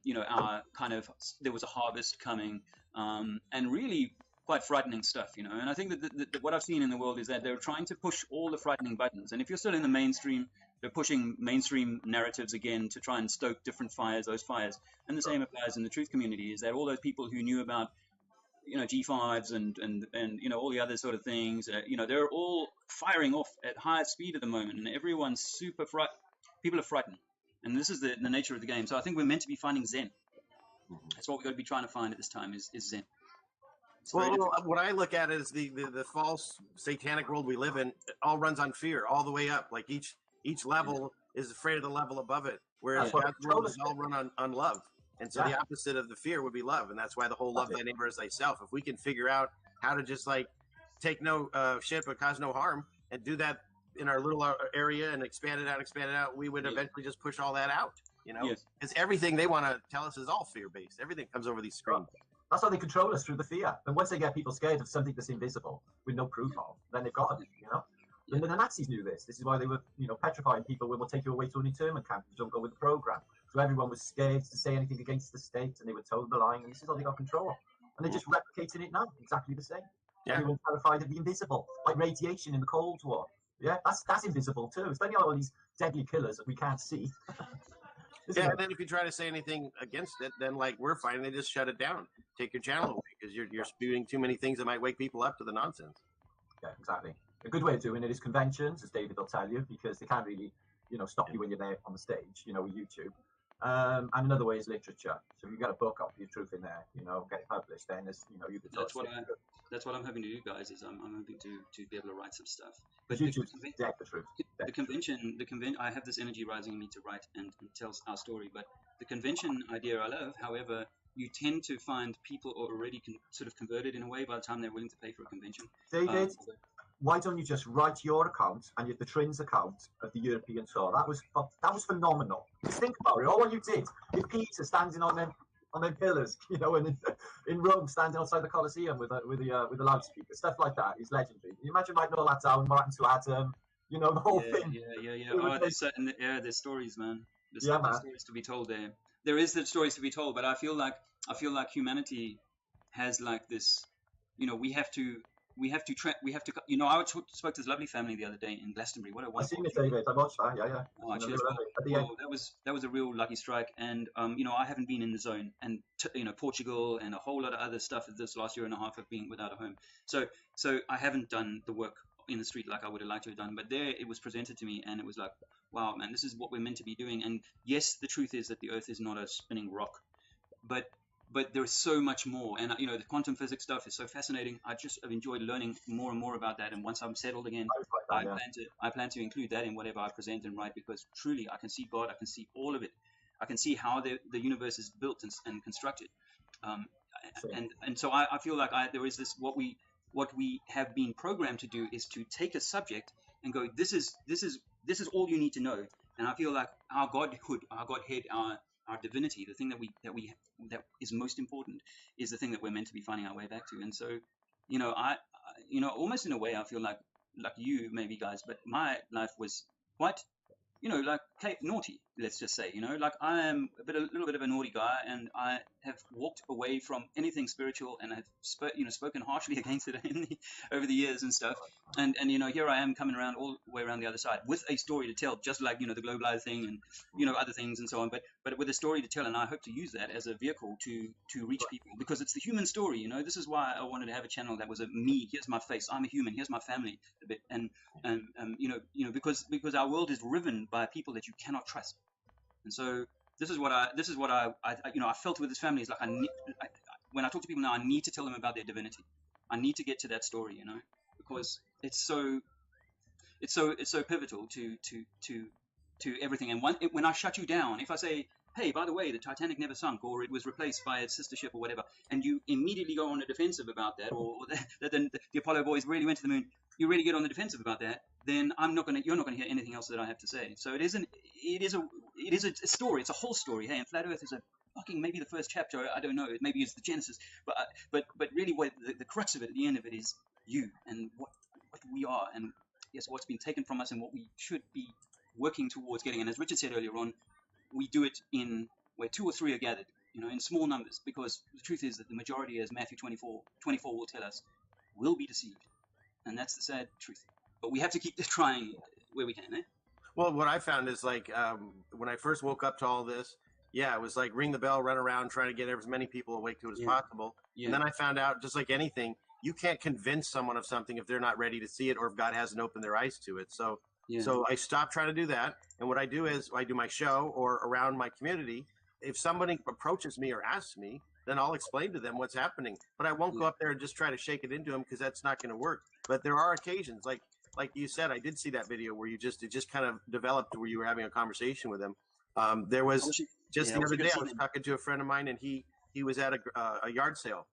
you know, our kind of, there was a harvest coming, and really quite frightening stuff, you know. And I think that what I've seen in the world is that they're trying to push all the frightening buttons. And if you're still in the mainstream, they're pushing mainstream narratives again to try and stoke different fires, those fires. And the same applies in the truth community, is that all those people who knew about, you know, G5s and you know, all the other sort of things, you know, they're all firing off at high speed at the moment, and everyone's super people are frightened. And this is the nature of the game. So I think we're meant to be finding Zen. That's what we've got to be trying to find at this time is Zen. Well, what I look at is the false satanic world we live in. It all runs on fear all the way up. Like each level is afraid of the level above it, whereas God's world is all run on love. And so the opposite of the fear would be love, and that's why the whole love thy neighbor as thyself. If we can figure out how to just like take no shit but cause no harm, and do that in our little area and expand it out, we would eventually just push all that out. You know, because everything they want to tell us is all fear based. Everything comes over these screens. That's how they control us, through the fear. And once they get people scared of something that's invisible with no proof of, then they've got it, you know. And the Nazis knew this. This is why they were, you know, petrifying people. We'll take you away to an internment camp if you don't go with the program. So everyone was scared to say anything against the state, and they were told the lying. And this is how they got control. And they're just replicating it now, exactly the same. Yeah. Everyone's terrified of the invisible, like radiation in the Cold War. Yeah, that's invisible too. It's only all these deadly killers that we can't see. Yeah, and then if you try to say anything against it, then like we're finding, they just shut it down, take your channel away, because you're spewing too many things that might wake people up to the nonsense. Yeah, exactly. A good way of doing it is conventions, as David will tell you, because they can't really, you know, stop you when you're there on the stage, you know, with YouTube. And another way is literature. So if you get a book up, your truth in there, you know, get it published, then there's, you know, you could. That's what I'm hoping to do, guys. Is I'm hoping to be able to write some stuff. But the truth. The convention. I have this energy rising in me to write and tell our story. But the convention idea I love. However, you tend to find people are already sort of converted in a way by the time they're willing to pay for a convention. David, why don't you just write your account and the Trins account of the European tour? That was phenomenal. Just think about it. All what you did, with Peter standing on them pillars, you know, and in Rome standing outside the Colosseum with a loudspeaker, stuff like that is legendary. Can you imagine writing all that down, Martin to Adam, you know, the whole thing. Yeah. Oh, there's stories, man. There's stories to be told there. There is the stories to be told, but I feel like humanity has like this, you know, we have to, you know, I spoke to this lovely family the other day in Glastonbury. What a wonderful. I seen it, David. I watched that. Yeah. Oh, cheers. Well, that was a real lucky strike. And you know, I haven't been in the zone, and you know, Portugal and a whole lot of other stuff this last year and a half have been without a home. So I haven't done the work in the street like I would have liked to have done. But there, it was presented to me, and it was like, wow, man, this is what we're meant to be doing. And yes, the truth is that the Earth is not a spinning rock, but there's so much more. And you know, the quantum physics stuff is so fascinating. I've enjoyed learning more and more about that. And once I'm settled again, I plan to include that in whatever I present and write, because truly I can see God, I can see all of it. I can see how the universe is built and constructed. And so I feel like there is this, what we have been programmed to do is to take a subject and go, this is all you need to know. And I feel like our Godhood, our Godhead, our divinity, the thing that is most important, is the thing that we're meant to be finding our way back to. And so, you know, I almost in a way I feel like you maybe, guys, but my life was quite like naughty, let's just say, like I am a little bit of a naughty guy, and I have walked away from anything spiritual, and I've spoken harshly against it over the years and stuff. And here I am coming around all the way around the other side with a story to tell, just like, the globalized thing and, other things and so on, but with a story to tell. And I hope to use that as a vehicle to reach people, because it's the human story. This is why I wanted to have a channel that was a me. Here's my face. I'm a human. Here's my family a bit. And because our world is riven by people that you cannot trust. And so this is what I felt with this family is like, when I talk to people now, I need to tell them about their divinity. I need to get to that story, because it's so pivotal to everything. And when I shut you down, if I say, hey, by the way, the Titanic never sunk, or it was replaced by its sister ship or whatever, and you immediately go on the defensive about that, or that the Apollo boys really went to the moon, you really get on the defensive about that, then you're not going to hear anything else that I have to say. So it is a story. It's a whole story. Hey, and Flat Earth is maybe the first chapter. I don't know. Maybe it's the Genesis. But really, what the crux of it, at the end of it, is you and what we are, and yes, what's been taken from us, and what we should be working towards getting. And as Richard said earlier on, we do it where 2 or 3 are gathered, in small numbers, because the truth is that the majority, as Matthew 24 will tell us, will be deceived. And that's the sad truth. But we have to keep trying where we can, eh? Well, what I found is like when I first woke up to all this, it was like ring the bell, run around, trying to get as many people awake to it as possible. Yeah. And then I found out, just like anything, you can't convince someone of something if they're not ready to see it, or if God hasn't opened their eyes to it. So I stopped trying to do that. And what I do is I do my show or around my community. If somebody approaches me or asks me, then I'll explain to them what's happening. But I won't go up there and just try to shake it into them, because that's not going to work. But there are occasions, like you said, I did see that video where it just kind of developed where you were having a conversation with him. There was the other day I was talking to a friend of mine, and he was at a yard sale,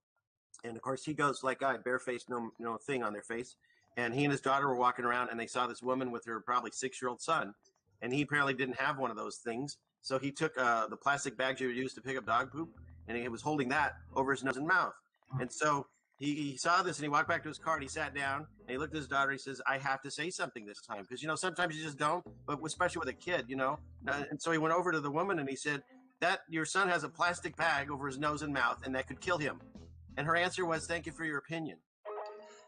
and of course he goes like barefaced, no thing on their face, and he and his daughter were walking around, and they saw this woman with her probably 6-year-old son, and he apparently didn't have one of those things, so he took the plastic bags you would use to pick up dog poop, and he was holding that over his nose and mouth, and so he saw this, and he walked back to his car, and he sat down, and he looked at his daughter, and he says, I have to say something this time, because sometimes you just don't, but especially with a kid, and so he went over to the woman, and he said, that your son has a plastic bag over his nose and mouth, and that could kill him. And her answer was, thank you for your opinion.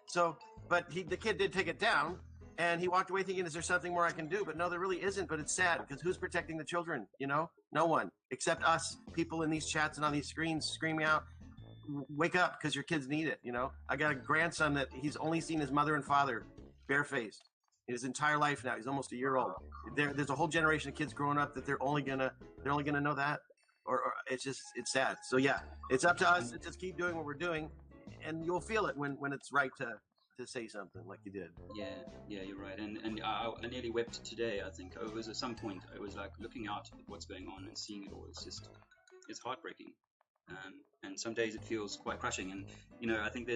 So, but the kid did take it down, and he walked away thinking, is there something more I can do? But no, there really isn't. But it's sad, because who's protecting the children? No one, except us, people in these chats and on these screens screaming out, wake up, because your kids need it. I got a grandson that he's only seen his mother and father barefaced his entire life now. He's almost a year old. There's a whole generation of kids growing up that they're only gonna know that, or it's sad. So it's up to us to just keep doing what we're doing, and you'll feel it when it's right to say something like you did. Yeah, you're right. And I nearly wept today. I think it was at some point. I was like looking out at what's going on and seeing it all. It's heartbreaking. And some days it feels quite crushing. And I think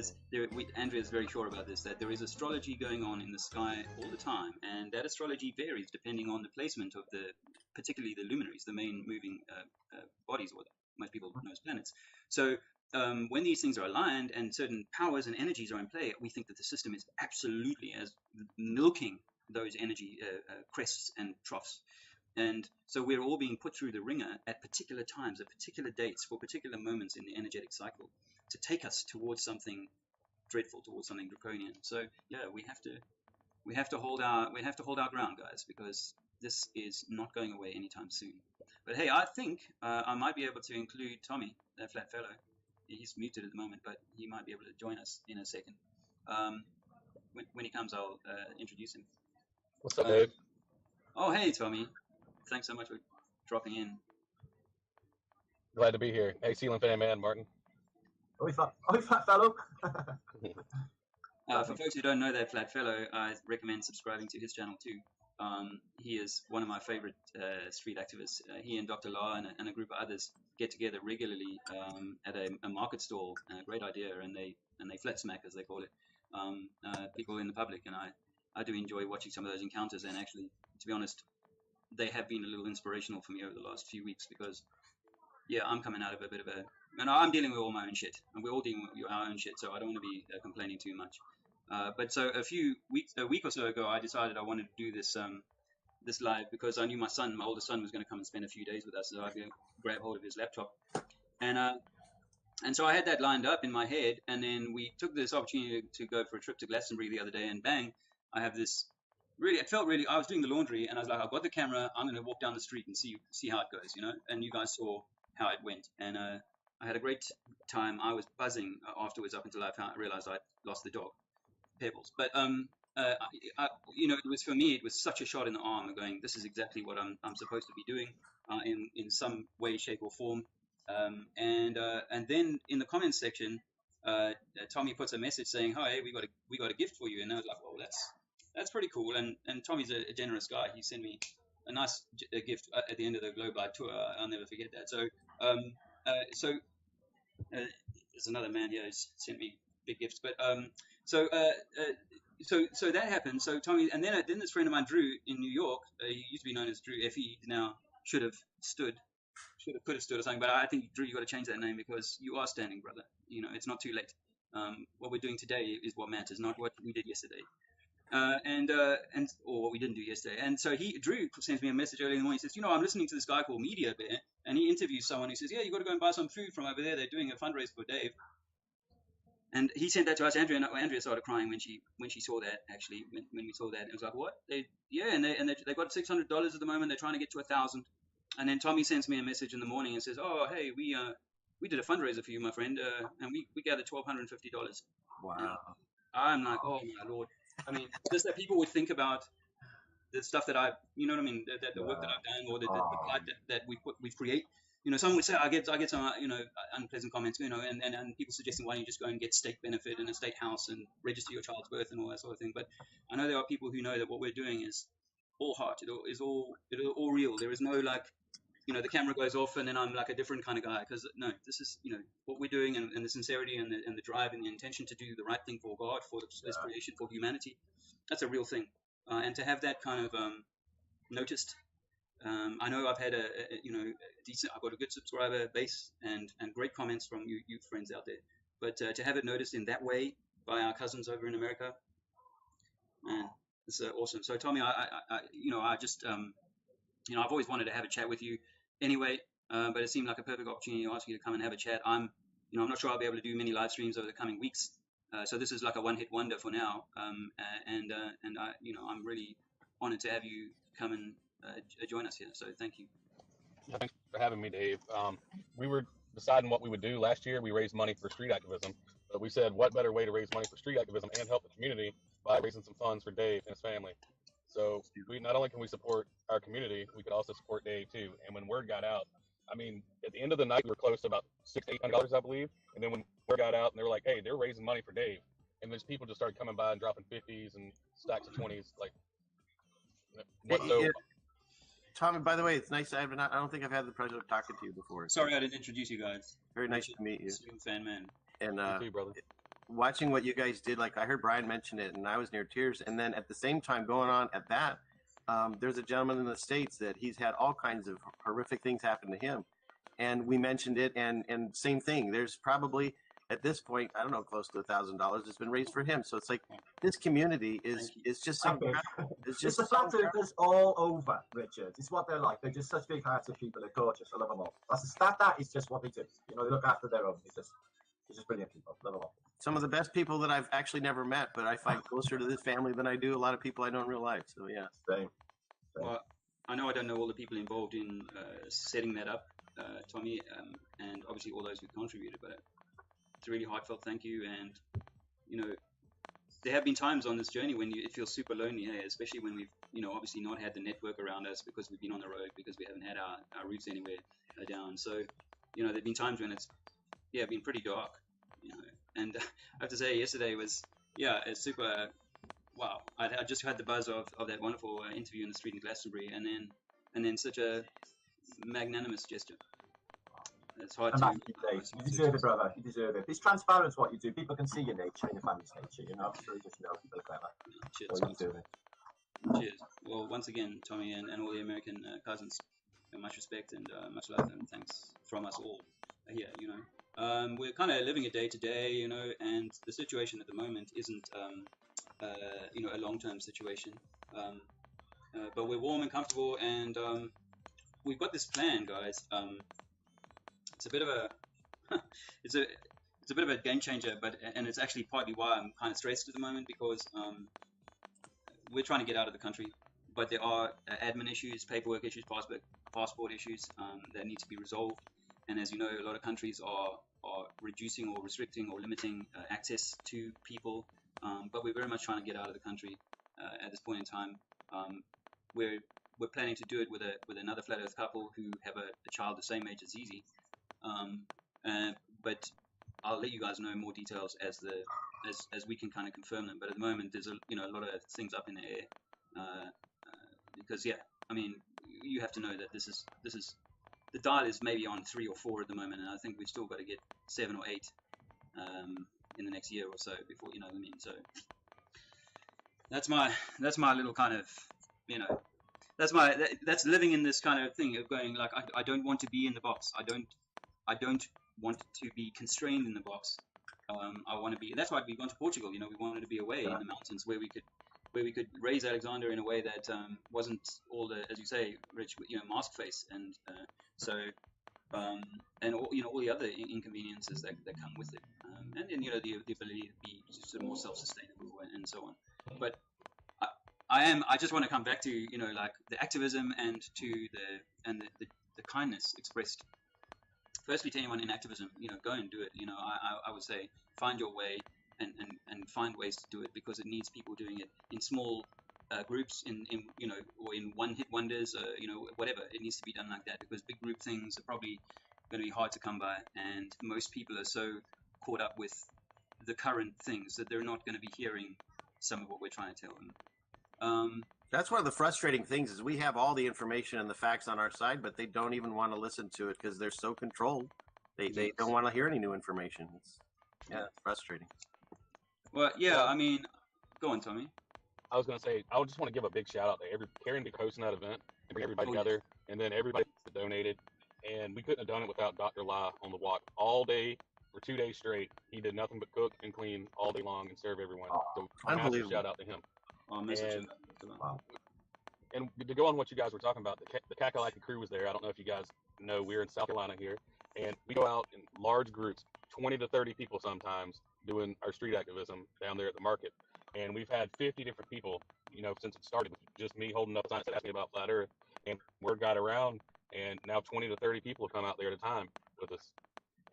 Andrea is very sure about this, that there is astrology going on in the sky all the time, and that astrology varies depending on the placement of particularly the luminaries, the main moving bodies, or most people know as planets. So when these things are aligned and certain powers and energies are in play, we think that the system is absolutely as milking those energy crests and troughs. And so we're all being put through the ringer at particular times, at particular dates, for particular moments in the energetic cycle, to take us towards something dreadful, towards something draconian. So we have to hold our ground, guys, because this is not going away anytime soon. But hey, I think I might be able to include Tommy, that flat fellow. He's muted at the moment, but he might be able to join us in a second. When he comes, I'll introduce him. What's up, Dave? Oh, hey, Tommy. Thanks so much for dropping in. Glad to be here. Hey, Sealant fan, man, Martin. Oh, fat fellow. For folks who don't know that flat fellow, I recommend subscribing to his channel too. He is one of my favorite street activists. He and Dr. La and a group of others get together regularly at a market stall. Great idea, and they flat smack, as they call it, people in the public. And I do enjoy watching some of those encounters. And actually, to be honest, they have been a little inspirational for me over the last few weeks, because I'm coming out of a bit of and I'm dealing with all my own shit, and we're all dealing with our own shit, so I don't want to be complaining too much. But so a week or so ago, I decided I wanted to do this live because I knew my older son, was going to come and spend a few days with us, so I could grab hold of his laptop, and so I had that lined up in my head, and then we took this opportunity to go for a trip to Glastonbury the other day, and bang, I have this. Really, it felt really. I was doing the laundry, and I was like, I've got the camera. I'm going to walk down the street and see how it goes, you know. And you guys saw how it went, and I had a great time. I was buzzing afterwards, up until I realized I'd lost the dog, Pebbles. But you know, it was, for me, it was such a shot in the arm of going, this is exactly what I'm supposed to be doing in some way, shape, or form. And then in the comments section, Tommy puts a message saying, "Hey, we got a gift for you," and I was like, "Oh, that's pretty cool." And Tommy's a generous guy. He sent me a nice gift at the end of the Globe Live tour. I'll never forget that. So there's another man here who's sent me big gifts. But so that happened. So Tommy, and then this friend of mine, Drew, in New York, he used to be known as Drew F.E. Now could have stood or something. But I think, Drew, you got to change that name because you are standing, brother. You know, it's not too late. What we're doing today is what matters, not what we did yesterday. Or what we didn't do yesterday. And so Drew sends me a message early in the morning. He says, I'm listening to this guy called Media Bear, and he interviews someone who says, yeah, you got to go and buy some food from over there. They're doing a fundraiser for Dave. And he sent that to us. Andrea started crying when she saw that. Actually, when we saw that, it was like, what? They got $600 at the moment. They're trying to get to 1,000. And then Tommy sends me a message in the morning and says, oh, hey, we did a fundraiser for you, my friend, and we gathered $1,250. Wow. And I'm like, oh my Lord. I mean, just that people would think about the stuff that I've, you know what I mean, the work that I've done, or the plight that we create. Someone would say, I get some, unpleasant comments, and people suggesting, why don't you just go and get state benefit and a state house and register your child's birth and all that sort of thing. But I know there are people who know that what we're doing is all heart. It is all real. There is no like, the camera goes off and then I'm like a different kind of guy, because no, this is, what we're doing, and the sincerity and the drive and the intention to do the right thing for God, for this creation, for humanity. That's a real thing. And to have that kind of noticed, I know I've had a decent, I've got a good subscriber base and great comments from you friends out there, but to have it noticed in that way by our cousins over in America, man, it's awesome. So Tommy, I just I've always wanted to have a chat with you anyway, but it seemed like a perfect opportunity to ask you to come and have a chat. I'm not sure I'll be able to do many live streams over the coming weeks, so this is like a one-hit wonder for now. And I'm really honored to have you come and join us here. So thank you. Yeah, thanks for having me, Dave. We were deciding what we would do last year. We raised money for street activism, but we said, what better way to raise money for street activism and help the community by raising some funds for Dave and his family. So we not only can we support our community, we could also support Dave too. And when word got out, I mean, at the end of the night, we were close to about $600 to $800, I believe. And then when word got out, and they were like, "Hey, they're raising money for Dave," and there's people just started coming by and dropping 50s and stacks of 20s, like. Tommy, by the way, it's nice. I don't think I've had the pleasure of talking to you before. Sorry, I didn't introduce you guys. Very nice to meet you. Fan man. And you too, brother. Watching what you guys did, like I heard Brian mention it, and I was near tears. And then at the same time, going on at that, there's a gentleman in the States that he's had all kinds of horrific things happen to him, and we mentioned it, and same thing. There's probably at this point, I don't know, close to $1,000 has been raised for him. So it's like this community is just so incredible. It's just the flat earthers all over, Richard. It's what they're like. They're just such big-hearted people. They're gorgeous. I love them all. That is just what they do. They look after their own. It's just brilliant people. Love them all. Some of the best people that I've actually never met, but I find closer to this family than I do a lot of people I don't in real life. So yeah, same. Well, I know I don't know all the people involved in setting that up, Tommy, and obviously all those who contributed, but it's a really heartfelt thank you. And there have been times on this journey when it feels super lonely, hey, especially when we've obviously not had the network around us because we've been on the road, because we haven't had our roots anywhere down. So there've been times when it's been pretty dark. And I have to say, yesterday was, it's super, wow. I just had the buzz of that wonderful interview in the street in Glastonbury, and then such a magnanimous gesture. It's hard to. You deserve it, brother. You deserve it. It's transparent what you do. People can see your nature and your family's nature. So you just know people are clever. Cheers. So you deserve it. Cheers. Well, once again, Tommy and all the American cousins, much respect and much love and thanks from us all here. We're kind of living a day to day, and the situation at the moment isn't, a long-term situation. but we're warm and comfortable, and we've got this plan, guys. It's a bit of a it's a bit of a game changer, and it's actually partly why I'm kind of stressed at the moment, because we're trying to get out of the country, but there are admin issues, paperwork issues, passport issues that need to be resolved. And as you know, a lot of countries are reducing or restricting or limiting access to people, but we're very much trying to get out of the country at this point in time. We're planning to do it with another flat earth couple who have a child the same age as Zizi, but I'll let you guys know more details as we can kind of confirm them. But at the moment, there's a lot of things up in the air, because I mean, you have to know that this is the dial is maybe on 3 or 4 at the moment, and I think we've still got to get 7 or 8 in the next year or so before, you know what I mean. So that's my little kind of, that's living in this kind of thing of going like, I don't want to be in the box. I don't want to be constrained in the box. I want to be. That's why we've gone to Portugal. We wanted to be away in the mountains where we could raise Alexander in a way that wasn't all the, as you say, Rich, mask face, and and all the other inconveniences that come with it, and then the ability to be sort of more self-sustainable and so on. But I just want to come back to like the activism and to the kindness expressed. Firstly, to anyone in activism, go and do it. I would say find your way and find ways to do it, because it needs people doing it in small groups, or in one-hit wonders, whatever. It needs to be done like that, because big group things are probably going to be hard to come by, and most people are so caught up with the current things that they're not going to be hearing some of what we're trying to tell them. That's one of the frustrating things, is we have all the information and the facts on our side, but they don't even want to listen to it because they're so controlled. They don't want to hear any new information. It's frustrating. Well, I mean, go on, Tommy. I was going to say, I would just want to give a big shout out to Karen be hosting that event and bring everybody together, and then everybody that donated. And we couldn't have done it without Dr. Lai on the walk all day for 2 days straight. He did nothing but cook and clean all day long and serve everyone. So massive shout out to him. And to go on what you guys were talking about, the Kakalaki crew was there. I don't know if you guys know, we're in South Carolina here, and we go out in large groups, 20 to 30 people sometimes, doing our street activism down there at the market. And we've had 50 different people, since it started, with just me holding up signs asking about flat Earth, and word got around, and now 20 to 30 people have come out there at a time with us.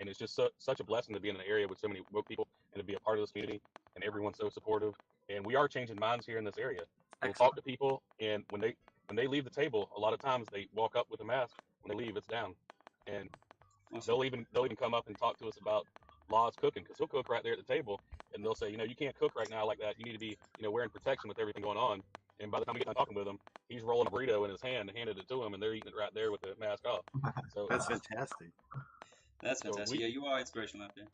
And it's just such a blessing to be in an area with so many woke people and to be a part of this community, and everyone's so supportive. And we are changing minds here in this area. We'll talk to people, and when they leave the table, a lot of times they walk up with a mask. When they leave, it's down. And they'll even come up and talk to us about Law's cooking, because he'll cook right there at the table, and they'll say, you can't cook right now like that. You need to be, wearing protection with everything going on. And by the time we get done talking with him, he's rolling a burrito in his hand and handed it to him, and they're eating it right there with the mask off. So that's fantastic. That's fantastic. Yeah, you are inspirational out there.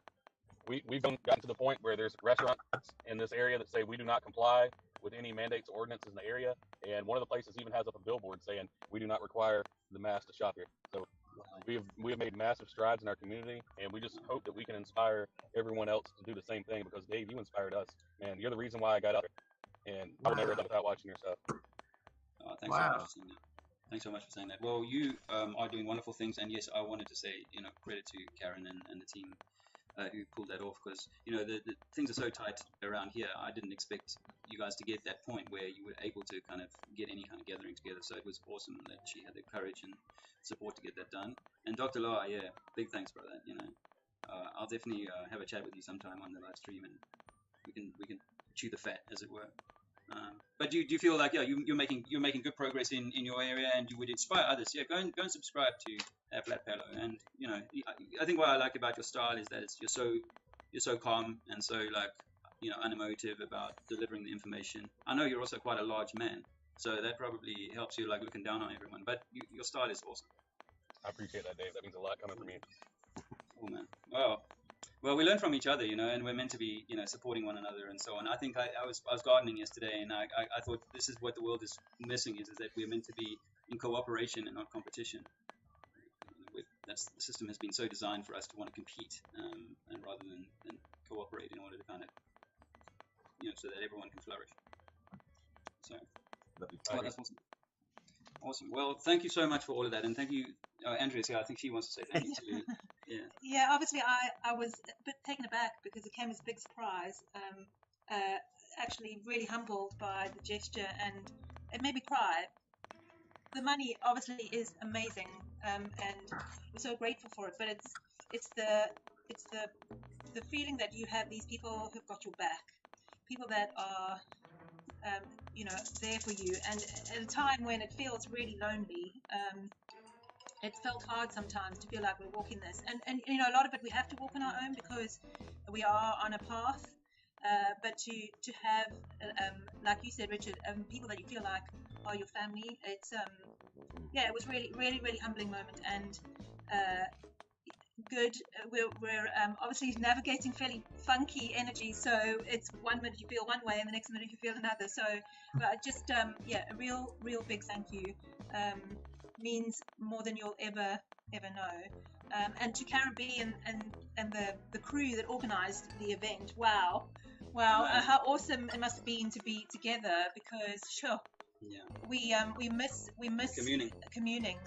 We've gotten to the point where there's restaurants in this area that say we do not comply with any mandates or ordinances in the area, and one of the places even has up a billboard saying we do not require the mask to shop here. So we have made massive strides in our community, and we just hope that we can inspire everyone else to do the same thing, because Dave, you inspired us, man. You're the reason why I got out there, and I would never have done without watching your stuff. Thanks so much for saying that. Thanks so much for saying that. Well, you are doing wonderful things, and yes, I wanted to say, credit to Karen and the team who pulled that off, because the things are so tight around here. I didn't expect you guys to get that point where you were able to kind of get any kind of gathering together. So it was awesome that she had the courage and support to get that done. And Dr. Law, big thanks, brother. I'll definitely have a chat with you sometime on the live stream, and we can chew the fat, as it were. But do you feel like you're making good progress in your area, and you would inspire others? Go and subscribe to Flat Palo. And I think what I like about your style is that you're so calm and so unemotive about delivering the information. I know you're also quite a large man, so that probably helps you looking down on everyone. But your style is awesome. I appreciate that, Dave. That means a lot coming from you. Oh man. Well, we learn from each other, and we're meant to be, supporting one another and so on. I think I was gardening yesterday, and I thought this is what the world is missing, is that we're meant to be in cooperation and not competition. The system has been so designed for us to want to compete, and rather than cooperate in order to kind of, so that everyone can flourish. So, that's awesome. Awesome. Well, thank you so much for all of that, and thank you, Andrea's here. I think she wants to say thank you too. Yeah. Yeah, obviously I was a bit taken aback because it came as a big surprise. Actually, really humbled by the gesture, and it made me cry. The money obviously is amazing, and we're so grateful for it. But it's the feeling that you have these people who've got your back, people that are there for you, and at a time when it feels really lonely. It felt hard sometimes to feel like we're walking this, and a lot of it we have to walk on our own because we are on a path. But to have, like you said, Richard, people that you feel like are your family, it's it was really, really, really humbling moment, and good. We're obviously navigating fairly funky energy, so it's 1 minute you feel one way and the next minute you feel another. So, but just a real big thank you. Means more than you'll ever know. And to Caribbean and the crew that organised the event, wow, how awesome it must have been to be together, because we miss communing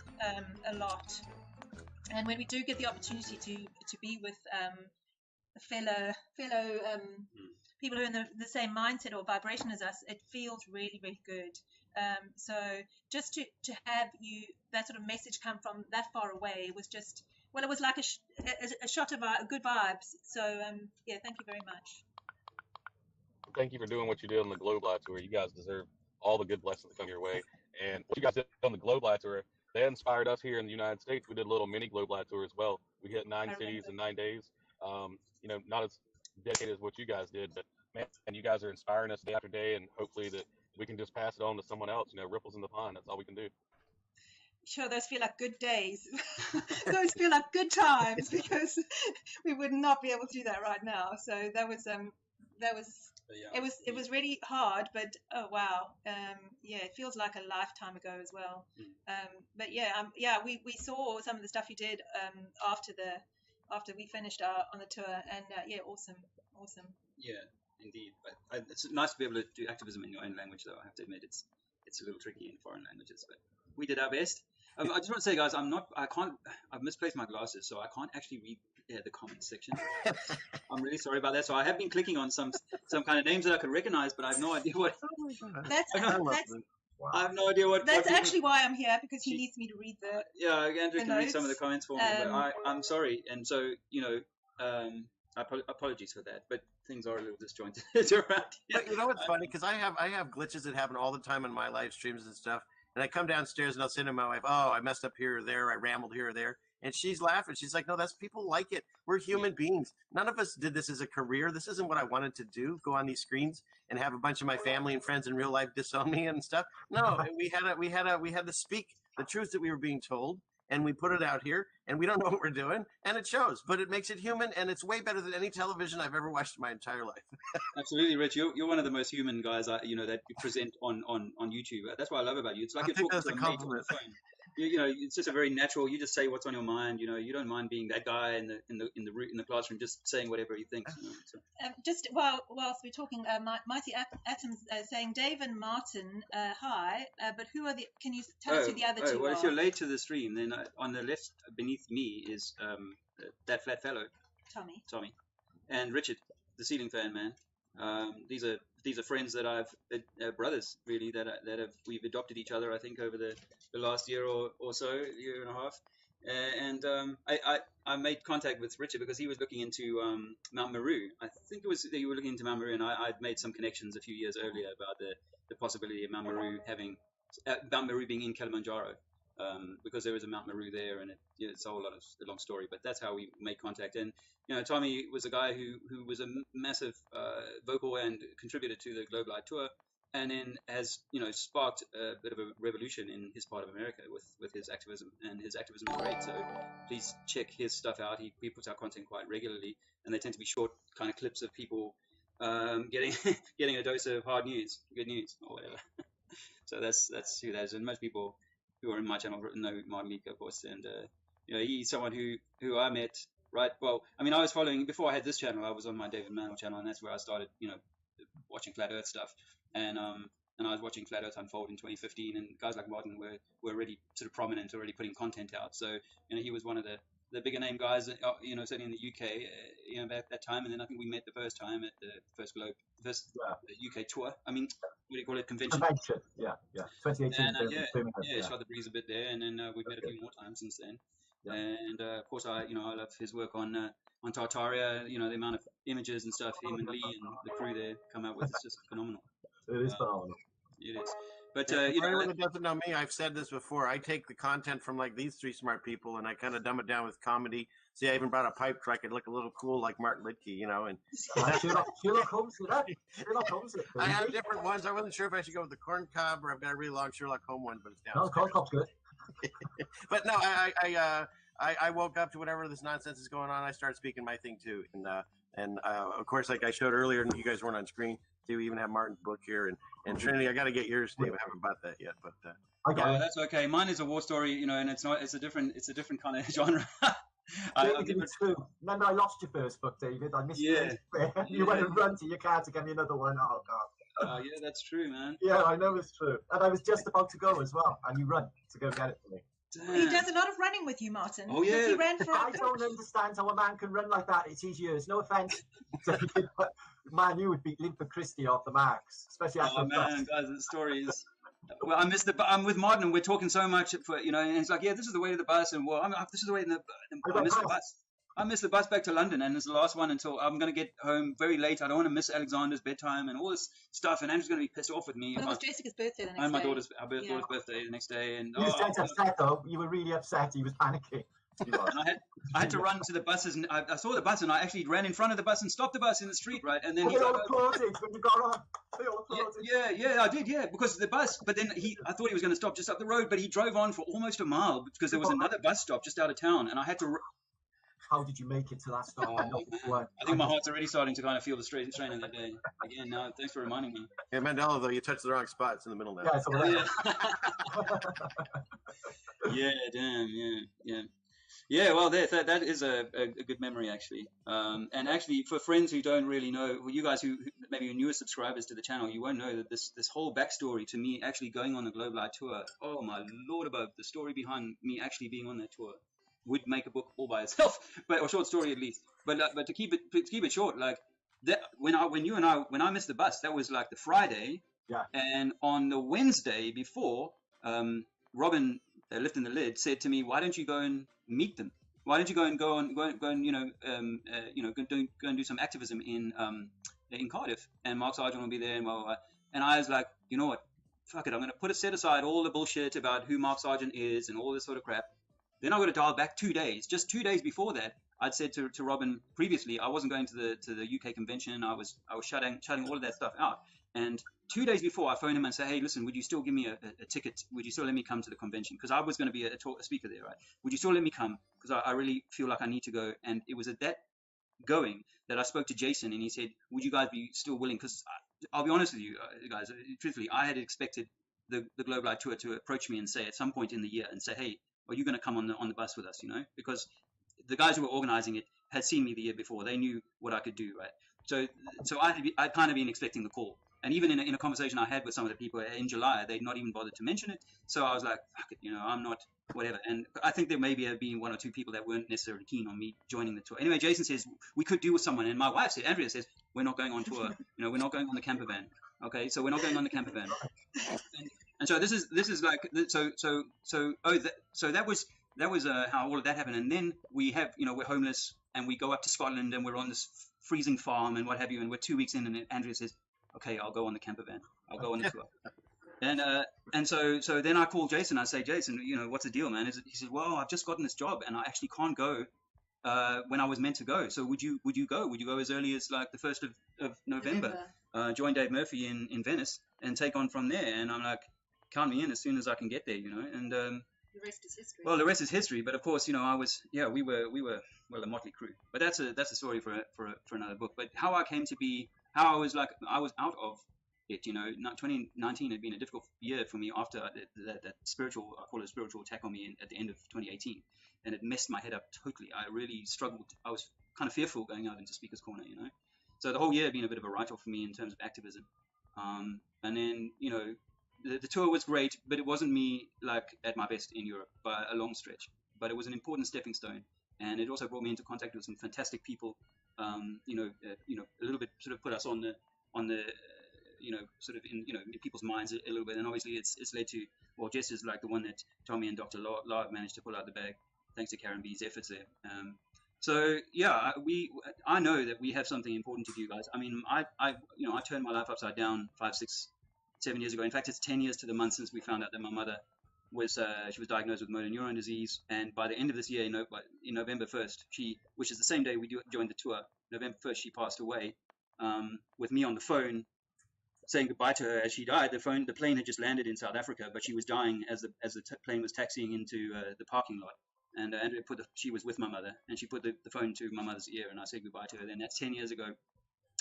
a lot, and when we do get the opportunity to be with fellow people who are in the same mindset or vibration as us, it feels really, really good. So just to have that sort of message come from that far away was just, it was like a shot of good vibes. So thank you very much. Thank you for doing what you did on the Globe Live Tour. You guys deserve all the good blessings that come your way. And what you guys did on the Globe Live Tour, that inspired us here in the United States. We did a little mini Globe Live Tour as well. We hit 9 cities in 9 days. Not as dedicated as what you guys did, but man, you guys are inspiring us day after day, and hopefully that we can just pass it on to someone else. Ripples in the pond. That's all we can do. Sure, those feel like good days. Those feel like good times, because we would not be able to do that right now. So that was it was really hard, but oh wow, it feels like a lifetime ago as well. But we saw some of the stuff you did after we finished on the tour, and awesome. Yeah, indeed. But it's nice to be able to do activism in your own language, though. I have to admit, it's a little tricky in foreign languages, but we did our best. I just want to say, guys, I've misplaced my glasses, so I can't actually read the comments section. I'm really sorry about that. So I have been clicking on some kind of names that I could recognize, but I have no idea what. I have no idea what. That's actually why I'm here, because he needs me to read the. Yeah, Andrew can read some of the comments for me, but I'm sorry, and so apologies for that, but things are a little disjointed around here. But you know what's funny? Because I have glitches that happen all the time on my live streams and stuff. And I come downstairs and I'll say to my wife, "Oh, I messed up here or there. I rambled here or there." And she's laughing. She's like, "No, that's people like it. We're human beings. None of us did this as a career. This isn't what I wanted to do. Go on these screens and have a bunch of my family and friends in real life disown me and stuff. No, we had to speak the truth that we were being told, and we put it out here, and we don't know what we're doing, and it shows. But it makes it human, and it's way better than any television I've ever watched in my entire life." Absolutely, Rich. You're one of the most human guys that you present on YouTube. That's what I love about you. It's like you're talking to a mate on the phone. It's just a very natural. You just say what's on your mind. You don't mind being that guy in the classroom, just saying whatever he thinks. So. Just whilst we're talking, Mighty Atoms saying Dave and Martin, hi. But who are the? Can you tell us who the other two well, are? if you're late to the stream, then on the left beneath me is that flat fellow, Tommy, and Richard, the ceiling fan man. These are friends that I've brothers really that we've adopted each other, I think, over the last year or so, year and a half. And I made contact with Richard because he was looking into Mount Meru. I think it was that you were looking into Mount Meru, and I'd made some connections a few years earlier about the possibility of Mount Meru being in Kilimanjaro, because there was a Mount Meru there, and it's a whole long story. But that's how we made contact. And Tommy was a guy who was a massive vocal and contributor to the Globe Live Tour, and then has sparked a bit of a revolution in his part of America with his activism, and his activism is great. So please check his stuff out. He puts out content quite regularly, and they tend to be short kind of clips of people getting a dose of hard news, good news, or whatever. So that's who that is, and most people who are in my channel know Martin Leake, of course, and he's someone who I met. Right. Well, I mean, I was following before I had this channel. I was on my David Mantle channel, and that's where I started, watching flat Earth stuff. And and I was watching Flat Earth unfold in 2015, and guys like Martin were already sort of prominent, already putting content out. So he was one of the bigger name guys, certainly in the UK, at that time. And then I think we met the first time at the first UK tour. I mean, what do you call it? Convention. Yeah. 2018. And shot the breeze a bit there, and then we've met a few more times since then. Yeah. And of course, I love his work on Tartaria. The amount of images and stuff him and Lee and the crew there come out with, it's just phenomenal. It is phenomenal. It is. But for anyone that doesn't know me, I've said this before. I take the content from like these three smart people, and I kind of dumb it down with comedy. See, I even brought a pipe so I could look a little cool like Martin Lidke, And Sherlock Holmes, Sherlock Holmes. I have different ones. I wasn't sure if I should go with the corn cob or I've got a really long Sherlock Holmes one, but it's down. No, corn cob's good. But no, I woke up to whatever this nonsense is going on. I started speaking my thing too, and of course, like I showed earlier, and you guys weren't on screen. Do we even have Martin's book here? And Trinity, I got to get yours, Dave. I haven't bought that yet, but that's okay. Mine is a war story, and it's not. It's a different kind of genre. Remember, I lost your first book, David. I missed it. You went and run to your car to get me another one. Oh God. Yeah, that's true, man. Yeah, I know it's true. And I was just about to go as well, and you run to go get it for me. He does a lot of running with you, Martin. Oh yeah. He ran for I don't understand how a man can run like that. It's his years. No offense. Man, you would beat Linford Christie off the marks, especially after. Oh man, guys, the story is. Well, I'm with Martin, and we're talking so much for and it's like, yeah, this is the way to the bus, and this is the way. I missed the bus. I missed the bus back to London, and it's the last one until I'm going to get home very late. I don't want to miss Alexander's bedtime and all this stuff, and Andrew's going to be pissed off with me. Well, it was Jessica's birthday the next day. And my daughter's birthday the next day. And you were upset, though. You were really upset. He was panicking. And I had to run to the buses, and I saw the bus, and I actually ran in front of the bus and stopped the bus in the street, right? And then they all applauded when you got on. They all applauded. Yeah, I did, because the bus. But then I thought he was going to stop just up the road, but he drove on for almost a mile because there was another bus stop just out of town, and I had to. How did you make it to that stop? I think my heart's already starting to kind of feel the strain of that day. Again, no, thanks for reminding me. Yeah, Mandela, though, you touched the wrong spot. It's in the middle now. Yeah, it's over there. Yeah, damn, yeah. Yeah, well, that is a good memory, actually. And actually, for friends who don't really know, well, you guys who maybe are newer subscribers to the channel, you won't know that this whole backstory to me actually going on the Globe Light tour, oh my lord above, the story behind me actually being on that tour would make a book all by itself, or a short story at least. But to keep it short, like that when I missed the bus, that was like the Friday, and on the Wednesday before, Robin lifting the lid said to me, "Why don't you go and meet them? Why don't you go and go and do some activism in Cardiff, and Mark Sargent will be there and blah blah blah." And I was like, you know what? Fuck it, I'm going to set aside all the bullshit about who Mark Sargent is and all this sort of crap. Then I'm going to dial back 2 days. Just 2 days before that, I'd said to Robin previously, I wasn't going to the UK convention. I was shutting all of that stuff out. And 2 days before, I phoned him and said, "Hey, listen, would you still give me a ticket? Would you still let me come to the convention? Because I was going to be a speaker there, right? Would you still let me come? Because I really feel like I need to go." And it was at that going that I spoke to Jason, and he said, "Would you guys be still willing?" Because I'll be honest with you guys, truthfully, I had expected the Globe Light Tour to approach me and say at some point in the year and say, "Hey, are you going to come on the bus with us?" Because the guys who were organizing it had seen me the year before. They knew what I could do, right? So I'd kind of been expecting the call. And even in a conversation I had with some of the people in July, they'd not even bothered to mention it. So I was like, fuck it, I'm not, whatever. And I think there maybe have been one or two people that weren't necessarily keen on me joining the tour. Anyway, Jason says, we could do with someone. And my wife said, Andrea says, we're not going on tour. We're not going on the camper van. Okay, so we're not going on the camper van. And so this is like, so that was how all of that happened. And then we have, we're homeless and we go up to Scotland and we're on this freezing farm and what have you. And we're 2 weeks in, and Andrea says, "Okay, I'll go on the camper van. I'll go on the tour." And so then I call Jason. I say, "Jason, what's the deal, man?" He says, "Well, I've just gotten this job and I actually can't go when I was meant to go. So would you go? Would you go as early as like the 1st of November? Join Dave Murphy in Venice and take on from there?" And I'm like, "Count me in as soon as I can get there, And the rest is history. Well, the rest is history. But of course, we were a motley crew. But that's a story for another book. But how I came to be. How I was out of it, 2019 had been a difficult year for me after that spiritual, I call it a spiritual attack on me at the end of 2018. And it messed my head up totally. I really struggled. I was kind of fearful going out into Speaker's Corner, So the whole year had been a bit of a write-off for me in terms of activism. And then, you know, the tour was great, but it wasn't me like at my best in Europe by a long stretch. But it was an important stepping stone, and it also brought me into contact with some fantastic people. You know, a little bit sort of put us on the you know, sort of in people's minds a little bit. And obviously, it's led to, well, Jess is like the one that Tommy and Dr. Law managed to pull out the bag, thanks to Karen B's efforts there. So yeah, I know that we have something important to do, guys. I mean, I turned my life upside down 5, 6, 7 years ago. In fact, it's 10 years to the month since we found out that my mother was she was diagnosed with motor neuron disease, and by the end of this year, in November 1st, which is the same day we joined the tour, November 1st, she passed away. With me on the phone, saying goodbye to her as she died. The plane had just landed in South Africa, but she was dying as the plane was taxiing into the parking lot. And Andrea she was with my mother, and she put the phone to my mother's ear, and I said goodbye to her. Then that's 10 years ago,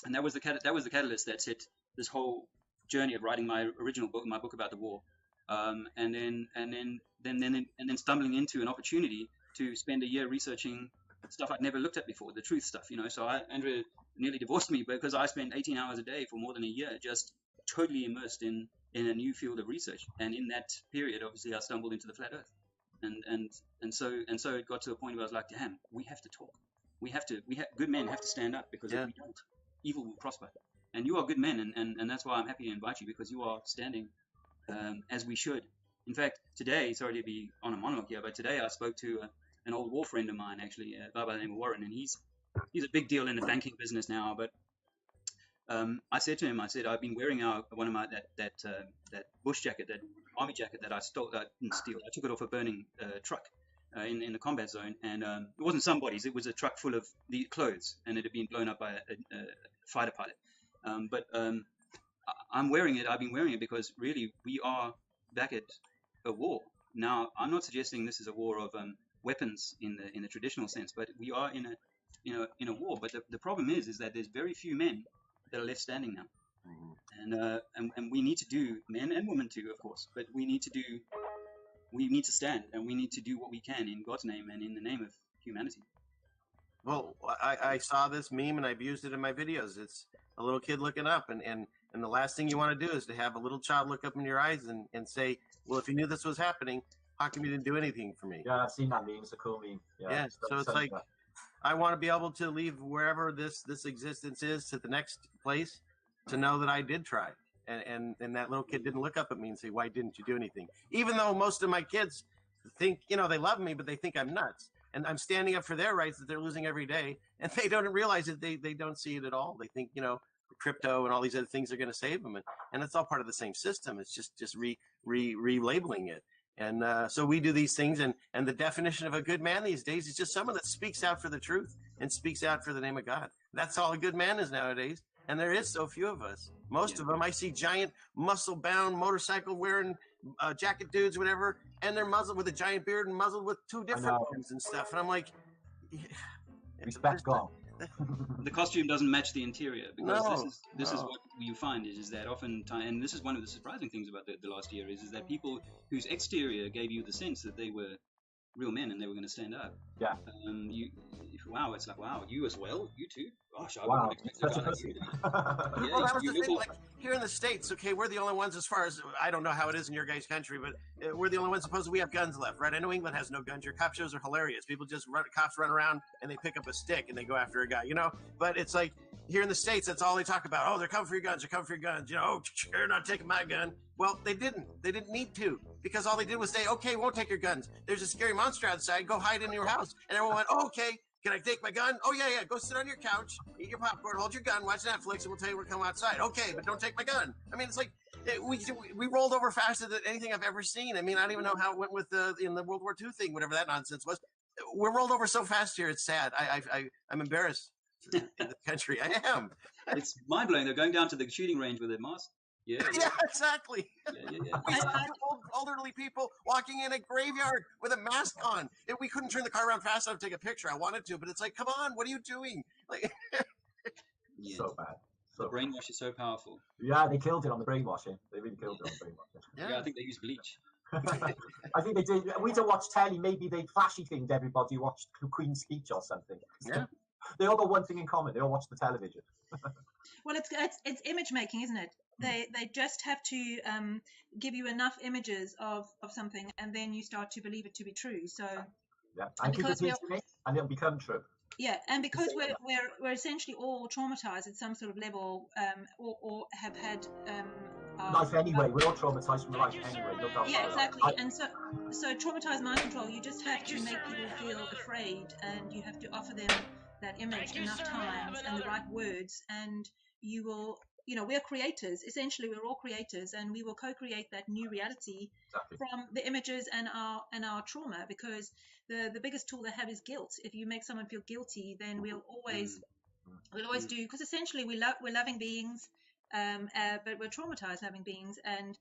and that was the catalyst that set this whole journey of writing my original book, my book about the war. And then stumbling into an opportunity to spend a year researching stuff I'd never looked at before, the truth stuff, you know. So Andrea nearly divorced me because I spent 18 hours a day for more than a year just totally immersed in a new field of research. And in that period, obviously, I stumbled into the flat Earth. And so it got to a point where I was like, damn, we have to talk. Good men have to stand up, because if we don't, evil will prosper. And you are good men, and that's why I'm happy to invite you, because you are standing as we should. In fact, today, sorry to be on a monologue here, but today I spoke to an old war friend of mine, actually, a guy by the name of Warren, and he's a big deal in the banking business now. But I said to him, I've been wearing one of my that bush jacket, that army jacket that I stole. I didn't steal. I took it off a burning truck in the combat zone, and it wasn't somebody's. It was a truck full of the clothes, and it had been blown up by a fighter pilot. I'm wearing it. I've been wearing it because really we are back at a war now. I'm not suggesting this is a war of weapons in the traditional sense, but we are in a war. But the problem is that there's very few men that are left standing now, and we need to do, men and women too, of course. But we need to stand, and we need to do what we can in God's name and in the name of humanity. Well, I saw this meme and I've used it in my videos. It's a little kid looking up, and the last thing you want to do is to have a little child look up in your eyes and say, well, if you knew this was happening, how come you didn't do anything for me? Yeah, I've seen that meme. It's a cool meme. Yeah, so it's like, I want to be able to leave wherever this existence is to the next place, to know that I did try. And that little kid didn't look up at me and say, why didn't you do anything? Even though most of my kids think, they love me, but they think I'm nuts. And I'm standing up for their rights that they're losing every day. And they don't realize it. They don't see it at all. They think, crypto and all these other things are going to save them. And it's all part of the same system. It's just relabeling it. And so we do these things. And the definition of a good man these days is just someone that speaks out for the truth and speaks out for the name of God. That's all a good man is nowadays. And there is so few of us. Most of them, I see giant muscle-bound, motorcycle-wearing jacket dudes, whatever, and they're muzzled with a giant beard and muzzled with 2 different ones and stuff. And I'm like, respect God. The costume doesn't match the interior, because this is what you find is that oftentimes, and this is one of the surprising things about the last year is that people whose exterior gave you the sense that they were real men and they were going to stand up. Yeah. It's like, wow, you as well, you too. Gosh, I Wow. wouldn't expect a guy like you. Well, that was the thing. Like here in the States, okay, we're the only ones, as far as I don't know how it is in your guys' country, but we're the only ones supposed we have guns left, right? I know England has no guns. Your cop shows are hilarious. People just cops run around and they pick up a stick and they go after a guy, But it's like here in the States, that's all they talk about. Oh, they're coming for your guns. They're coming for your guns. Oh, you're not taking my gun. Well, they didn't. They didn't need to, because all they did was say, okay, won't take your guns. There's a scary monster outside. Go hide in your house. And everyone went, oh, okay. Can I take my gun? Oh, yeah. Go sit on your couch, eat your popcorn, hold your gun, watch Netflix, and we'll tell you we're coming outside. Okay, but don't take my gun. I mean, it's like we rolled over faster than anything I've ever seen. I mean, I don't even know how it went with in the World War II thing, whatever that nonsense was. We're rolled over so fast here. It's sad. I'm embarrassed in the country. I am. It's mind-blowing. They're going down to the shooting range with their mask. Yeah, exactly. Yeah. We saw elderly people walking in a graveyard with a mask on. We couldn't turn the car around fast enough to take a picture. I wanted to, but it's like, come on, what are you doing? Like, so bad. The brainwash is so powerful. Yeah, they killed it on the brainwashing. They really killed it on the brainwashing. Yeah, I think they used bleach. I think they did. We don't watch telly. Maybe they flashy thinged everybody watched Queen's speech or something. Yeah. They all got one thing in common. They all watch the television. Well, it's image making, isn't it? They just have to give you enough images of something, and then you start to believe it to be true. So yeah, and keep repeating it, and it'll become true. Yeah, and because we're essentially all traumatized at some sort of level, or have had life anyway. We're all traumatized from life anyway. No doubt. Yeah, exactly. And so traumatized mind control. You just have to make people feel afraid, and you have to offer them that image enough times and the right words, and you will. You know, we're creators. Essentially, we're all creators, and we will co-create that new reality from the images and our trauma. Because the biggest tool they have is guilt. If you make someone feel guilty, then we'll always do. Because essentially, we're loving beings, but we're traumatized loving beings, and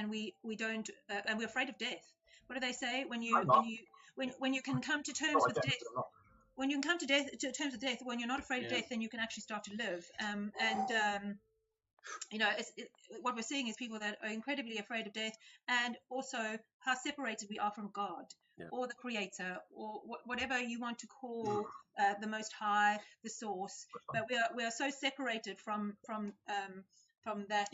we don't, and we're afraid of death. What do they say when you can come to terms with death? When you can come to terms with death, when you're not afraid of death, then you can actually start to live. You know, what we're seeing is people that are incredibly afraid of death, and also how separated we are from God or the Creator, or whatever you want to call the Most High, the Source. But we are so separated from that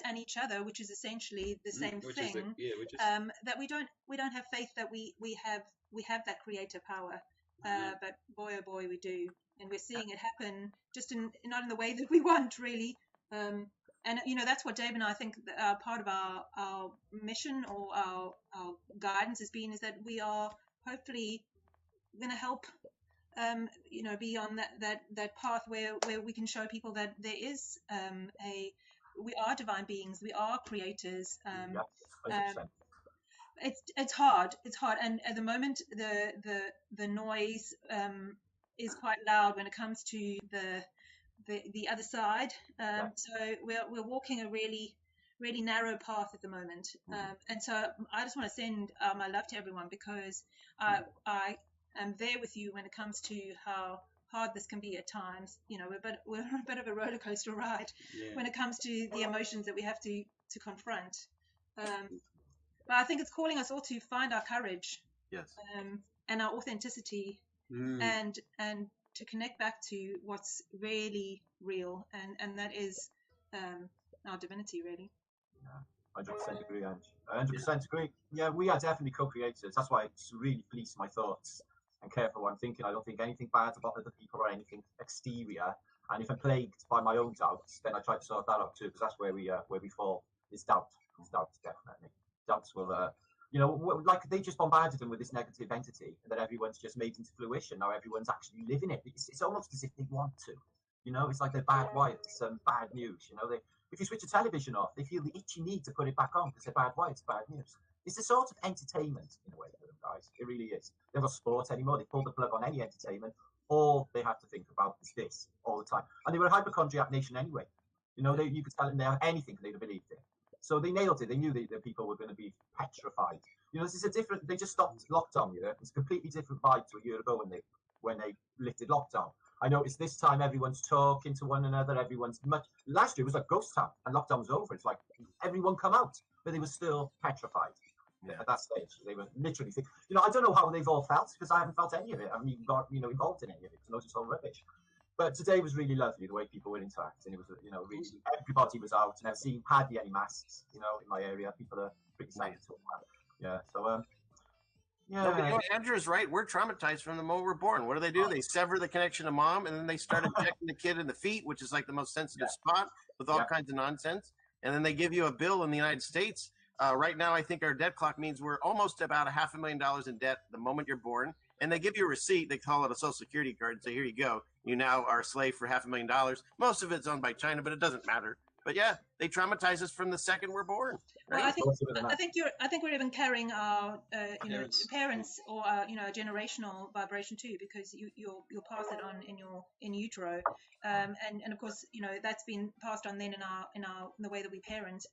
and each other, which is essentially the same thing. That we don't have faith that we have that creator power. But boy, oh boy, we do, and we're seeing it happen just not in the way that we want, really. And you know, that's what Dave and I think part of our mission or our guidance has been, is that we are hopefully going to help you know, be on that path where we can show people that there is we are divine beings, we are creators. It's hard, and at the moment the noise is quite loud when it comes to the other side. So we're walking a really narrow path at the moment, and so I just want to send my love to everyone, because I am there with you when it comes to how hard this can be at times. You know, we're a bit of a roller coaster ride when it comes to the emotions that we have to confront. But I think it's calling us all to find our courage, and our authenticity, and to connect back to what's really real, and that is our divinity, really. 100% agree, Ange. 100% agree. Yeah, we are definitely co-creators. That's why I really police my thoughts and care for what I'm thinking. I don't think anything bad about other people or anything exterior. And if I'm plagued by my own doubts, then I try to sort that out too, because that's where we fall. It's doubt. It's doubt, definitely. Doubts will, you know, like they just bombarded them with this negative entity that everyone's just made into fruition. Now everyone's actually living it. It's almost as if they want to. You know, it's like they're bad whites, some bad news. You know, if you switch a television off, they feel the itchy need to put it back on because they're bad whites, bad news. It's a sort of entertainment in a way for them, guys. It really is. They don't sport anymore. They pull the plug on any entertainment. All they have to think about is this all the time. And they were a hypochondriac nation anyway. You know, you could tell them they have anything they'd have believed in. So they nailed it. They knew that people were going to be petrified. You know, this is a different. They just stopped lockdown. You know, it's a completely different vibe to a year ago when they lifted lockdown. I noticed this time everyone's talking to one another. Everyone's much. Last year was like ghost town, and lockdown was over. It's like everyone come out, but they were still petrified at that stage. They were literally. You know, I don't know how they've all felt, because I haven't felt any of it. I haven't even got involved in any of it. So it's all rubbish. But today was really lovely, the way people were interacting. It was, you know, really, everybody was out, and I've seen hardly any masks, you know, in my area. People are pretty safe. Yeah, so, yeah. No, but you know, Andrew's right. We're traumatized from the moment we're born. What do? They sever the connection to mom, and then they start injecting the kid in the feet, which is like the most sensitive spot, with all kinds of nonsense. And then they give you a bill in the United States. Right now, I think our debt clock means we're almost about $500,000 in debt the moment you're born. And they give you a receipt. They call it a Social Security card and say, here you go. You now are a slave for $500,000. Most of it's owned by China, but it doesn't matter. But yeah, they traumatize us from the second we're born. Right? Well, I think we're even carrying our parents or generational vibration too, because you'll pass it on in utero, and of course that's been passed on then in the way that we parent.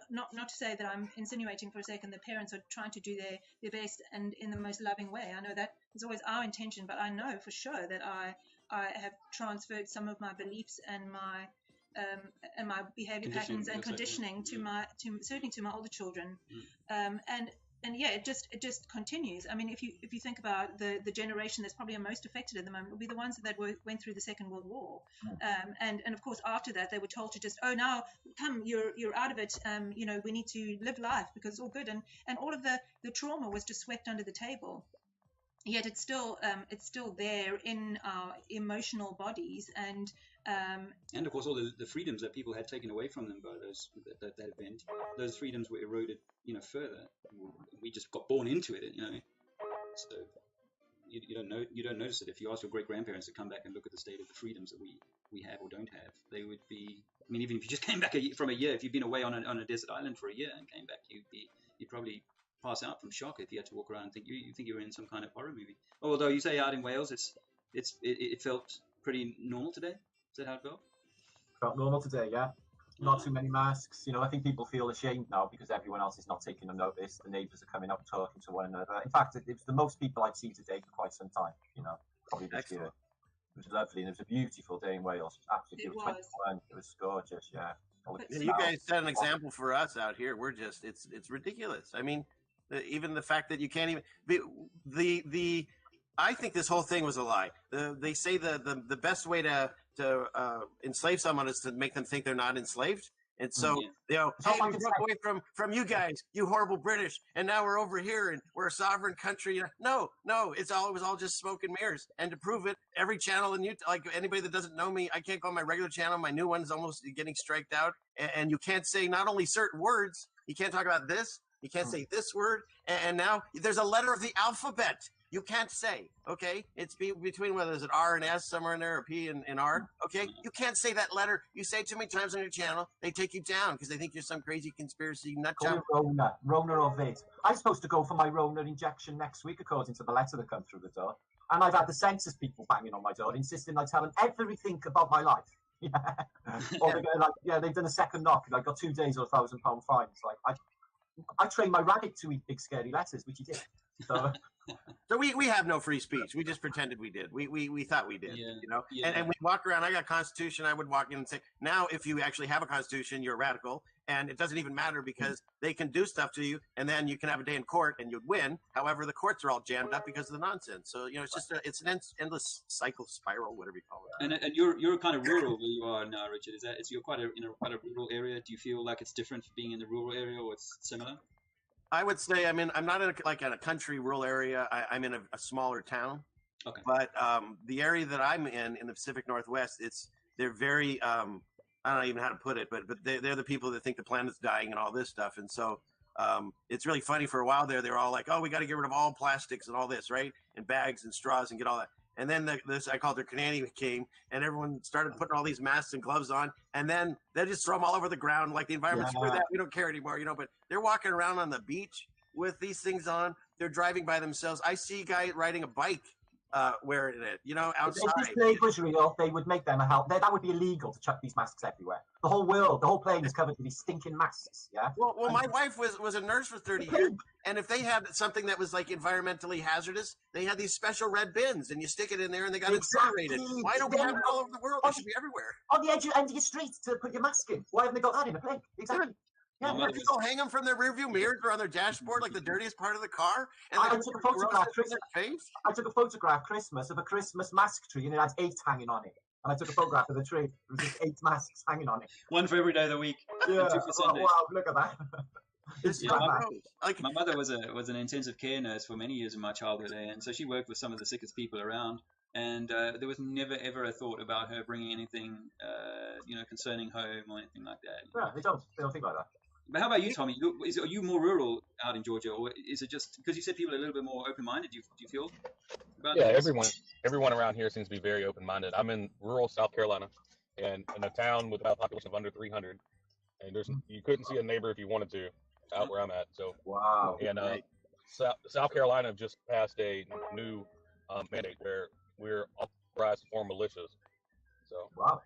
Not to say that I'm insinuating for a second that parents are trying to do their best and in the most loving way. I know that is always our intention, but I know for sure that I have transferred some of my beliefs and my behavior patterns and conditioning to certainly to my older children, and yeah, it just continues. I mean, if you think about the generation that's probably most affected at the moment, will be the ones that went through the Second World War, and of course after that they were told to just, oh, now come, you're out of it. You know, we need to live life because it's all good, and all of the trauma was just swept under the table. Yet it's still there in our emotional bodies, and of course all the freedoms that people had taken away from them by that event, those freedoms were eroded, you know, further. We just got born into it, you know. So you don't notice it. If you ask your great grandparents to come back and look at the state of the freedoms that we have or don't have, they would be. I mean, even if you just came back from a year, if you've been away on a desert island for a year and came back, you'd probably pass out from shock if you had to walk around and think you were in some kind of horror movie. Although you say out in Wales, it felt pretty normal today. Is that how it felt? Felt normal today, yeah. Not too many masks. You know, I think people feel ashamed now because everyone else is not taking a notice. The neighbours are coming up talking to one another. In fact, it was the most people I'd seen today for quite some time. You know, probably this year. It was lovely, and it was a beautiful day in Wales. Absolutely, it was 21. It was gorgeous, yeah. You guys set an example for us out here. We're just, it's ridiculous. I mean, even the fact that you can't even I think this whole thing was a lie. They say the best way to enslave someone is to make them think they're not enslaved. And so, you know, hey, we broke away from you guys, you horrible British, and now we're over here and we're a sovereign country. No, it was all just smoke and mirrors. And to prove it, every channel in YouTube, like anybody that doesn't know me, I can't go on my regular channel. My new one's almost getting striked out. And you can't say not only certain words, you can't talk about this, you can't say this word, and now there's a letter of the alphabet you can't say, okay? It's between whether it's an R and S somewhere in there, or P and R, okay? You can't say that letter. You say it too many times on your channel, they take you down because they think you're some crazy conspiracy nut job. Rona of it. I'm supposed to go for my Rona injection next week, according to the letter that comes through the door. And I've had the census people banging on my door, insisting I tell them everything about my life. Yeah. Or they're going like, yeah, they've done a second knock, and I got 2 days or £1,000 fine. It's like, I trained my rabbit to eat big scary letters, which he did. So we have no free speech. We just pretended we did. We thought we did, you know. Yeah. And we walk around. I got a constitution. I would walk in and say, now if you actually have a constitution, you're a radical, and it doesn't even matter because they can do stuff to you, and then you can have a day in court and you'd win. However, the courts are all jammed up because of the nonsense. So you know, it's an endless cycle spiral, whatever you call it. And you're kind of rural where you are now, Richard. You're quite a rural area. Do you feel like it's different from being in the rural area, or it's similar? I would say I'm not in a country rural area. I'm in a smaller town. Okay. But the area that I'm in the Pacific Northwest, they're very I don't even know how to put it, but they're the people that think the planet's dying and all this stuff. And so it's really funny. For a while there, they're all like, oh, we got to get rid of all plastics and all this, right? And bags and straws and get all that. And then this, I called it Canadian, came, and everyone started putting all these masks and gloves on, and then they just throw them all over the ground, like the environment. Screw that, we don't care anymore, you know. But they're walking around on the beach with these things on. They're driving by themselves. I see a guy riding a bike wearing it, you know, outside. If this plague was real, they would make them a help. That would be illegal to chuck these masks everywhere. The whole world, the whole plane is covered with these stinking masks. Yeah. Well, my wife was a nurse for 30 years, and if they had something that was like environmentally hazardous, they had these special red bins, and you stick it in there, and they got incinerated. Why don't we have it all over the world? It should be everywhere. On the end of your street to put your mask in. Why haven't they got that in a plane? Exactly. Yeah, people hang them from their rearview mirrors or on their dashboard, like the dirtiest part of the car. And I took a photograph. I took a photograph Christmas of a Christmas mask tree, and it had 8 hanging on it. And I took a photograph of the tree. There was just 8 masks hanging on it. One for every day of the week. Yeah. Wow, look at that. My mother was an intensive care nurse for many years in my childhood, and so she worked with some of the sickest people around. And there was never ever a thought about her bringing anything, concerning home or anything like that. Yeah, they don't think like that. But how about you, Tommy? Are you more rural out in Georgia, or is it just because you said people are a little bit more open-minded? Do you feel? Yeah, everyone around here seems to be very open-minded. I'm in rural South Carolina, and in a town with about a population of under 300, and you couldn't see a neighbor if you wanted to out where I'm at. So wow. And South Carolina just passed a new mandate where we're authorized to form militias. So wow.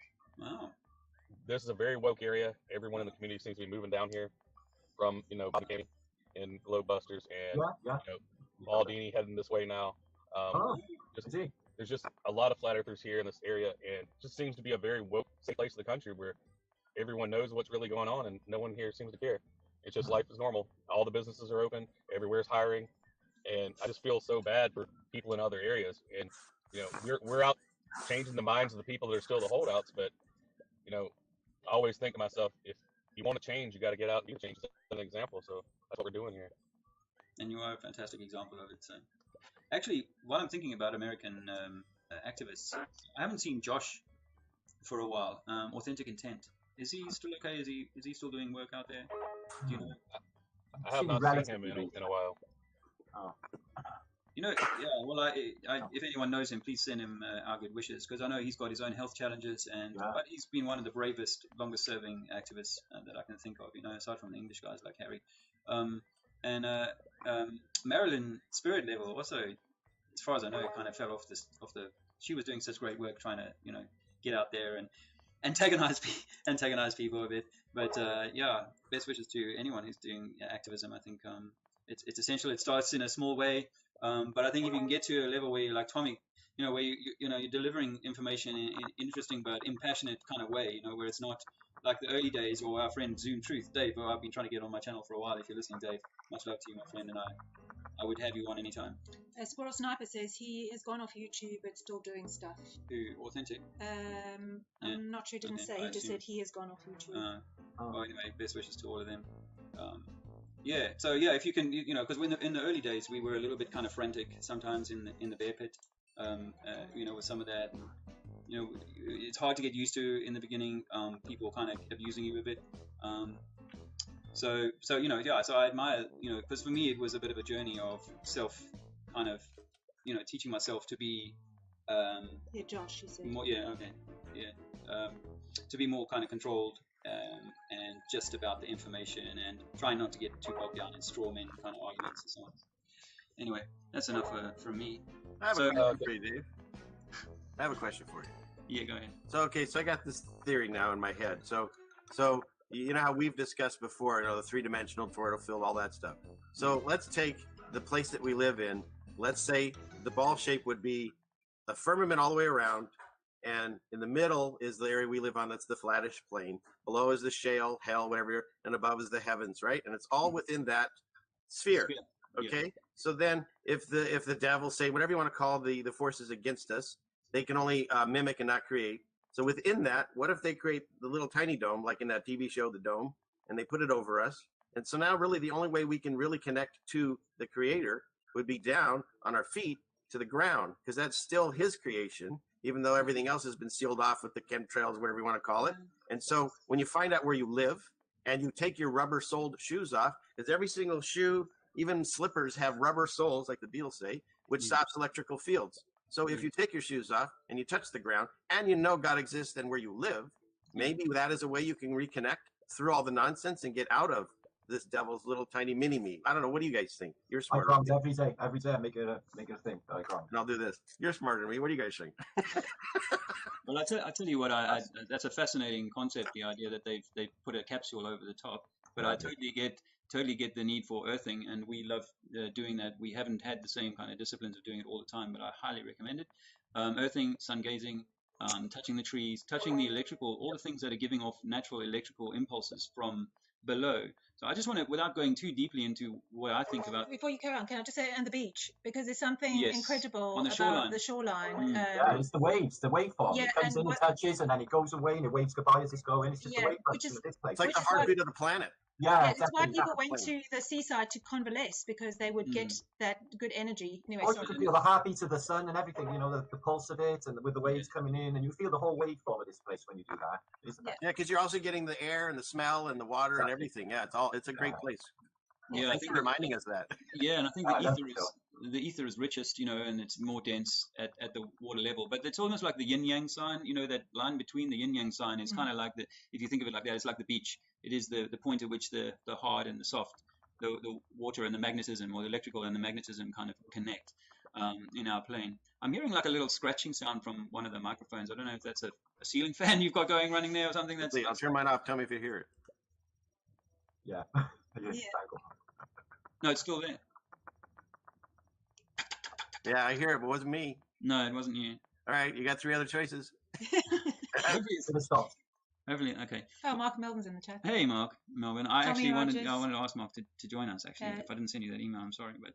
This is a very woke area. Everyone in the community seems to be moving down here from, Bobby County and Globebusters and Baldini heading this way now. There's just a lot of flat earthers here in this area, and it just seems to be a very woke, safe place in the country where everyone knows what's really going on and no one here seems to care. It's just life is normal. All the businesses are open. Everywhere's hiring, and I just feel so bad for people in other areas. And we're out changing the minds of the people that are still the holdouts. But I always think to myself, if you want to change, you got to get out and change. That's an example. So that's what we're doing here. And you are a fantastic example of it. So, actually, while I'm thinking about American activists, I haven't seen Josh for a while. Authentic Intent. Is he still okay? Is he still doing work out there? Do you know? I have not seen him in a while. Oh. Yeah. Well, if anyone knows him, please send him our good wishes, because I know he's got his own health challenges, but he's been one of the bravest, longest-serving activists that I can think of. Aside from the English guys like Harry, Marilyn Spirit Level also, as far as I know, kind of fell off the. She was doing such great work trying to get out there and antagonize people a bit. But best wishes to anyone who's doing activism. I think it's essential. It starts in a small way. But I think if you can get to a level where you're like Tommy, where you're delivering information in an interesting but impassionate kind of way, where it's not like the early days, or our friend Zoom Truth, Dave, who I've been trying to get on my channel for a while. If you're listening, Dave, much love to you, my friend, and I would have you on anytime. Squirrel Sniper says he has gone off YouTube but still doing stuff. Who, Authentic? I'm not sure. He didn't say. He just said he has gone off YouTube. Well, anyway, best wishes to all of them. So if you can, because in the early days we were a little bit kind of frantic sometimes in the bear pit, with some of that. It's hard to get used to in the beginning. People kind of abusing you a bit. So I admire, because for me it was a bit of a journey of self, kind of, teaching myself to be. Josh, you said. More, to be more kind of controlled. And just about the information, and trying not to get too bogged down in straw man kind of arguments and so on. Anyway, that's enough from me. I have a question for you, Dave. I have a question for you. Yeah, go ahead. So I got this theory now in my head. So you know how we've discussed before, the three-dimensional toroidal field, all that stuff. So let's take the place that we live in. Let's say the ball shape would be a firmament all the way around, and in the middle is the area we live on. That's the flattish plane. Below is the shale, hell, whatever, and above is the heavens, right? And it's all within that sphere. Okay. Yeah. So then, if the devil, say whatever you want to call the forces against us, they can only mimic and not create. So within that, what if they create the little tiny dome, like in that TV show, The Dome, and they put it over us? And so now, really, the only way we can really connect to the Creator would be down on our feet to the ground, because that's still His creation, even though everything else has been sealed off with the chemtrails, whatever you want to call it. And so when you find out where you live and you take your rubber-soled shoes off, because every single shoe, even slippers, have rubber soles, like the Beatles say, which stops electrical fields. So if you take your shoes off and you touch the ground and God exists and where you live, maybe that is a way you can reconnect through all the nonsense and get out of this devil's little tiny mini-me. I don't know. What do you guys think? You're smarter. I grant every day I make it a thing. I grant. And I'll do this. You're smarter than me. What do you guys think? Well, I tell you what, that's a fascinating concept, the idea that they've put a capsule over the top. But I totally get the need for earthing, and we love doing that. We haven't had the same kind of disciplines of doing it all the time, but I highly recommend it. Earthing, sun gazing, touching the trees, touching the electrical, all the things that are giving off natural electrical impulses from below. So I just want to, without going too deeply into what I think about. Before you carry on, can I just say on the beach, because there's something incredible about the shoreline. Yeah, it's the waveform. Yeah, it comes in and touches, and then it goes away, and the waves goodbye as it's going. It's just the wave function of this place. It's like the heartbeat of the planet. Yeah, it's why people went to the seaside to convalesce, because they would get that good energy. Anyway, you can feel the heartbeat of the sun and everything, the pulse of it, and with the waves coming in, and you feel the whole waveform of this place when you do that, isn't it? Yeah, because you're also getting the air and the smell and the water and everything. Yeah, it's a great place. Well, yeah, thanks for reminding us that. Yeah, and I think the ether is richest, and it's more dense at the water level. But it's almost like the yin yang sign. That line between the yin yang sign is kind of like if you think of it like that, it's like the beach. It is the point at which the hard and the soft, the water and the magnetism, or the electrical and the magnetism kind of connect in our plane. I'm hearing like a little scratching sound from one of the microphones. I don't know if that's a ceiling fan you've got running there or something. I'll turn mine off. Tell me if you hear it. Yeah. No, it's still there. Yeah, I hear it, but it wasn't me. No, it wasn't you. All right, you got 3 other choices. Hopefully, okay. Oh, Mark Melvin's in the chat. Hey, Mark Melvin. I Tommy actually wanted Rogers. to ask Mark to join us. Actually, if I didn't send you that email, I'm sorry, but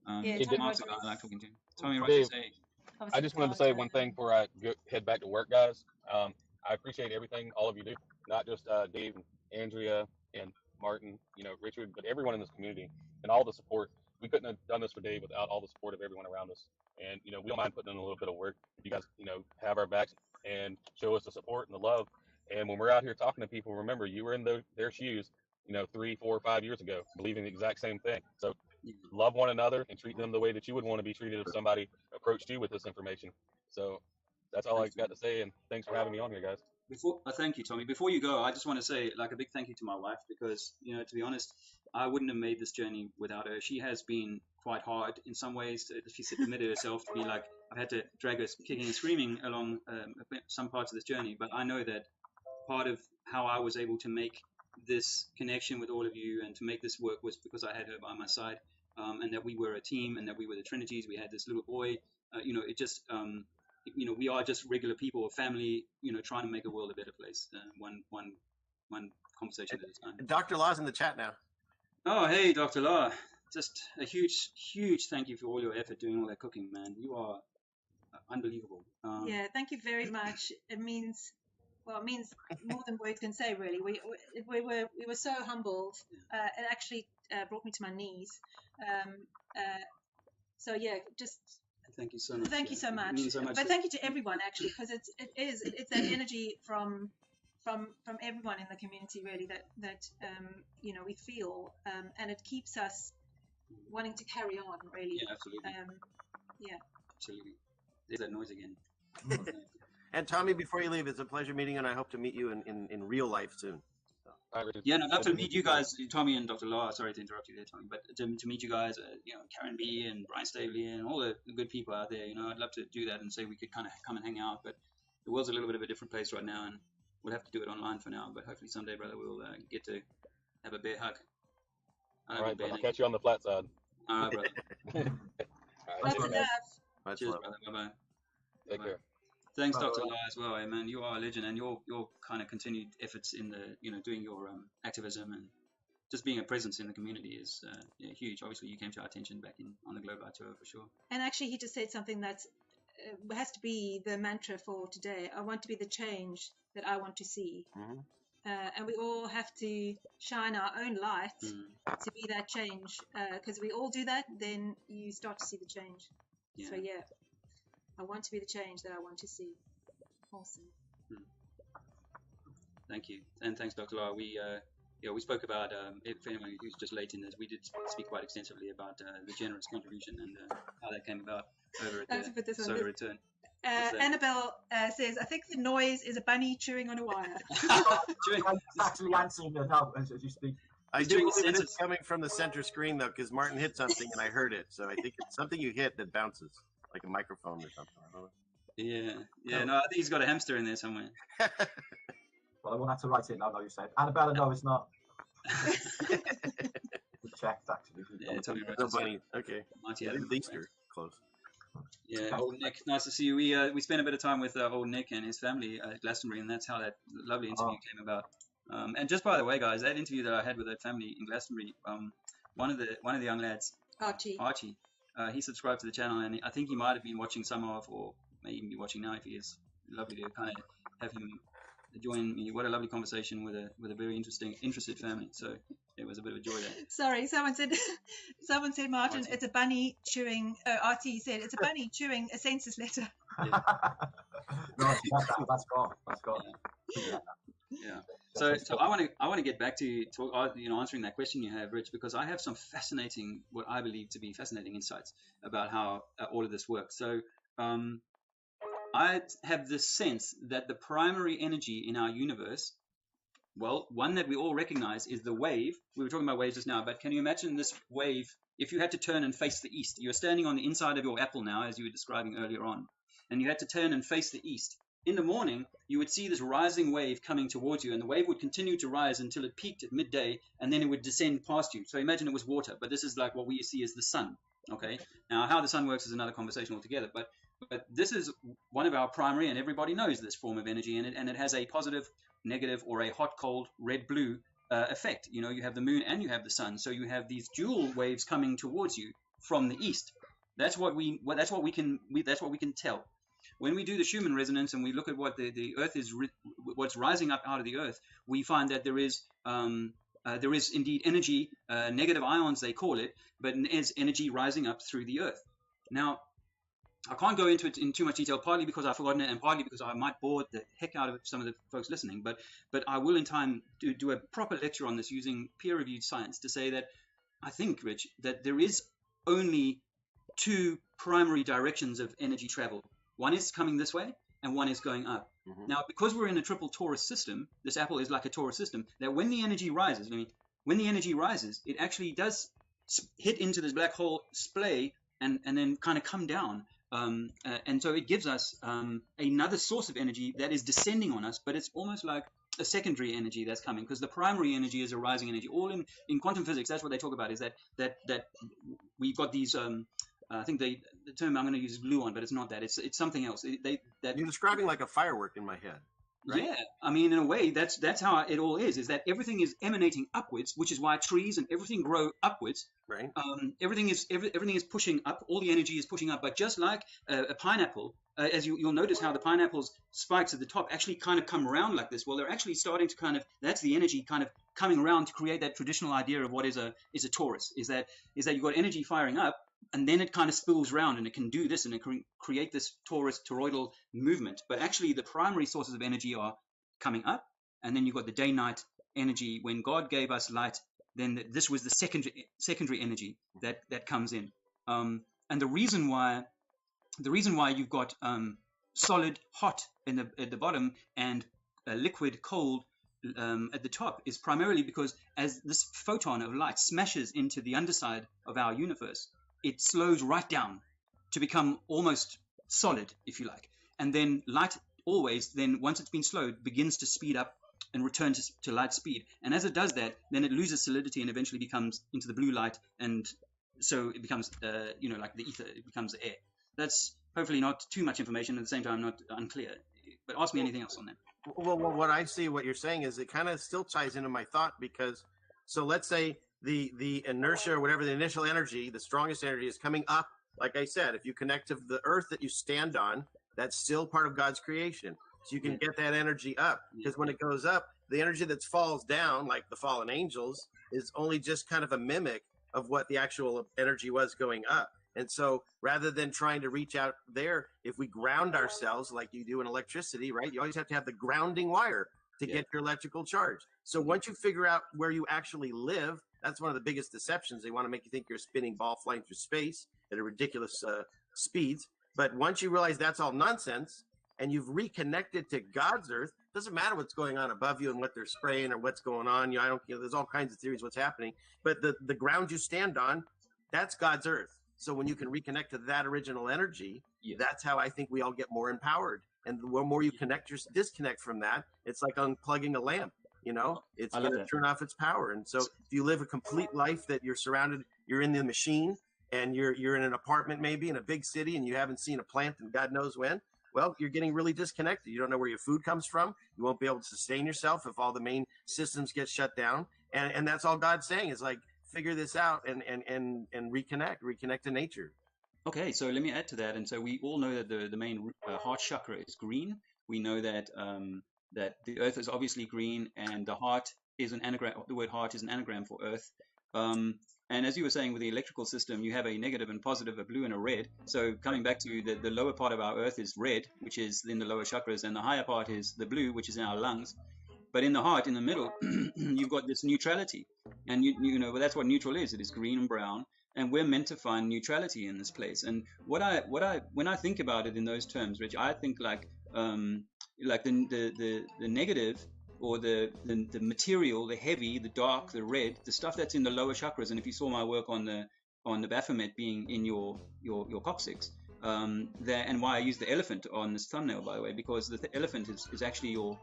Yeah, Hey, Tommy Mark's a guy Rogers. I like talking to. Tommy Dave, Rogers, hey. I Obviously, just wanted to Carl say one Jordan. thing before I head back to work, guys. I appreciate everything all of you do, not just Dave and Andrea and Martin, Richard, but everyone in this community and all the support. We couldn't have done this for Dave without all the support of everyone around us. And, we don't mind putting in a little bit of work. You guys, have our backs and show us the support and the love. And when we're out here talking to people, remember, you were in their shoes, 3, 4, 5 years ago, believing the exact same thing. So love one another and treat them the way that you would want to be treated if somebody approached you with this information. So that's all I got to say. And thanks for having me on here, guys. Thank you, Tommy. Before you go, I just want to say a big thank you to my wife because, to be honest, I wouldn't have made this journey without her. She has been quite hard in some ways. She's admitted herself to be like, I've had to drag her kicking and screaming along some parts of this journey. But I know that part of how I was able to make this connection with all of you and to make this work was because I had her by my side, and that we were a team and that we were the Trinities. We had this little boy. It just we are just regular people, a family, trying to make the world a better place, one conversation at a time. Dr. Law's in the chat now. Oh, hey, Dr. Law. Just a huge, huge thank you for all your effort doing all that cooking, man. You are unbelievable. Yeah, thank you very much. It means more than words can say, really. We were so humbled. It actually brought me to my knees. So yeah, just thank you so much. Thank you so much. It means so much. But thank you to everyone actually, because it's that energy from everyone in the community really that we feel, and it keeps us wanting to carry on really. Yeah, absolutely. Yeah. Absolutely. There's that noise again. And Tommy, before you leave, it's a pleasure meeting you, and I hope to meet you in real life soon. Yeah, no, I'd love to meet you guys, Tommy and Dr. Law. Sorry to interrupt you there, Tommy, but to meet you guys, Karen B and Brian Stavely and all the good people out there. I'd love to do that and say we could kind of come and hang out, but the world's a little bit of a different place right now, and we'll have to do it online for now. But hopefully someday, brother, we'll get to have a bear hug. All right, I'll catch you on the flat side. All right, brother. Lots of love. Cheers, brother. Bye-bye. Take care. Thanks, Dr. Lai, as well. Hey, man, you are a legend, and your kind of continued efforts in the doing your activism and just being a presence in the community is huge. Obviously, you came to our attention back on the Globe Light Tour for sure. And actually, he just said something that has to be the mantra for today. I want to be the change that I want to see. Mm-hmm. And we all have to shine our own light to be that change. Because we all do that, then you start to see the change. Yeah. So yeah, I want to be the change that I want to see. Awesome. Thank you, and thanks, Dr. Lara. We spoke about if anyone who's just late in this, we did speak quite extensively about the generous contribution and how that came about over at the Solar Return. Annabelle says, I think the noise is a bunny chewing on a wire. I'm actually answering her now as you speak. I do believe it's coming from the center screen, though, because Martin hit something and I heard it. So I think it's something you hit that bounces, like a microphone or something. I don't know. Yeah. No, I think he's got a hamster in there somewhere. Well, I won't have to write it now, you said. Annabella, no, it's not. We checked, actually. Yeah, totally right. No bunny. Okay. At least you're close. Yeah, old Nick, nice to see you. We spent a bit of time with old Nick and his family at Glastonbury, and that's how that lovely interview came about. And just by the way, guys, that interview that I had with that family in Glastonbury, one of the young lads, Archie, he subscribed to the channel, and I think he might have been watching some of, or may even be watching now if he is. Lovely to kind of have him join me. What a lovely conversation with a very interested family. So it was a bit of a joy there. Sorry, someone said, Martin, it's a bunny chewing. RT said it's a bunny chewing a census letter. No, that's gone. Yeah. So I want to get back to answering that question you have, Rich, because I have some fascinating, what I believe to be fascinating insights about how all of this works. So I have this sense that the primary energy in our universe, well, one that we all recognize is the wave. We were talking about waves just now, but can you imagine this wave if you had to turn and face the east? You're standing on the inside of your apple now, as you were describing earlier on, and you had to turn and face the east. In the morning, you would see this rising wave coming towards you, and the wave would continue to rise until it peaked at midday, and then it would descend past you. So imagine it was water, but this is like what we see as the sun. Okay. Now, how the sun works is another conversation altogether, but But this is one of our primary, and everybody knows this form of energy, and it has a positive, negative, or a hot, cold, red, blue effect. You know, you have the moon and you have the sun, so you have these dual waves coming towards you from the east. That's what we can tell. When we do the Schumann resonance and we look at what the Earth is, what's rising up out of the Earth, we find that there is indeed energy, negative ions they call it, but is energy rising up through the Earth. Now, I can't go into it in too much detail, partly because I've forgotten it, and partly because I might bore the heck out of some of the folks listening. But I will in time do a proper lecture on this using peer-reviewed science to say that I think, Rich, that there is only two primary directions of energy travel. One is coming this way, and one is going up. Mm-hmm. Now, because we're in a triple torus system, this apple is like a torus system, that when the energy rises, it actually does hit into this black hole splay and then kind of come down. And so it gives us another source of energy that is descending on us, but it's almost like a secondary energy that's coming, because the primary energy is a rising energy. All in quantum physics, that's what they talk about, is that we've got these I think the term I'm going to use is gluon, but it's not that. It's something else. You're describing like a firework in my head. Right? Yeah, I mean, in a way, that's how it all is that everything is emanating upwards, which is why trees and everything grow upwards. Right. Everything is pushing up. All the energy is pushing up. But just like a pineapple, as you'll notice how the pineapple's spikes at the top actually kind of come around like this. Well, they're actually starting to that's the energy kind of coming around to create that traditional idea of what is a torus. Is that you've got energy firing up, and then it kind of spools around, and it can do this, and it can create this toroidal movement. But actually, the primary sources of energy are coming up, and then you've got the day-night energy. When God gave us light, then this was the secondary energy that comes in. And the reason why you've got solid hot at the bottom and liquid cold at the top is primarily because as this photon of light smashes into the underside of our universe, it slows right down to become almost solid, if you like. And then light always, then once it's been slowed, begins to speed up and return to light speed. And as it does that, then it loses solidity and eventually becomes into the blue light. And so it becomes, like the ether, it becomes the air. That's hopefully not too much information, at the same time not unclear. But ask me anything else on that. Well, what I see, what you're saying is it kind of still ties into my thought, because, so let's say the inertia or whatever, the initial energy, the strongest energy is coming up. Like I said, if you connect to the earth that you stand on, that's still part of God's creation. So you can get that energy up, because when it goes up, the energy that falls down, like the fallen angels, is only just kind of a mimic of what the actual energy was going up. And so rather than trying to reach out there, if we ground ourselves like you do in electricity, right? You always have to have the grounding wire to get your electrical charge. So once you figure out where you actually live, that's one of the biggest deceptions. They want to make you think you're a spinning ball flying through space at a ridiculous speeds. But once you realize that's all nonsense and you've reconnected to God's earth, doesn't matter what's going on above you and what they're spraying or what's going on. There's all kinds of theories what's happening. But the ground you stand on, that's God's earth. So when you can reconnect to that original energy, that's how I think we all get more empowered. And the more you disconnect from that, it's like unplugging a lamp. It's going to turn off its power. And so if you live a complete life that you're in the machine, and you're in an apartment maybe in a big city, and you haven't seen a plant in God knows when, well, you're getting really disconnected. You don't know where your food comes from. You won't be able to sustain yourself if all the main systems get shut down. And that's all God's saying is like, figure this out and reconnect to nature. Okay, so let me add to that. And so we all know that the main heart chakra is green. We know that that the earth is obviously green, and the heart is an anagram. The word heart is an anagram for earth. And as you were saying, with the electrical system, you have a negative and positive, a blue and a red. So coming back to the lower part of our earth is red, which is in the lower chakras, and the higher part is the blue, which is in our lungs. But in the heart, in the middle, you've got this neutrality. And well, that's what neutral is. It is green and brown. And we're meant to find neutrality in this place. And when I think about it in those terms, Rich, I think like the negative, or the material, the heavy, the dark, the red, the stuff that's in the lower chakras. And if you saw my work on the Baphomet being in your coccyx, and why I use the elephant on this thumbnail, by the way, because the elephant is actually your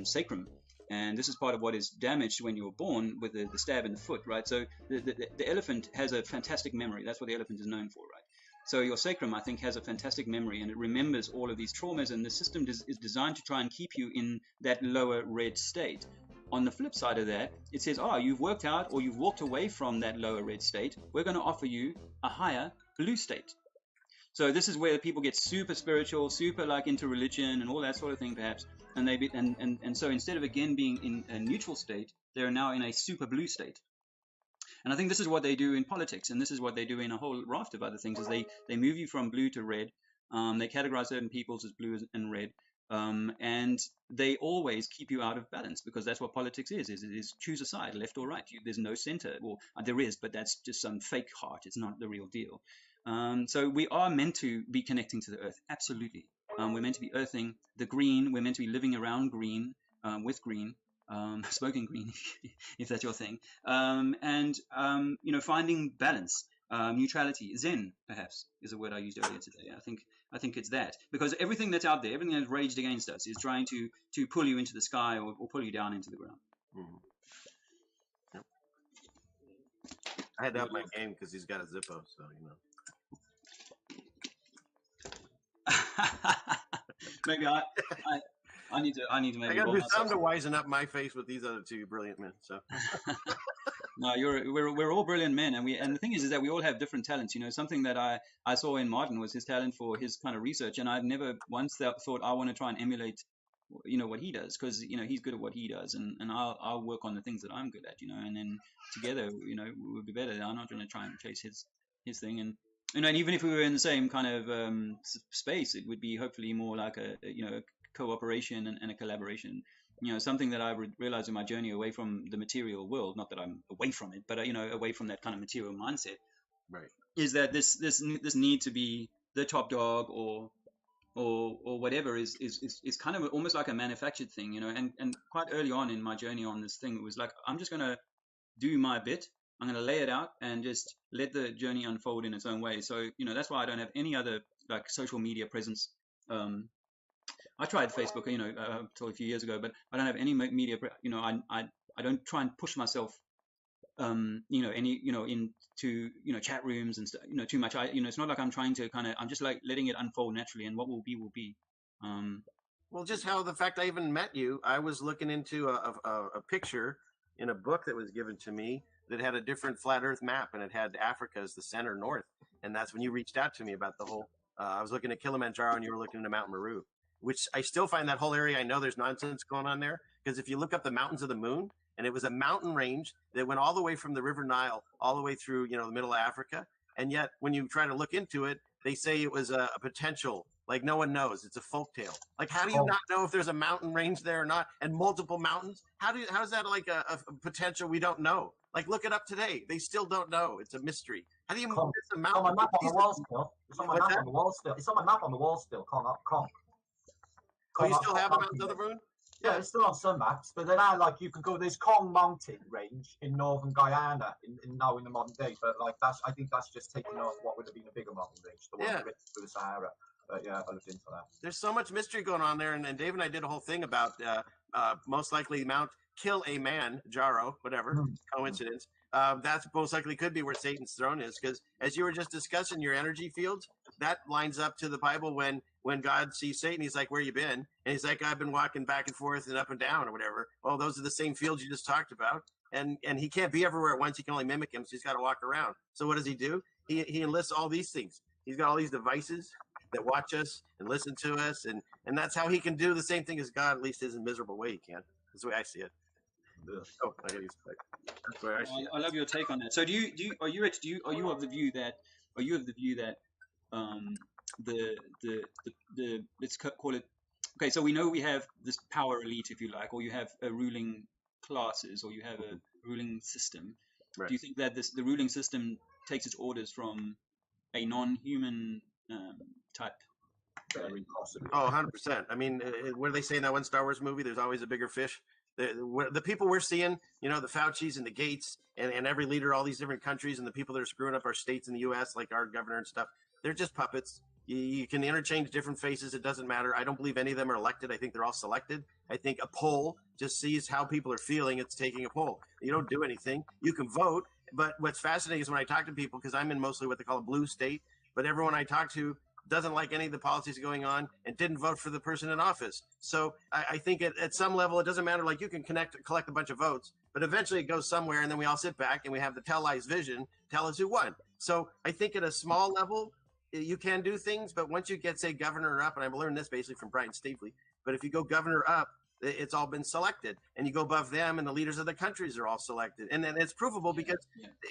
sacrum. And this is part of what is damaged when you're born with the stab in the foot, right? So the elephant has a fantastic memory. That's what the elephant is known for, right? So your sacrum, I think, has a fantastic memory, and it remembers all of these traumas, and the system is designed to try and keep you in that lower red state. On the flip side of that, it says, oh, you've worked out or you've walked away from that lower red state. We're going to offer you a higher blue state. So this is where people get super spiritual, super like into religion and all that sort of thing, perhaps. And so instead of again being in a neutral state, they're now in a super blue state. And I think this is what they do in politics, and this is what they do in a whole raft of other things, is they move you from blue to red. They categorize certain peoples as blue and red. And they always keep you out of balance, because that's what politics is choose a side, left or right. There's no center. Well, there is, but that's just some fake heart. It's not the real deal. So we are meant to be connecting to the earth. Absolutely. We're meant to be earthing the green. We're meant to be living around green, with green, smoking green, if that's your thing. Finding balance, neutrality, Zen, perhaps, is a word I used earlier today. I think it's that, because everything that's out there, everything that's raged against us, is trying to pull you into the sky or pull you down into the ground. Mm-hmm. Yep. I had to up my game because he's got a Zippo, so Maybe I need to maybe. I got to do something to wisen up my face with these other two brilliant men. So. No, we're all brilliant men, and the thing is that we all have different talents. Something that I saw in Martin was his talent for his kind of research, and I've never once thought I want to try and emulate, what he does, because he's good at what he does, and I'll work on the things that I'm good at, and then together, we'll be better. I'm not going to try and chase his thing, and even if we were in the same kind of space, it would be hopefully more like a cooperation and a collaboration. Something that I realized in my journey away from the material world, not that I'm away from it, but away from that kind of material mindset, right, is that this need to be the top dog or whatever is kind of almost like a manufactured thing, and quite early on in my journey on this thing, it was like, I'm just going to do my bit. I'm going to lay it out and just let the journey unfold in its own way. So, that's why I don't have any other like social media presence. I tried Facebook, until a few years ago, but I don't have any media. I don't try and push myself, into chat rooms and stuff, too much. It's not like I'm trying to I'm just like letting it unfold naturally, and what will be will be. Well, just how the fact I even met you, I was looking into a picture in a book that was given to me that had a different flat Earth map, and it had Africa as the center north, and that's when you reached out to me about the whole. I was looking at Kilimanjaro, and you were looking at Mount Meru, which I still find that whole area. I know there's nonsense going on there, because if you look up the mountains of the moon, and it was a mountain range that went all the way from the River Nile all the way through, the middle of Africa. And yet when you try to look into it, they say it was a potential, like no one knows. It's a folktale. Like, how do you not know if there's a mountain range there or not, and multiple mountains? How is that like a potential we don't know? Like, look it up today. They still don't know. It's a mystery. How do you miss a mountain? It's on my map on the wall still. It's on my map on the wall still. It's on my map on the wall still. Oh, you still have the mountains of the moon? Yeah, it's still on some maps, but they're now like you can go. There's Kong Mountain Range in northern Guyana in the modern day, but like I think that's just taking off what would have been a bigger mountain range, the one through the Sahara. But yeah, I looked into that. There's so much mystery going on there, and Dave and I did a whole thing about most likely Mount Kill a Man, Jaro, whatever, coincidence. That's most likely could be where Satan's throne is, because as you were just discussing your energy fields, that lines up to the Bible when God sees Satan, he's like, where you been? And he's like, I've been walking back and forth and up and down or whatever. Well, those are the same fields you just talked about. And he can't be everywhere at once. He can only mimic him, so he's got to walk around. So what does he do? He enlists all these things. He's got all these devices that watch us and listen to us. And that's how he can do the same thing as God, at least in his miserable way he can. That's the way I see it. Oh, I gotta use the mic. That's where I see it. I love your take on that. So are you of the view that the let's call it, okay, so we know we have this power elite, if you like, or you have a ruling classes, or you have a ruling system. Right. Do you think that the ruling system takes its orders from a non-human type? Oh, 100%. I mean, what do they say in that one Star Wars movie? There's always a bigger fish. The people we're seeing, the Faucis and the Gates and every leader, all these different countries, and the people that are screwing up our states in the U.S., like our governor and stuff, they're just puppets. You can interchange different faces. It doesn't matter. I don't believe any of them are elected. I think they're all selected. I think a poll just sees how people are feeling. It's taking a poll. You don't do anything. You can vote. But what's fascinating is when I talk to people, because I'm in mostly what they call a blue state, but everyone I talk to doesn't like any of the policies going on and didn't vote for the person in office. So I think at some level, it doesn't matter. Like you can collect a bunch of votes, but eventually it goes somewhere and then we all sit back and we have the televised vision tell us who won. So I think at a small level, you can do things, but once you get, say, governor up, and I've learned this basically from Brian Staveley, but if you go governor up, it's all been selected, and you go above them and the leaders of the countries are all selected. And then it's provable because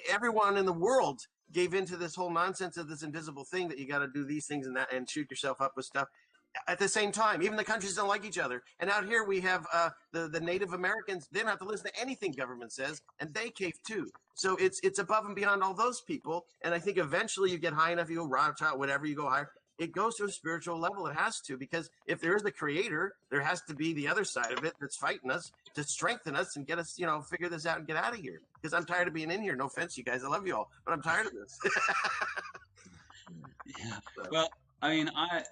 everyone in the world gave into this whole nonsense of this invisible thing that you got to do these things and that and shoot yourself up with stuff at the same time. Even the countries don't like each other. And out here we have the Native Americans. They don't have to listen to anything government says, and they cave too. So it's above and beyond all those people. And I think eventually you get high enough, you go Rothschild, whatever, you go higher. It goes to a spiritual level. It has to, because if there is the creator, there has to be the other side of it that's fighting us to strengthen us and get us, figure this out and get out of here. Because I'm tired of being in here. No offense, you guys. I love you all, but I'm tired of this. Well, I mean, I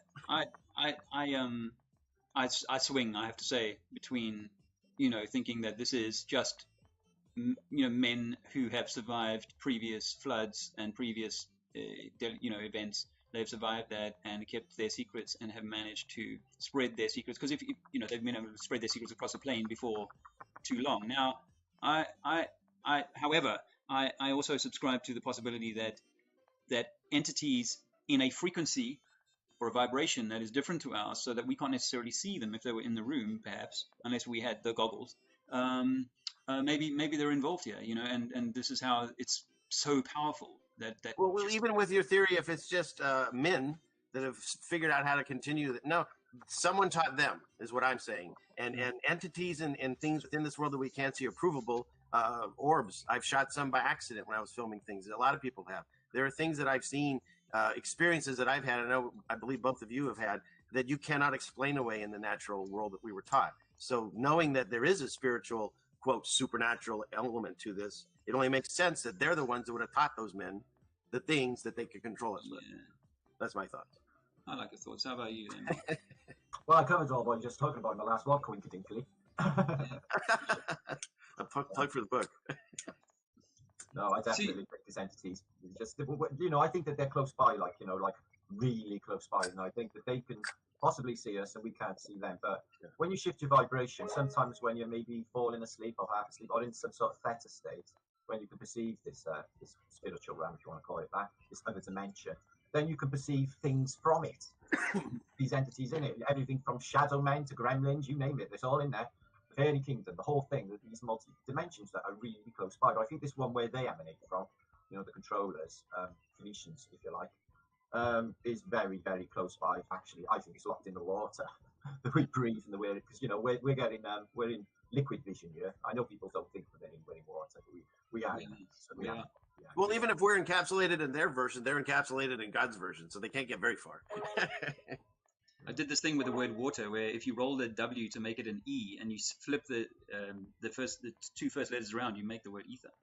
swing, I have to say, between, thinking that this is just, men who have survived previous floods and previous, events. They've survived that and kept their secrets and have managed to spread their secrets. Because if they've been able to spread their secrets across a plane before too long. Now, however, I also subscribe to the possibility that entities in a frequency or a vibration that is different to ours, so that we can't necessarily see them if they were in the room, perhaps, unless we had the goggles. Maybe they're involved here, and this is how it's so powerful. Well, even with your theory, if it's just men that have figured out how to continue, no, someone taught them, is what I'm saying. And entities and things within this world that we can't see are provable. Orbs, I've shot some by accident when I was filming things. A lot of people have. There are things that I've seen, experiences that I've had, I believe both of you have had, that you cannot explain away in the natural world that we were taught. So knowing that there is a spiritual, quote, supernatural element to this, it only makes sense that they're the ones that would have taught those men the things that they could control us with. That's my thoughts. I like your thoughts. How about you, then? Well, I covered it all by just talking about in the last one, coincidentally. A plug for the book. No, I definitely think these entities. Just, I think that they're close by, like really close by, and I think that they can possibly see us and we can't see them. But when you shift your vibration, sometimes when you're maybe falling asleep or half asleep or in some sort of theta state, when you can perceive this spiritual realm, if you want to call it that, this other dimension, then you can perceive things from it. These entities in it, everything from shadow men to gremlins, you name it, it's all in there. The fairy kingdom, the whole thing, these multi-dimensions that are really close by. But I think this one where they emanate from, the controllers, Phoenicians, if you like, is very, very close by. Actually, I think it's locked in the water that we breathe and the way, because we're in liquid vision here. I know people don't think we're in water, but we are. So we are. Yeah. Well, even if we're encapsulated in their version, they're encapsulated in God's version, so they can't get very far. I did this thing with the word water, where if you roll the W to make it an E, and you flip the two first letters around, you make the word ether.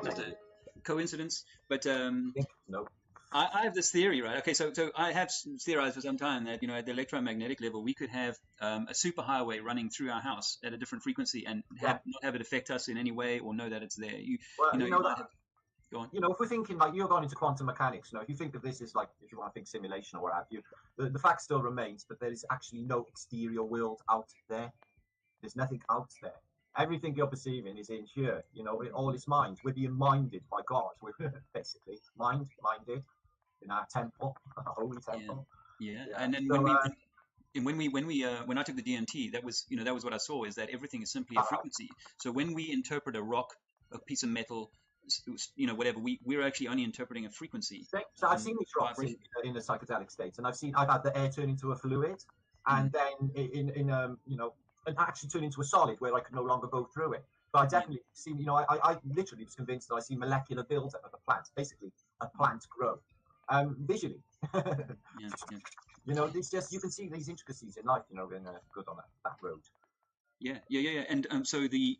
Just a coincidence, but no. I have this theory, right? Okay, so I have theorized for some time that at the electromagnetic level, we could have a superhighway running through our house at a different frequency and not have it affect us in any way, or know that it's there. Go on. If we're thinking like you're going into quantum mechanics, if you think of this as like, if you want to think simulation or what have you, the fact still remains that there is actually no exterior world out there. There's nothing out there. Everything you're perceiving is in here. All is mind. We're being minded by God. We're basically minded in our temple, our holy temple. Yeah. And then when I took the DMT, that was what I saw, is that everything is simply a frequency. So when we interpret a rock, a piece of metal, whatever, we're actually only interpreting a frequency. So I've seen these rocks in a psychedelic state, and I've had the air turn into a fluid, and then and actually turn into a solid where I could no longer go through it. But I definitely see, I literally was convinced that I see molecular build-up of a plant, basically a plant grow, visually. It's just, you can see these intricacies in life, and good on that road. Yeah. And so the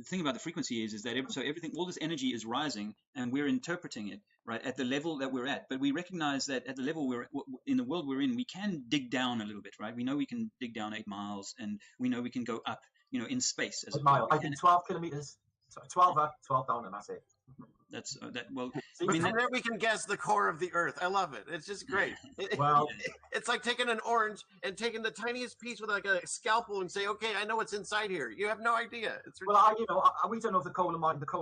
thing about the frequency is that everything, all this energy is rising, and we're interpreting it right at the level that we're at. But we recognize that at the level we're in, the world we're in, we can dig down a little bit, right? We know we can dig down 8 miles, and we know we can go up, in space. 8 miles. I think 12 kilometers. 12 up, 12 down, and that's it. That's that. Well, See, I mean, from there we can guess the core of the Earth. I love it. It's just great. Well, it's like taking an orange and taking the tiniest piece with like a scalpel and say, "Okay, I know what's inside here." You have no idea. It's well, we don't know if the coal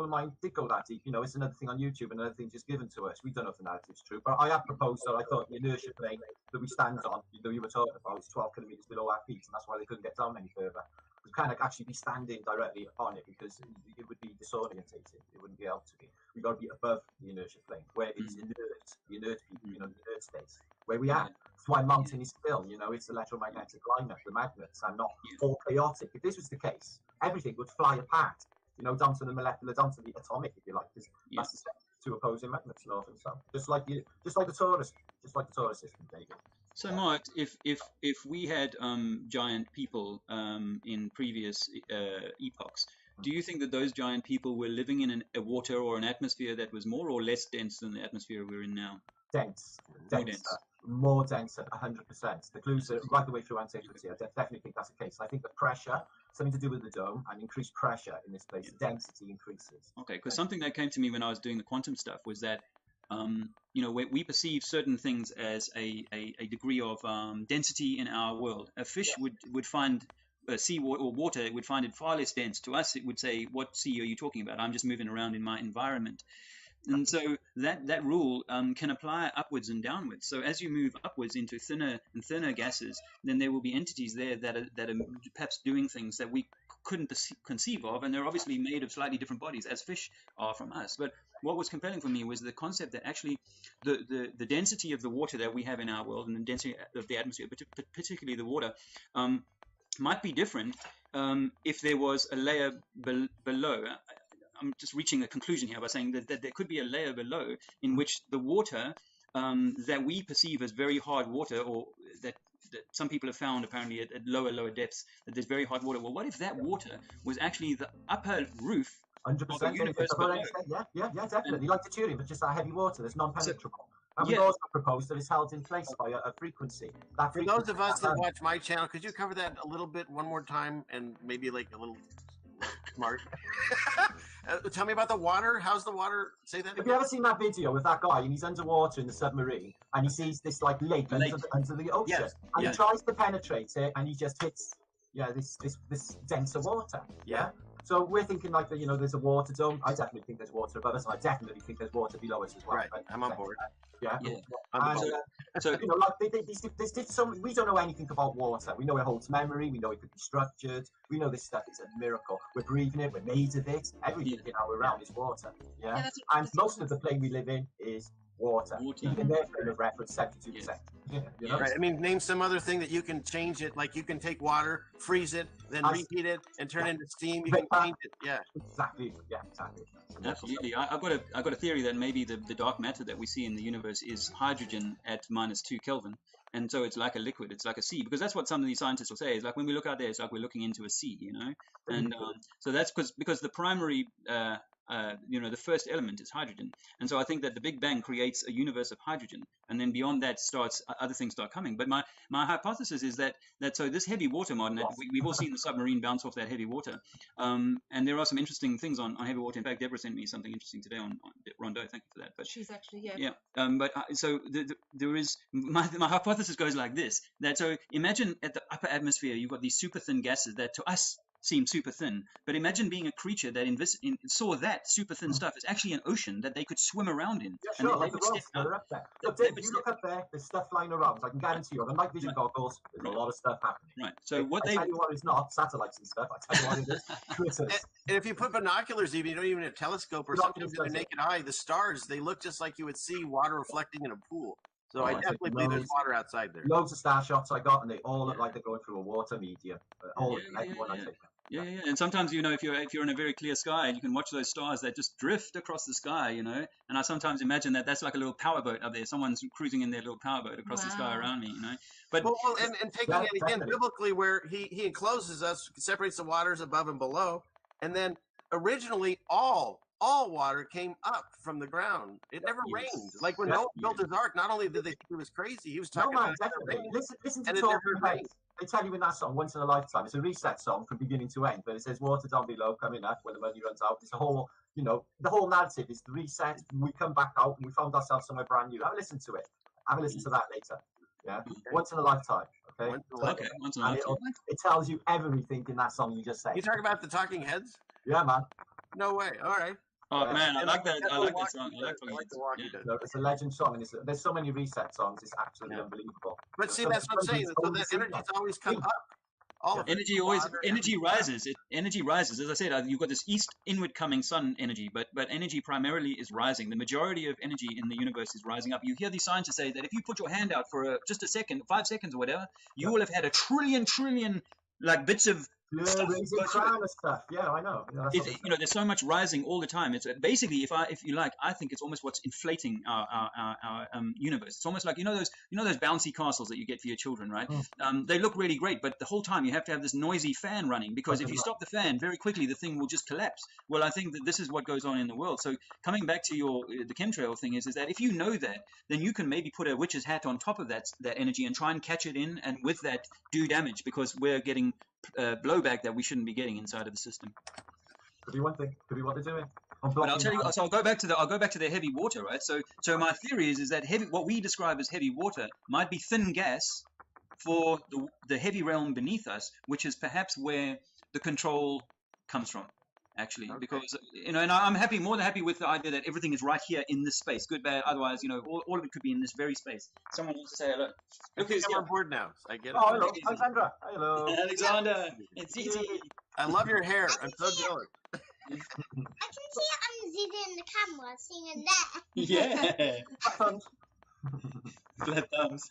mine did go that deep. It's another thing on YouTube, another thing just given to us. We don't know if the narrative's true, but I have proposed that I thought the inertia plane that we stand on, you were talking about, is 12 kilometers below our feet, and that's why they couldn't get down any further. We can't actually be standing directly upon it because it would be disorientated. It wouldn't be able to be. We've got to be above the inertia plane, where it's inert, the inert state, where we are. That's why mountain is still, it's electromagnetic lineup, the magnets are not all chaotic. If this was the case, everything would fly apart, down to the molecular, down to the atomic, if you like. That's the two opposing magnets, north and south. Just like the torus system, David. So, Mark, if we had giant people in previous epochs, do you think that those giant people were living in a water or an atmosphere that was more or less dense than the atmosphere we're in now? More denser, 100%. The clues are right the way through antiquity. I definitely think that's the case. I think the pressure, something to do with the dome, and increased pressure in this place, density increases. Okay, because something that came to me when I was doing the quantum stuff was that we perceive certain things as a degree of density in our world. A fish would find sea or water, it would find it far less dense. To us, it would say, what sea are you talking about? I'm just moving around in my environment. And so that rule can apply upwards and downwards. So as you move upwards into thinner and thinner gases, then there will be entities there that are perhaps doing things that we couldn't conceive of, and they're obviously made of slightly different bodies, as fish are from us. But what was compelling for me was the concept that actually the density of the water that we have in our world and the density of the atmosphere, particularly the water, might be different if there was a layer below. I'm just reaching a conclusion here by saying that there could be a layer below in which the water that we perceive as very hard water, or that some people have found apparently at lower depths, that there's very hard water. Well, what if that water was actually the upper roof 100%, of the universe below? Yeah, definitely. Like deuterium, but just that heavy water that's non-penetrable. And we've also proposed that it's held in place by a frequency. For those of us that watch my channel, could you cover that a little bit one more time, and maybe like a little smart? Tell me about the water. How's the water? Say that. Have you ever seen that video with that guy and he's underwater in the submarine and he sees this like lake under the ocean and he tries to penetrate it and he just hits this denser water. Yeah. So we're thinking like there's a water dome. I definitely think there's water above us, and I definitely think there's water below us as well. Right, I'm on board. Yeah. And, so we don't know anything about water. We know it holds memory. We know it could be structured. We know this stuff is a miracle. We're breathing it. We're made of it. Everything in our realm is water. Yeah. And most of the plane we live in is water. Even their frame of reference, 72%. Right. I mean, name some other thing that you can change it. Like you can take water, freeze it, then reheat it, and turn it into steam. You can change it. Yeah. Exactly. Yeah. Exactly. Absolutely. I've got a theory that maybe the dark matter that we see in the universe is hydrogen at -2 Kelvin, and so it's like a liquid. It's like a sea, because that's what some of these scientists will say. It's like when we look out there, it's like we're looking into a sea, And so that's because the primary the first element is hydrogen. And so I think that the Big Bang creates a universe of hydrogen, and then beyond that other things start coming. But my hypothesis is that so this heavy water, Martin, we've all seen the submarine bounce off that heavy water, and there are some interesting things on heavy water. In fact, Deborah sent me something interesting today on Rondo. Thank you for that. But she's actually so there is my hypothesis goes like this: that so imagine at the upper atmosphere you've got these super thin gases that to us seem super thin, but imagine being a creature that saw that super thin stuff as actually an ocean that they could swim around in. Yeah, sure, like the rods that are up there. Look, Dave, you look up there, there's stuff flying around. I can guarantee you, on the night vision goggles, there's a lot of stuff happening. Right. So I tell you what is not satellites and stuff. I tell you what it is. Critters. And if you put binoculars, even you don't even need a telescope or something with your naked eye, the stars, they look just like you would see water reflecting in a pool. So I definitely believe there's water outside there. Loads of star shots I got, and they all look like they're going through a water medium. Everyone I take them. Yeah. And sometimes, if you're in a very clear sky, you can watch those stars that just drift across the sky, And I sometimes imagine that's like a little powerboat up there. Someone's cruising in their little powerboat across the sky around me, But and taking it again biblically, where he encloses us, separates the waters above and below, and then originally all water came up from the ground. It never rained. Like when Noah built his ark, not only did they think he was crazy, he was talking about definitely. Listen to talking about. They tell you in that song, Once in a Lifetime. It's a reset song from beginning to end, but it says water down below coming up when the money runs out. It's a whole, you know, the whole narrative is the reset. We come back out and we found ourselves somewhere brand new. Have a listen to it. Have a listen to that later. Yeah, once in a lifetime. Okay. Once in a lifetime. It tells you everything in that song you just said. You talk about the Talking Heads? Yeah, man. No way. All right. Oh man, I like that. I like that song. I like the Walking Dead. No, it's a legend song, and there's so many reset songs. It's absolutely unbelievable. But see, that's what I'm saying. So the energy's always come up. All of energy rises. Energy rises. As I said, you've got this east inward coming sun energy, but energy primarily is rising. The majority of energy in the universe is rising up. You hear these scientists say that if you put your hand out for just a second, 5 seconds or whatever, you will have had a trillion like bits of stuff. Stuff. Yeah, I know. You know, there's so much rising all the time. It's basically, if you like, I think it's almost what's inflating our universe. It's almost like you know those bouncy castles that you get for your children, right? They look really great, but the whole time you have to have this noisy fan running, because if you stop the fan, very quickly the thing will just collapse. Well, I think that this is what goes on in the world. So coming back to the chemtrail thing is that if you know that, then you can maybe put a witch's hat on top of that energy and try and catch it in, and with that do damage, because we're getting blowback that we shouldn't be getting inside of the system. Could be one thing. Could be what they're doing. But I'll tell you. So I'll go back to the heavy water, right? So my theory is that what we describe as heavy water might be thin gas for the heavy realm beneath us, which is perhaps where the control comes from, actually. Okay. Because and I'm more than happy with the idea that everything is right here in this space, good, bad. Otherwise, all of it could be in this very space. Someone wants to say hello. Look who's on board now. I get it. Oh, hello, Alexandra. Hello, Alexander. It's easy. I love your hair. I'm so jealous. I can see Unzipping the camera, singing that. Yeah. Flat thumbs.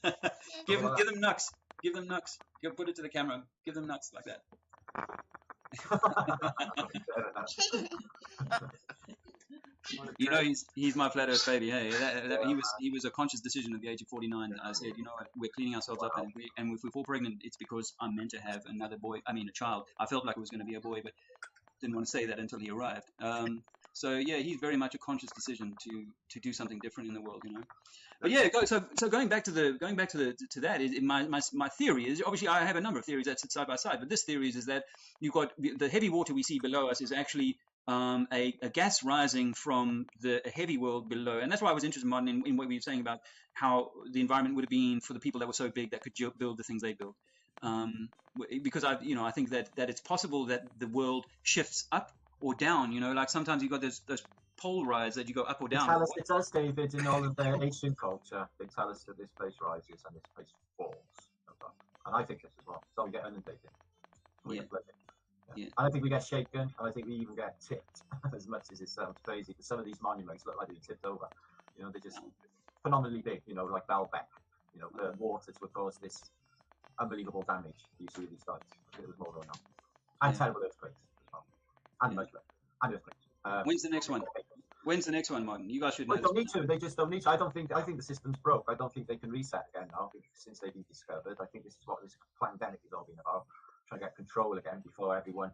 Give them nucks. Give them nucks. Go put it to the camera. Give them nucks like that. He's my flat earth baby. Hey, he was a conscious decision at the age of 49. I said, you know what, we're cleaning ourselves up, and if we fall pregnant, it's because I'm meant to have a child. I felt like it was going to be a boy, but didn't want to say that until he arrived. So yeah, he's very much a conscious decision to do something different in the world, But yeah, so going back to that, my theory is, obviously I have a number of theories that sit side by side, but this theory is that you've got the heavy water we see below us is actually a gas rising from the heavy world below, and that's why I was interested, Martin, in what we were saying about how the environment would have been for the people that were so big that could build the things they built. Because I think that it's possible that the world shifts up or down. Like sometimes you've got those pole rides that you go up or down. It does, David, in all of their ancient culture. They tell us that this place rises and this place falls. And I think this as well. So we get inundated. Yeah. And I think we get shaken, and I think we even get tipped, as much as it sounds crazy. Because some of these monuments look like they're tipped over. They're just phenomenally big, like Baalbek. The water to cause this unbelievable damage you see these sites. It was more going on. And terrible earthquakes as well. And mudslip. And earthquakes. When's the next one? When's the next one, Martin? You guys should know. They don't need to. They just don't need to. I think the system's broke. I don't think they can reset again now since they've been discovered. I think this is what this pandemic has all been about. Trying to get control again before everyone.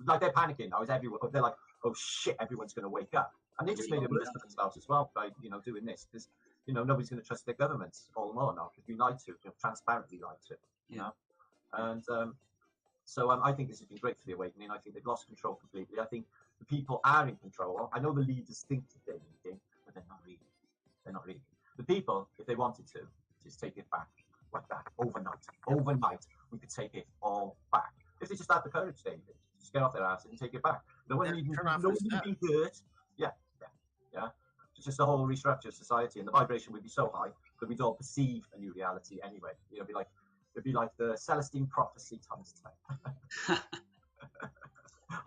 Like they're panicking now. They're like, oh shit, everyone's going to wake up. And they just made it worse for themselves as well by doing this, because nobody's going to trust their governments all more now, because we lied to, transparently lied to. And so I think this has been great for the awakening. I think they've lost control completely. I think the people are in control. I know the leaders think that they're leading, but they're not really. They're not really. The people, if they wanted to, just take it back like that overnight. Overnight, we could take it all back. If they just had the courage, David, just get off their ass and take it back. No one would be hurt. Yeah. It's just a whole restructure of society, and the vibration would be so high that we'd all perceive a new reality anyway. It'd be like the Celestine prophecy times 10.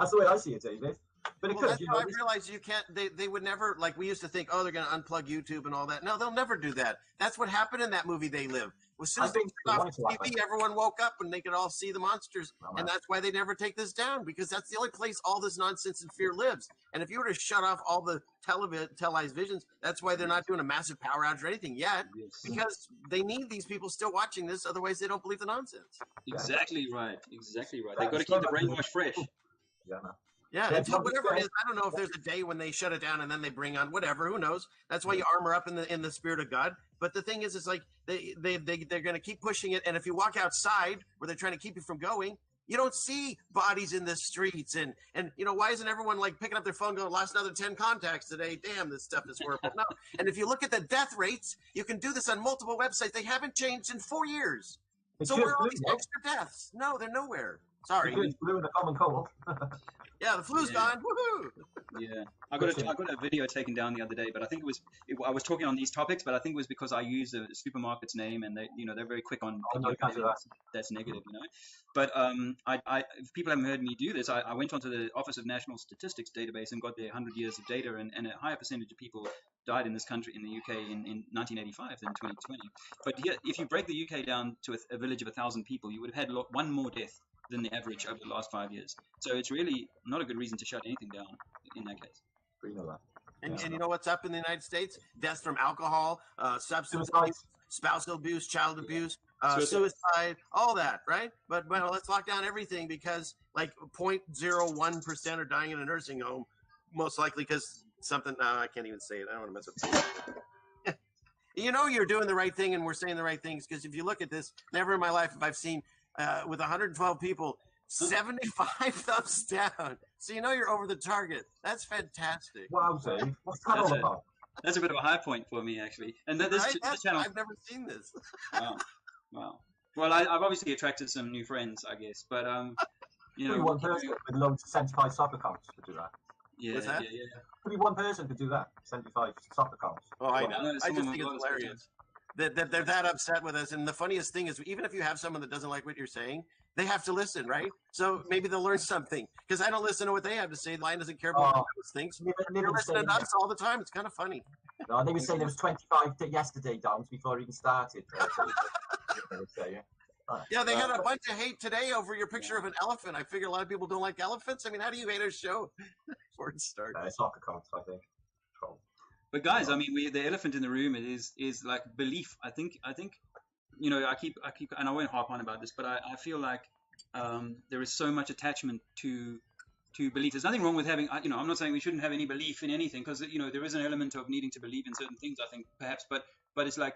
That's the way I see it, David. But it could. I realize you can't. They would never, like we used to think. Oh, they're going to unplug YouTube and all that. No, they'll never do that. That's what happened in that movie They Live. As soon as they turned off the TV, everyone woke up and they could all see the monsters, and that's why they never take this down, because that's the only place all this nonsense and fear lives. And if you were to shut off all the televised visions, that's why they're not doing a massive power outage or anything yet, because they need these people still watching this. Otherwise, they don't believe the nonsense. Exactly right. They've got to keep the brainwash fresh. Yeah, until whatever it is, I don't know if there's a day when they shut it down and then they bring on whatever. Who knows? That's why you armor up in the spirit of God. But the thing is, it's like they're going to keep pushing it. And if you walk outside where they're trying to keep you from going, You don't see bodies in the streets, and why isn't everyone like picking up their phone going, lost another 10 contacts today? Damn, this stuff is horrible. No, and if you look at the death rates, you can do this on multiple websites. They haven't changed in 4 years. So where are all these extra deaths? No, they're nowhere. Sorry. It's blue in the common cold. Yeah, the flu's gone. Woohoo! Yeah, I got a video taken down the other day, but I think I was talking on these topics, but I think it was because I used the supermarket's name, and they're very quick on that's negative, But if people haven't heard me do this, I went onto the Office of National Statistics database and got their 100 years of data, and a higher percentage of people died in this country, in the UK, in 1985 than 2020. But yeah, if you break the UK down to a village of 1,000 people, you would have had one more death than the average over the last 5 years. So it's really not a good reason to shut anything down in that case. And you know what's up in the United States? Deaths from alcohol, substance abuse, spousal abuse, child abuse, suicide, all that, right? But well, let's lock down everything because like 0.01% are dying in a nursing home, most likely because something. I can't even say it. I don't want to mess up. You're doing the right thing, and we're saying the right things because if you look at this, never in my life have I seen with 112 people, 75 thumbs down. So you're over the target. That's fantastic. Wow, Dave. What's that all about? That's a bit of a high point for me, actually. And this channel, I've never seen this. Wow. Well, I've obviously attracted some new friends, I guess. But Only one person with loads of 75 soccer accounts could do that. Yeah. Only one person could do that. 75 soccer accounts. Oh, I know. I just think it's hilarious that they're that upset with us. And the funniest thing is, even if you have someone that doesn't like what you're saying, they have to listen, right? So maybe they'll learn something. Because I don't listen to what they have to say. The line doesn't care about those things. They're listening to us all the time. It's kind of funny. No, they were saying there was 25 yesterday, Downs, before it even started. Yeah, they got a bunch of hate today over your picture of an elephant. I figure a lot of people don't like elephants. I mean, how do you hate our show before it starts? Soccer accounts, I think. But guys, I mean, the elephant in the room is like belief. I think I keep, and I won't harp on about this, but I feel like there is so much attachment to belief. There's nothing wrong with having, I'm not saying we shouldn't have any belief in anything, because there is an element of needing to believe in certain things, I think, perhaps, but it's like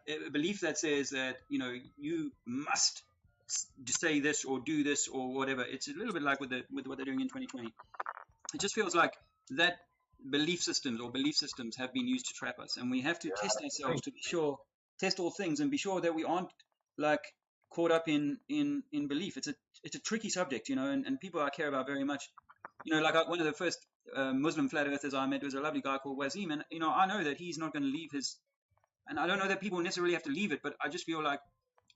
a belief that says that you must say this or do this or whatever. It's a little bit like with what they're doing in 2020. It just feels like that belief systems have been used to trap us, and we have to test ourselves to be sure, test all things and be sure that we aren't like caught up in belief. It's a tricky subject, and people I care about very much. One of the first Muslim flat earthers I met was a lovely guy called Wazim, and I know that he's not going to leave his, and I don't know that people necessarily have to leave it, but I just feel like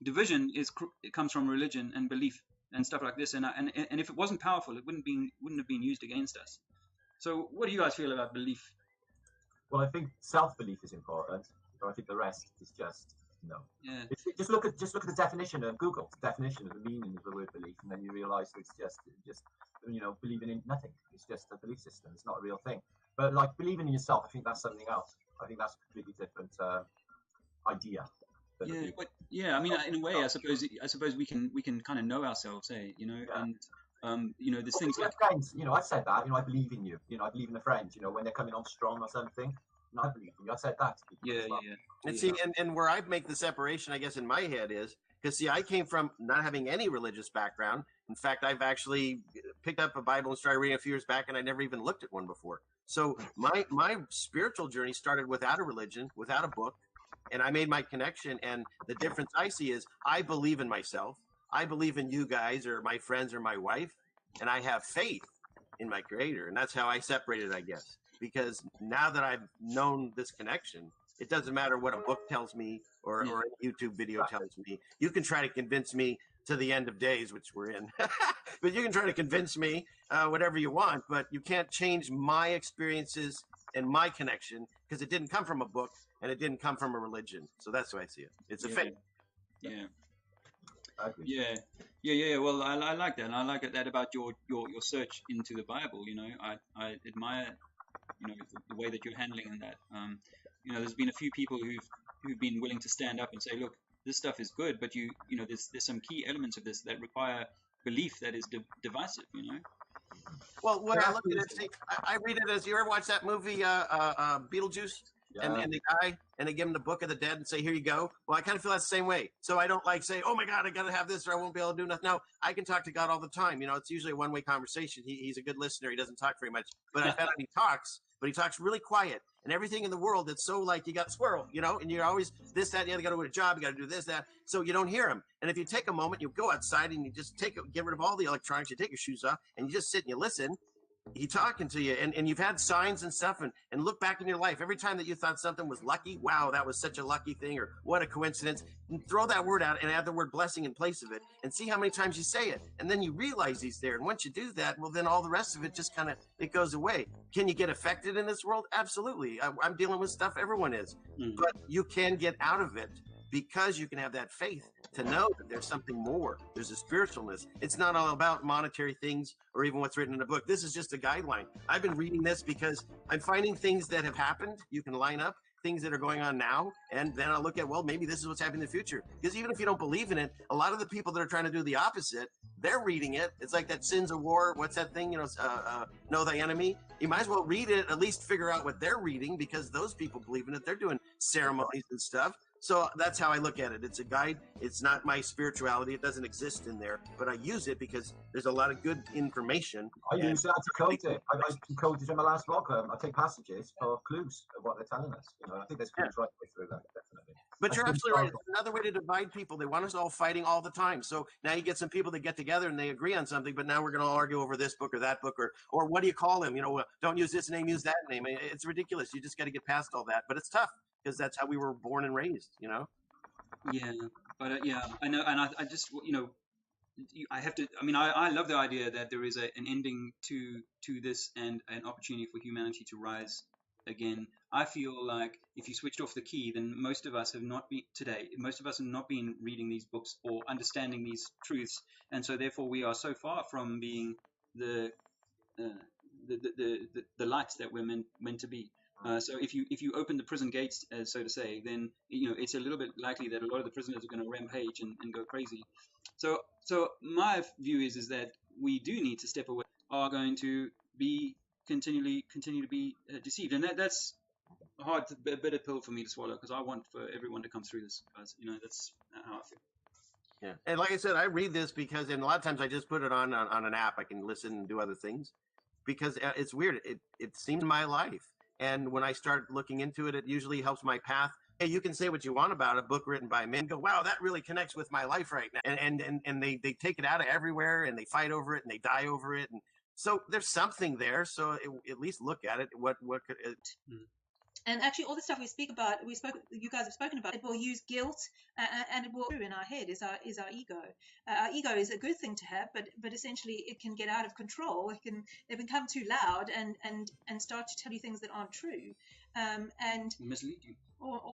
division it comes from religion and belief and stuff like this, and if it wasn't powerful, it wouldn't have been used against us. So what do you guys feel about belief? Well, I think self-belief is important. I think the rest is just no. Yeah. Just look at the definition of Google, the definition of the meaning of the word belief, and then you realise it's just believing in nothing. It's just a belief system. It's not a real thing. But like believing in yourself, I think that's something else. I think that's a completely different idea. I mean, in a way, I suppose we can kind of know ourselves, and there's things like friends. I've said that. I believe in you. I believe in the friends. When they're coming on strong or something. I believe in you. I said that. And see, and where I make the separation, I guess, in my head is because I came from not having any religious background. In fact, I've actually picked up a Bible and started reading a few years back, and I never even looked at one before. So my spiritual journey started without a religion, without a book, and I made my connection. And the difference I see is I believe in myself. I believe in you guys or my friends or my wife, and I have faith in my Creator. And that's how I separated, I guess, because now that I've known this connection, it doesn't matter what a book tells me or a YouTube video tells me. You can try to convince me to the end of days, which we're in, but you can try to convince me whatever you want, but you can't change my experiences and my connection because it didn't come from a book and it didn't come from a religion. So that's the way I see it. It's a faith. Yeah. Well, I like that, and I like that about your search into the Bible. I admire the way that you're handling that. There's been a few people who've been willing to stand up and say, look, this stuff is good, but there's some key elements of this that require belief that is divisive. Well, when I look at it, see, I read it as, you ever watch that movie Beetlejuice? and they die, and they give them the Book of the Dead and say, here you go. Well, I kind of feel that the same way. So I don't like say, oh my God, I got to have this or I won't be able to do nothing. No, I can talk to God all the time. You know, it's usually a one-way conversation. He's a good listener. He doesn't talk very much, but I found he talks, but he talks really quiet. And everything in the world that's so like you got squirrel, you know, and you're always this, that, and the other, got to do a job, you got to do this, that. So you don't hear him. And if you take a moment, you go outside and you just get rid of all the electronics, you take your shoes off and you just sit and you listen. He's talking to you, and you've had signs and stuff, and look back in your life. Every time that you thought something was lucky, wow, that was such a lucky thing, or what a coincidence. And throw that word out and add the word blessing in place of it, and see how many times you say it. And then you realize he's there. And once you do that, well, then all the rest of it just kind of, it goes away. Can you get affected in this world? Absolutely. I'm dealing with stuff, everyone is. But you can get out of it because you can have that faith to know that there's something more. There's a spiritualness. It's not all about monetary things or even what's written in a book. This is just a guideline. I've been reading this because I'm finding things that have happened. You can line up things that are going on now, and then I'll look at, well, maybe this is what's happening in the future. Because even if you don't believe in it, a lot of the people that are trying to do the opposite, they're reading it. It's like that Sins of War. What's that thing? You know thy enemy. You might as well read it, at least figure out what they're reading, because those people believe in it. They're doing ceremonies and stuff. So that's how I look at it. It's a guide. It's not my spirituality. It doesn't exist in there, but I use it because there's a lot of good information. I use that to code it. I decoded in my last blog. I take passages for clues of what they're telling us. You know, I think there's clues right the way through that, definitely. But you're absolutely right. It's another way to divide people. They want us all fighting all the time. So now you get some people that get together and they agree on something, but now we're going to argue over this book or that book, or what do you call them? You know, don't use this name, use that name. It's ridiculous. You just got to get past all that. But it's tough because that's how we were born and raised, you know? Yeah, but yeah, I know, and I just, you know, I have to. I mean, I love the idea that there is an ending to this and an opportunity for humanity to rise again. I feel like if you switched off the key, then most of us have not been today. Most of us have not been reading these books or understanding these truths, and so therefore we are so far from being the lights that we're meant to be. So if you open the prison gates, so to say, then you know it's a little bit likely that a lot of the prisoners are going to rampage and go crazy. So my view is that we do need to step away. Are going to be continue to be deceived, and that's a bitter pill for me to swallow because I want for everyone to come through this. Guys, you know that's how I feel. Yeah, and like I said, I read this because, and a lot of times I just put it on an app. I can listen and do other things because it's weird. It seemed my life. And when I start looking into it, it usually helps my path. Hey, you can say what you want about a book written by men. Go, wow, that really connects with my life right now. And they take it out of everywhere and they fight over it and they die over it. And so there's something there. So at least look at it. What could it? And actually, all the stuff you guys have spoken about, it will use guilt, and it will in our head is our ego. Our ego is a good thing to have, but essentially it can get out of control. It become too loud and start to tell you things that aren't true, and mislead you. Or